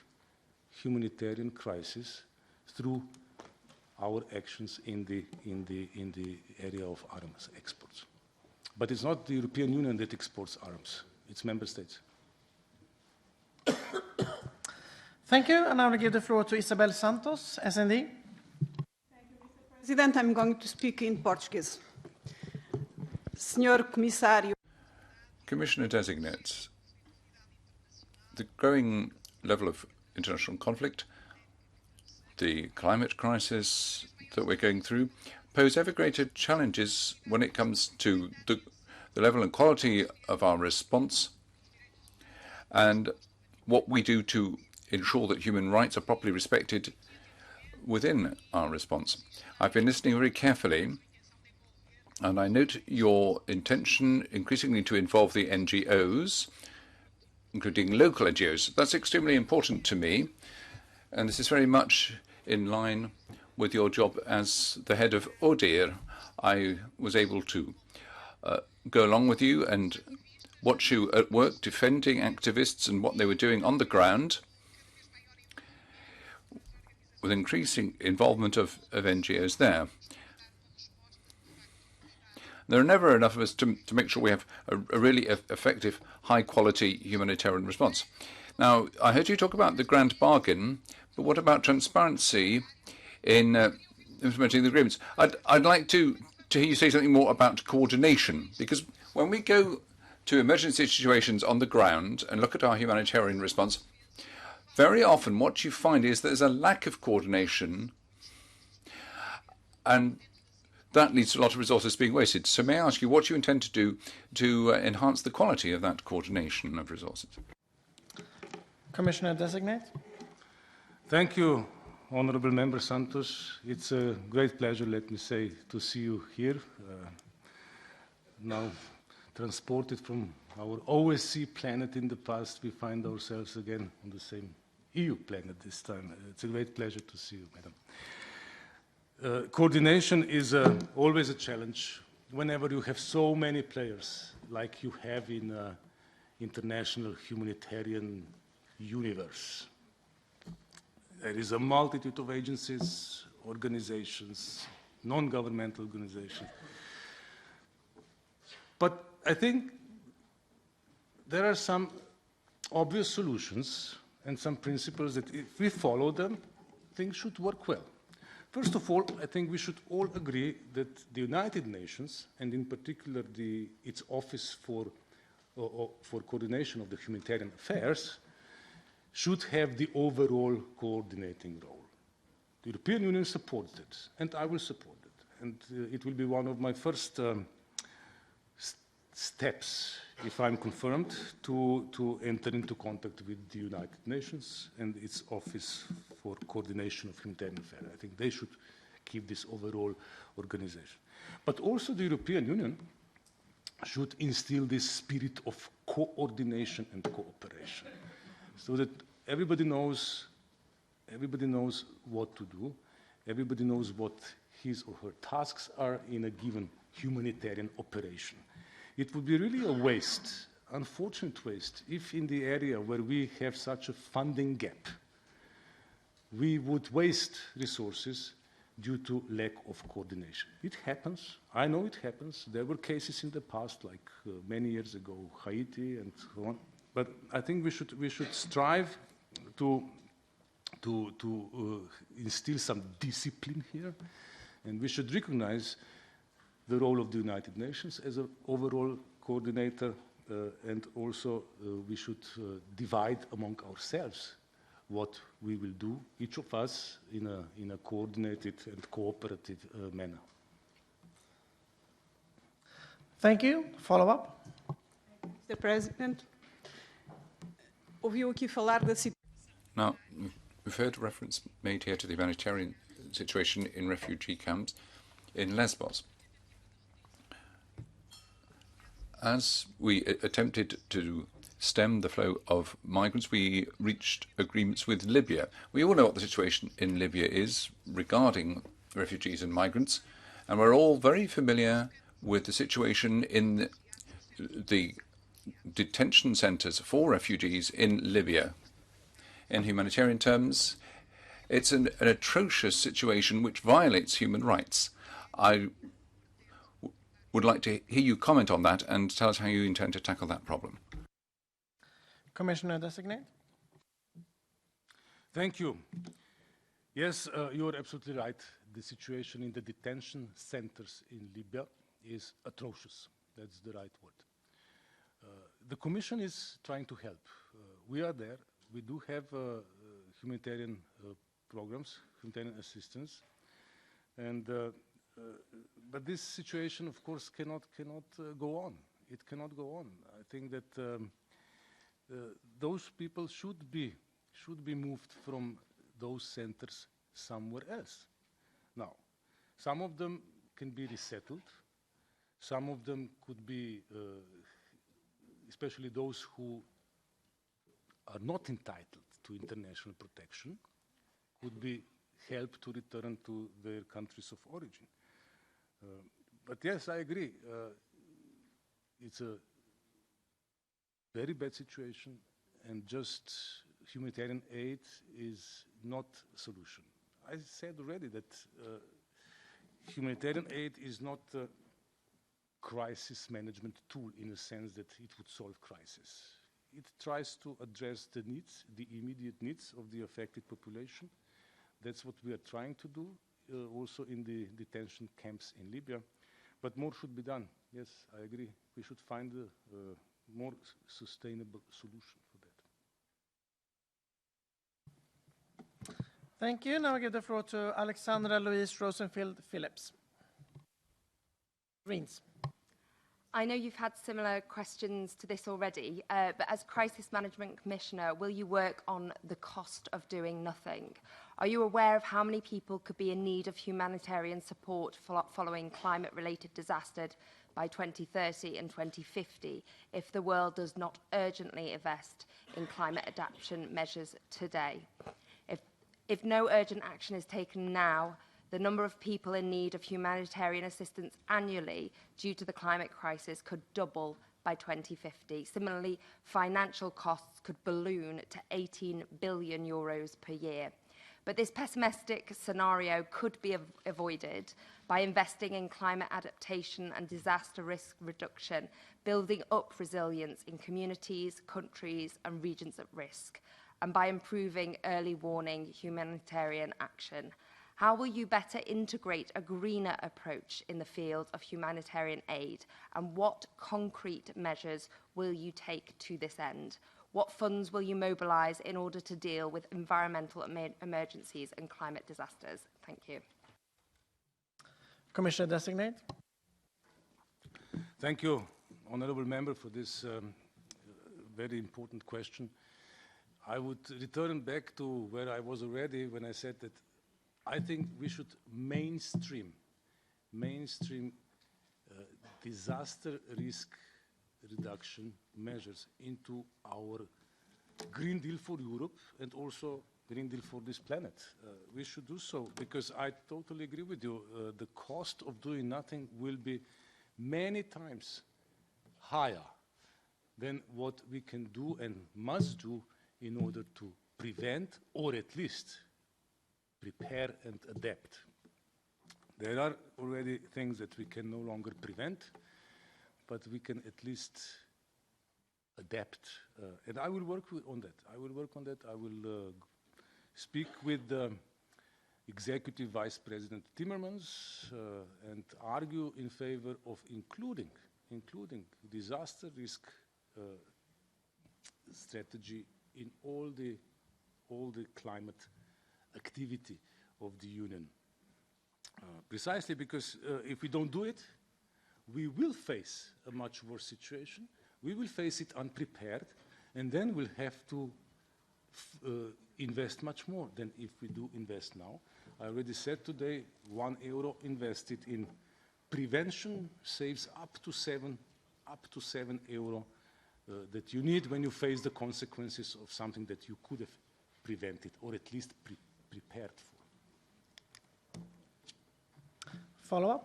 humanitarian crisis through our actions in the area of arms exports. But it's not the European Union that exports arms, it's member states. Thank you, and I will give the floor to Isabel Santos, SND. President, I'm going to speak in Portuguese. Senhor Comissário. Commissioner designates, the growing level of international conflict, the climate crisis that we're going through, pose ever greater challenges when it comes to the level and quality of our response and what we do to ensure that human rights are properly respected within our response. I've been listening very carefully, and I note your intention increasingly to involve the NGOs, including local NGOs. That's extremely important to me, and this is very much in line with your job as the head of ODIHR. I was able to go along with you and watch you at work defending activists and what they were doing on the ground, with increasing involvement of NGOs there. There are never enough of us to make sure we have a really effective, high-quality humanitarian response. Now, I heard you talk about the grand bargain, but what about transparency in implementing the agreements? I'd like to hear you say something more about coordination, because when we go to emergency situations on the ground and look at our humanitarian response, very often what you find is there's a lack of coordination, and that leads to a lot of resources being wasted. So may I ask you what you intend to do to enhance the quality of that coordination of resources? Commissioner designate. Thank you, Honourable Member Santos. It's a great pleasure, let me say, to see you here. Now transported from our OSCE planet in the past, we find ourselves again on the same EU planet this time. It's a great pleasure to see you, Madam. Coordination is always a challenge whenever you have so many players like you have in international humanitarian universe. There is a multitude of agencies, organizations, non-governmental organizations. But I think there are some obvious solutions and some principles that if we follow them, things should work well. First of all, I think we should all agree that the United Nations, and in particular its Office for Coordination of the Humanitarian Affairs, should have the overall coordinating role. The European Union supports it, and I will support it. And it will be one of my first steps, if I'm confirmed, to enter into contact with the United Nations and its Office for Coordination of Humanitarian Affairs. I think they should keep this overall organization. But also the European Union should instill this spirit of coordination and cooperation, so that everybody knows what to do, everybody knows what his or her tasks are in a given humanitarian operation. It would be really a waste, unfortunate waste, if in the area where we have such a funding gap, we would waste resources due to lack of coordination. It happens. I know it happens. There were cases in the past, like many years ago, Haiti and so on. But I think we should strive to instill some discipline here, and we should recognize the role of the United Nations as an overall coordinator, and also we should divide among ourselves what we will do, each of us, in a coordinated and cooperative manner. Thank you. Follow up. Mr. President, ouviu aqui falar da situação. Now, we've heard reference made here to the humanitarian situation in refugee camps in Lesbos. As we attempted to stem the flow of migrants, we reached agreements with Libya. We all know what the situation in Libya is regarding refugees and migrants, and we're all very familiar with the situation in the detention centres for refugees in Libya. In humanitarian terms, it's an atrocious situation which violates human rights. I would like to hear you comment on that and tell us how you intend to tackle that problem. Commissioner designate. Thank you. Yes, you are absolutely right. The situation in the detention centers in Libya is atrocious. That's the right word. The Commission is trying to help. We are there. We do have humanitarian programs, humanitarian assistance, and but this situation, of course, cannot go on. It cannot go on. I think that those people should be moved from those centers somewhere else. Now, some of them can be resettled. Some of them could be, especially those who are not entitled to international protection, could be helped to return to their countries of origin. But yes, I agree. It's a very bad situation, and just humanitarian aid is not a solution. I said already that humanitarian aid is not a crisis management tool in the sense that it would solve crisis. It tries to address the needs, the immediate needs of the affected population. That's what we are trying to do, also in the detention camps in Libya. But more should be done. Yes, I agree. We should find a more sustainable solution for that. Thank you. Now I give the floor to Alexandra Louise Rosenfield Phillips. Greens. I know you've had similar questions to this already, but as Crisis Management Commissioner, will you work on the cost of doing nothing? Are you aware of how many people could be in need of humanitarian support following climate-related disasters by 2030 and 2050 if the world does not urgently invest in climate adaptation measures today? If no urgent action is taken now, the number of people in need of humanitarian assistance annually due to the climate crisis could double by 2050. Similarly, financial costs could balloon to 18 billion euros per year. But this pessimistic scenario could be avoided by investing in climate adaptation and disaster risk reduction, building up resilience in communities, countries and regions at risk, and by improving early warning humanitarian action. How will you better integrate a greener approach in the field of humanitarian aid, and what concrete measures will you take to this end? What funds will you mobilise in order to deal with environmental emergencies and climate disasters? Thank you. Commissioner designate. Thank you, Honourable Member, for this very important question. I would return back to where I was already when I said that I think we should mainstream disaster risk reduction measures into our Green Deal for Europe and also Green Deal for this planet. We should do so because I totally agree with you. The cost of doing nothing will be many times higher than what we can do and must do in order to prevent or at least prepare and adapt. There are already things that we can no longer prevent, but we can at least adapt. And I will work on that. I will speak with Executive Vice President Timmermans and argue in favor of including disaster risk strategy in all the climate activity of the Union. Precisely because if we don't do it, we will face a much worse situation. We will face it unprepared, and then we'll have to invest much more than if we do invest now. I already said today, €1 invested in prevention saves up to €7 that you need when you face the consequences of something that you could have prevented or at least prepared for. Follow-up?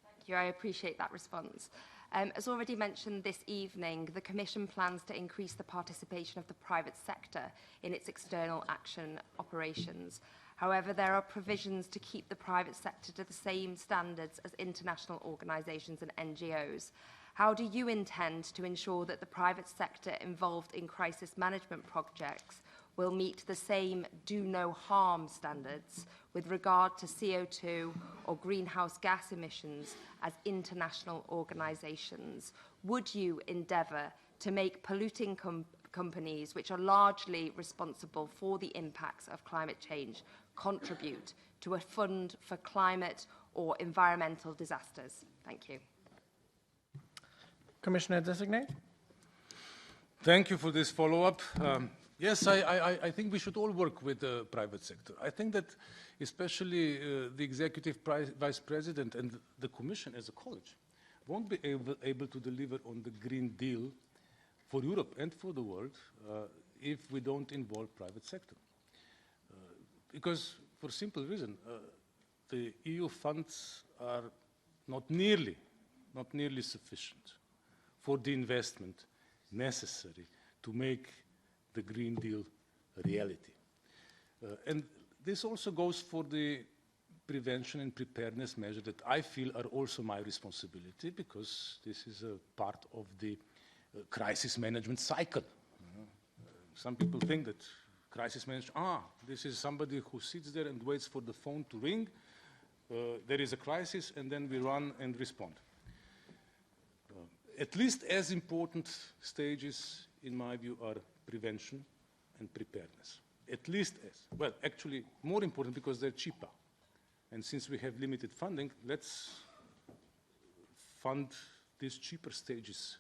Thank you. I appreciate that response. As already mentioned this evening, the Commission plans to increase the participation of the private sector in its external action operations. However, there are provisions to keep the private sector to the same standards as international organisations and NGOs. How do you intend to ensure that the private sector involved in crisis management projects will meet the same do no harm standards with regard to CO2 or greenhouse gas emissions as international organisations? Would you endeavour to make polluting companies, which are largely responsible for the impacts of climate change, contribute to a fund for climate or environmental disasters? Thank you. Commissioner designate. Thank you for this follow-up. Yes, I think we should all work with the private sector. I think that especially the Executive Vice President and the Commission as a college won't be able to deliver on the Green Deal for Europe and for the world if we don't involve private sector. Because for a simple reason, the EU funds are not nearly sufficient for the investment necessary to make the Green Deal a reality. And this also goes for the prevention and preparedness measures that I feel are also my responsibility because this is a part of the crisis management cycle. Some people think that crisis management, this is somebody who sits there and waits for the phone to ring, there is a crisis, and then we run and respond. At least as important stages, in my view, are prevention and preparedness. At least as. Well, actually, more important because they're cheaper. And since we have limited funding, let's fund these cheaper stages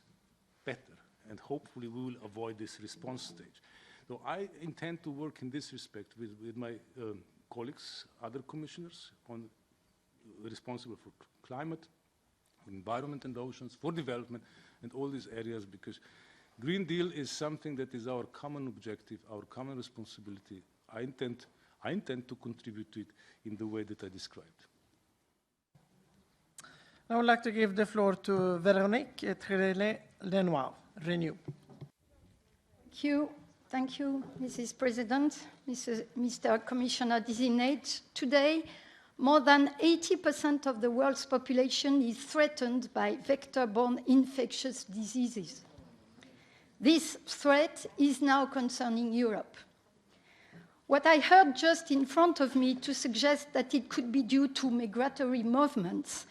better, and hopefully we will avoid this response stage. So I intend to work in this respect with my colleagues, other commissioners, responsible for climate, environment and oceans, for development, and all these areas, because Green Deal is something that is our common objective, our common responsibility. I intend to contribute to it in the way that I described. I would like to give the floor to Véronique Trélet-Lenoir, Renew. Thank you, Mrs. President, Mr. Commissioner Designate. Today, more than 80% of the world's population is threatened by vector-borne infectious diseases. This threat is now concerning Europe. What I heard just in front of me to suggest that it could be due to migratory movements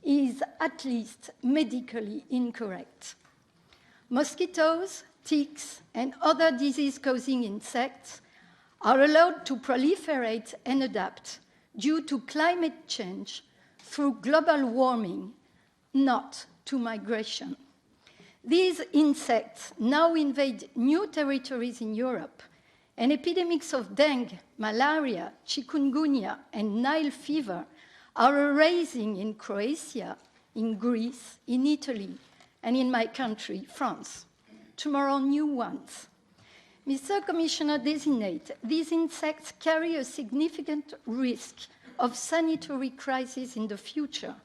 is at least medically incorrect. Mosquitoes, ticks, and other disease-causing insects are allowed to proliferate and adapt due to climate change through global warming, not to migration. These insects now invade new territories in Europe, And epidemics of dengue, malaria, chikungunya, and Nile fever are arising in Croatia, in Greece, in Italy, and in my country, France. Tomorrow, new ones. Mr. Commissioner-designate, these insects carry a significant risk of sanitary crisis in the future.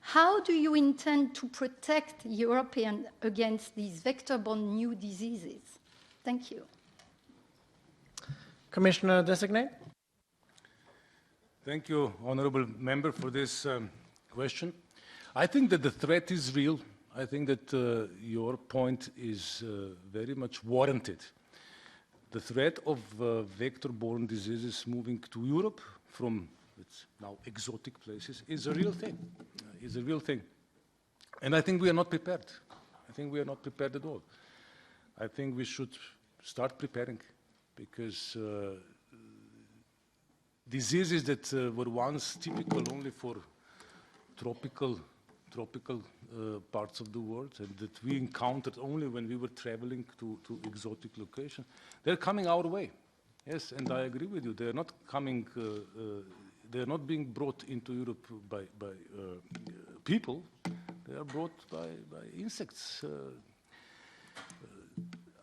How do you intend to protect Europeans against these vector-borne new diseases? Thank you. Commissioner-designate. Thank you, honourable member, for this question. I think that the threat is real. I think that your point is very much warranted. The threat of vector-borne diseases moving to Europe from now exotic places is a real thing. Is a real thing. And I think we are not prepared. I think we are not prepared at all. I think we should start preparing, because diseases that were once typical only for tropical parts of the world, and that we encountered only when we were traveling to exotic locations, they're coming our way. Yes, and I agree with you. They're not coming. They're not being brought into Europe by people. They are brought by insects.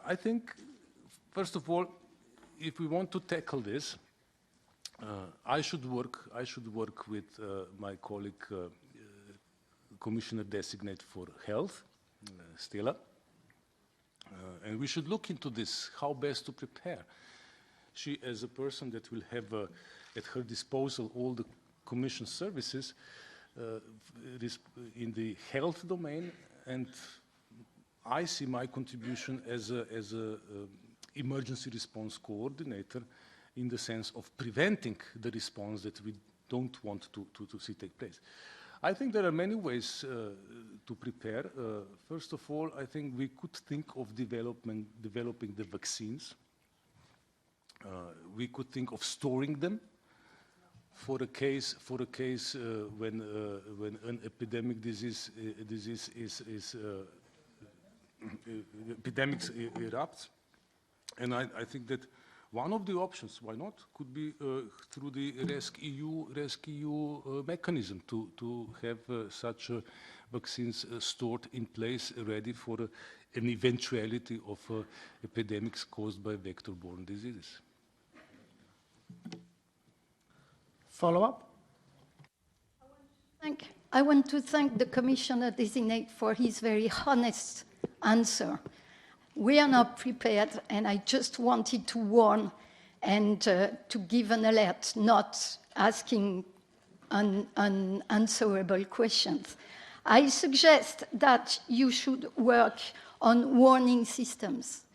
I think, first of all, if we want to tackle this, I should work with my colleague, Commissioner-designate for Health, Stella, and we should look into this, how best to prepare. She, as a person that will have at her disposal all the Commission services in the health domain, and I see my contribution as a emergency response coordinator, in the sense of preventing the response that we don't want to see take place. I think there are many ways to prepare. First of all, I think we could think of developing the vaccines. We could think of storing them for a case when an epidemic disease epidemics erupts, and I think that one of the options, why not, could be through the rescEU mechanism to have such vaccines stored in place, ready for an eventuality of epidemics caused by vector-borne diseases. Follow-up? I want to thank the Commissioner-designate for his very honest answer. We are not prepared, and I just wanted to warn and to give an alert, not asking unanswerable questions. I suggest that you should work on warning systems,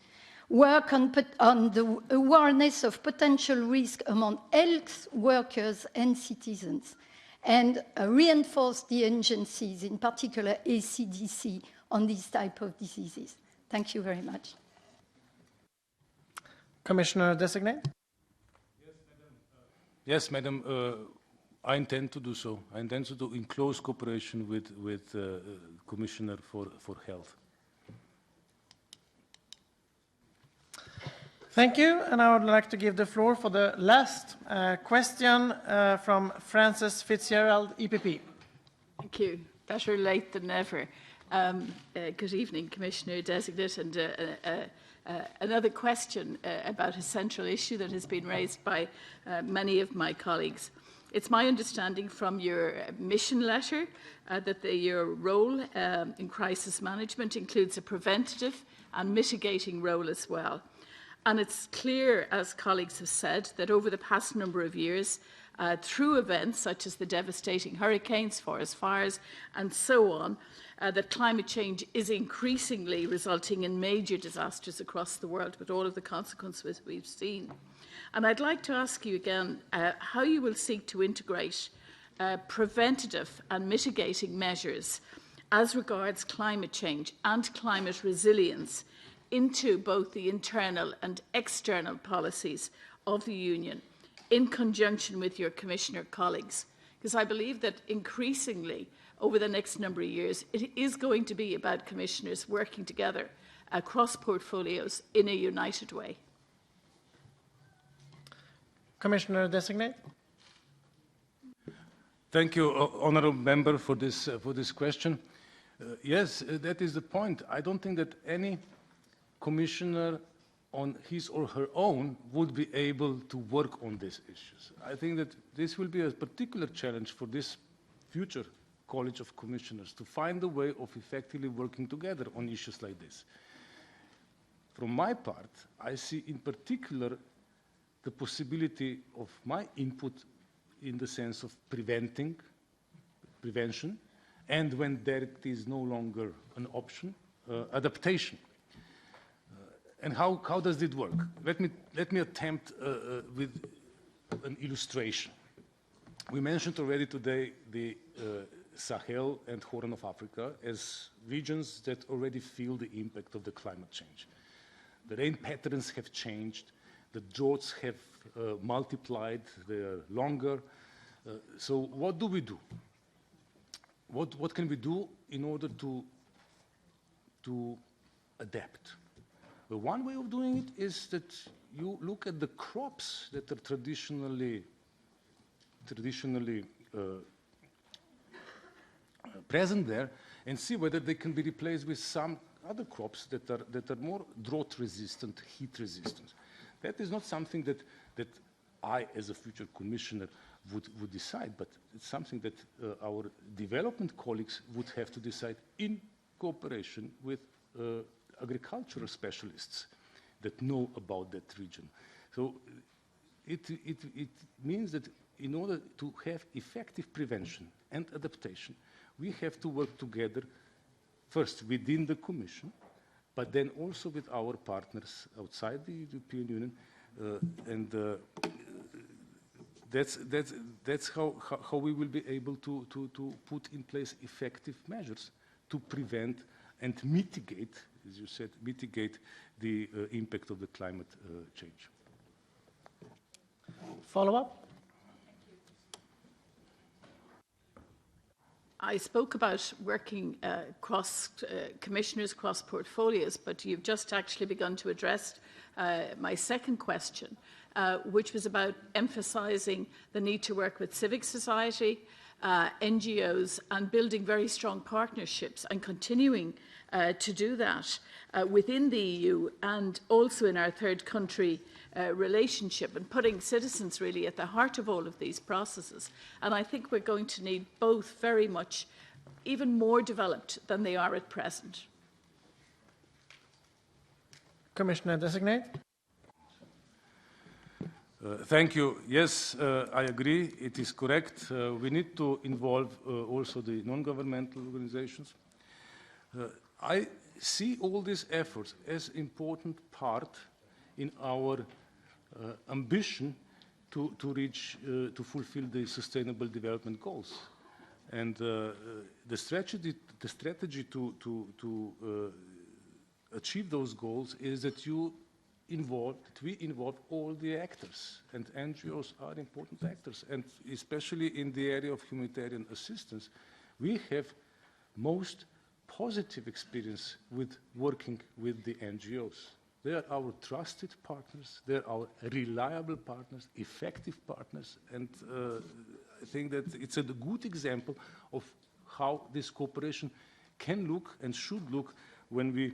work on the awareness of potential risk among health workers and citizens, and reinforce the agencies, in particular ACDC, on these type of diseases. Thank you very much. Commissioner-designate? Yes, Madam. I intend to do so. I intend to do in close cooperation with Commissioner for Health. Thank you, and I would like to give the floor for the last question from Frances Fitzgerald, EPP. Thank you. Better late than never. Good evening, Commissioner-designate, and another question about a central issue that has been raised by many of my colleagues. It's my understanding from your mission letter that your role in crisis management includes a preventative and mitigating role as well. And it's clear, as colleagues have said, that over the past number of years, through events such as the devastating hurricanes, forest fires, and so on, that climate change is increasingly resulting in major disasters across the world, with all of the consequences we've seen. And I'd like to ask you again how you will seek to integrate preventative and mitigating measures as regards climate change and climate resilience into both the internal and external policies of the Union, in conjunction with your Commissioner colleagues. Because I believe that increasingly, over the next number of years, it is going to be about Commissioners working together across portfolios in a united way. Commissioner Designate. Thank you, honourable member, for this question. Yes, that is the point. I don't think that any commissioner on his or her own would be able to work on these issues. I think that this will be a particular challenge for this future College of Commissioners to find a way of effectively working together on issues like this. From my part, I see in particular the possibility of my input in the sense of prevention, and when that is no longer an option, adaptation. And how does it work? Let me attempt with an illustration. We mentioned already today the Sahel and Horn of Africa as regions that already feel the impact of the climate change. The rain patterns have changed, the droughts have multiplied, they are longer. So what do we do? What can we do in order to adapt? Well, one way of doing it is that you look at the crops that are traditionally present there and see whether they can be replaced with some other crops that are more drought resistant, heat resistant. That is not something that I, as a future commissioner, would decide, but it's something that our development colleagues would have to decide in cooperation with agricultural specialists that know about that region. So it means that in order to have effective prevention and adaptation, we have to work together first within the Commission, but then also with our partners outside the European Union, and that's how we will be able to put in place effective measures to prevent and mitigate, as you said, mitigate the impact of the climate change. Follow-up? I spoke about working cross commissioners, cross portfolios, but you've just actually begun to address my second question, which was about emphasising the need to work with civic society, NGOs, and building very strong partnerships and continuing to do that within the EU and also in our third country relationship, and putting citizens really at the heart of all of these processes. And I think we're going to need both very much, even more developed than they are at present. Commissioner Designate. Thank you. Yes, I agree. It is correct. We need to involve also the non-governmental organizations. I see all these efforts as an important part in our ambition to fulfill the Sustainable Development Goals. And the strategy to achieve those goals is that we involve all the actors, and NGOs are important actors, and especially in the area of humanitarian assistance, we have most positive experience with working with the NGOs. They are our trusted partners, they are our reliable partners, effective partners, and I think that it's a good example of how this cooperation can look and should look when we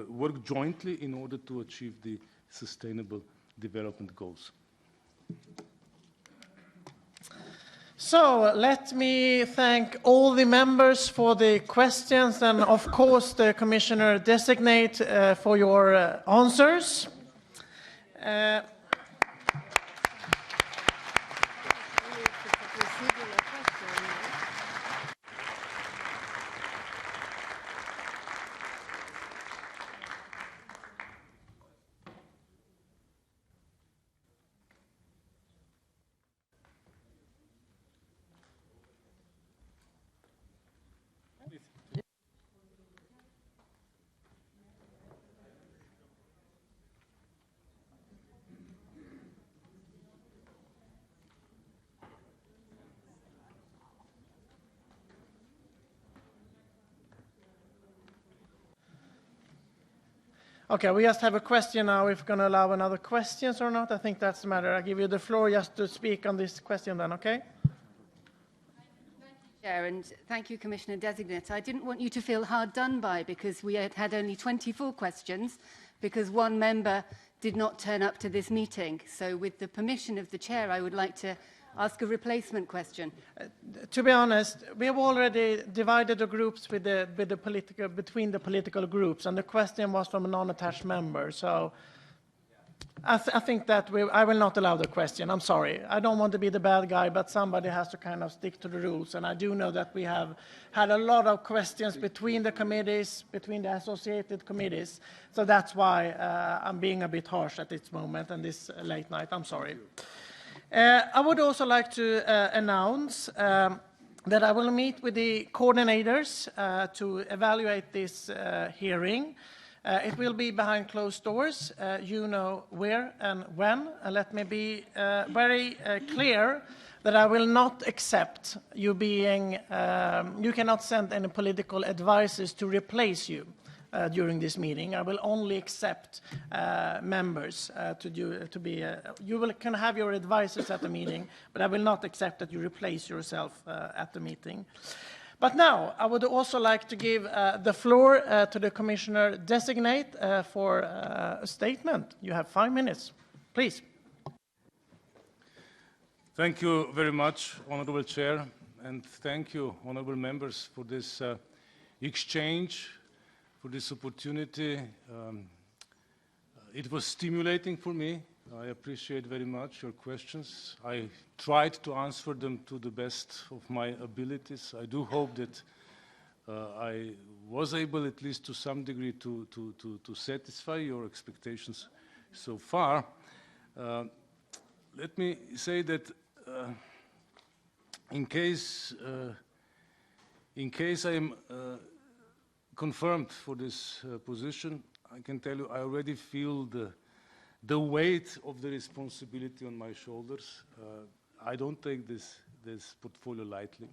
work jointly in order to achieve the Sustainable Development Goals. So let me thank all the members for the questions and of course the Commissioner Designate for your answers. Okay, we just have a question now, if we're going to allow another questions or not. I think that's the matter. I give you the floor just to speak on this question then, okay? Chair, and thank you, Commissioner Designate. I didn't want you to feel hard done by because we had only 24 questions because one member did not turn up to this meeting. So with the permission of the chair, I would like to ask a replacement question. To be honest, we have already divided the groups between the political groups, and the question was from a non-attached member. So I think that I will not allow the question. I'm sorry. I don't want to be the bad guy, but somebody has to kind of stick to the rules. And I do know that we have had a lot of questions between the committees, between the associated committees. So that's why I'm being a bit harsh at this moment and this late night. I'm sorry. I would also like to announce that I will meet with the coordinators to evaluate this hearing. It will be behind closed doors. You know where and when. Let me be very clear that I will not accept you being, you cannot send any political advisors to replace you during this meeting. I will only accept members to be, can have your advisors at the meeting, but I will not accept that you replace yourself at the meeting. But now, I would also like to give the floor to the Commissioner Designate for a statement. You have 5 minutes. Please. Thank you very much, Honourable Chair, and thank you, Honourable Members, for this exchange, for this opportunity. It was stimulating for me. I appreciate very much your questions. I tried to answer them to the best of my abilities. I do hope that I was able, at least to some degree, to satisfy your expectations so far. Let me say that in case I am confirmed for this position, I can tell you I already feel the weight of the responsibility on my shoulders. I don't take this portfolio lightly.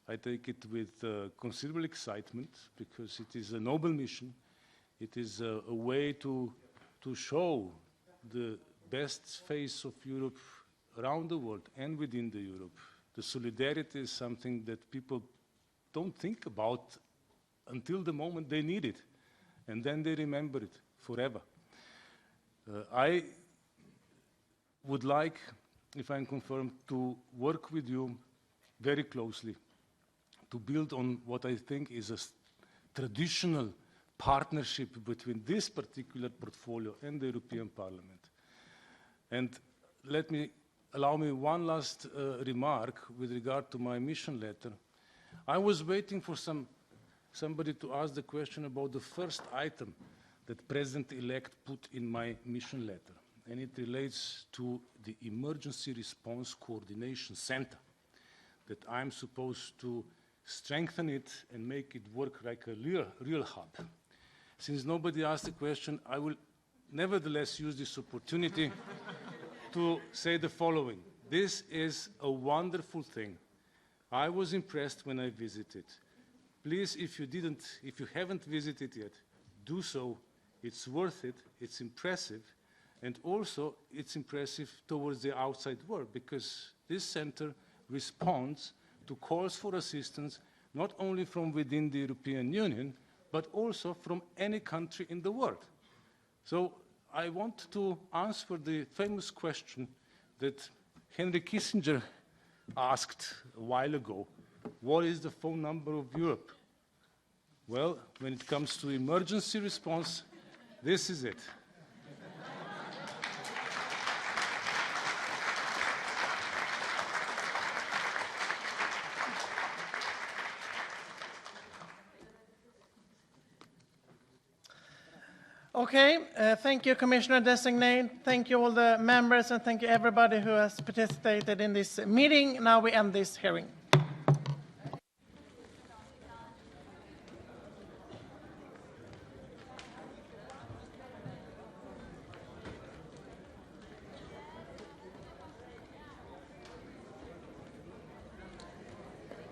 I take it with considerable excitement because it is a noble mission. It is a way to show the best face of Europe around the world and within the Europe. The solidarity is something that people don't think about until the moment they need it, and then they remember it forever. I would like, if I'm confirmed, to work with you very closely to build on what I think is a traditional partnership between this particular portfolio and the European Parliament. And allow me one last remark with regard to my mission letter. I was waiting for somebody to ask the question about the first item that President-elect put in my mission letter, and it relates to the Emergency Response Coordination Center, that I'm supposed to strengthen it and make it work like a real hub. Since nobody asked the question, I will nevertheless use this opportunity to say the following. This is a wonderful thing. I was impressed when I visited. Please, if you haven't visited yet, do so. It's worth it, it's impressive, and also it's impressive towards the outside world because this center responds to calls for assistance not only from within the European Union, but also from any country in the world. So I want to answer the famous question that Henry Kissinger asked a while ago. What is the phone number of Europe? Well, when it comes to emergency response, this is it. Okay, thank you, Commissioner Designate. Thank you all the members, and thank you everybody who has participated in this meeting. Now we end this hearing.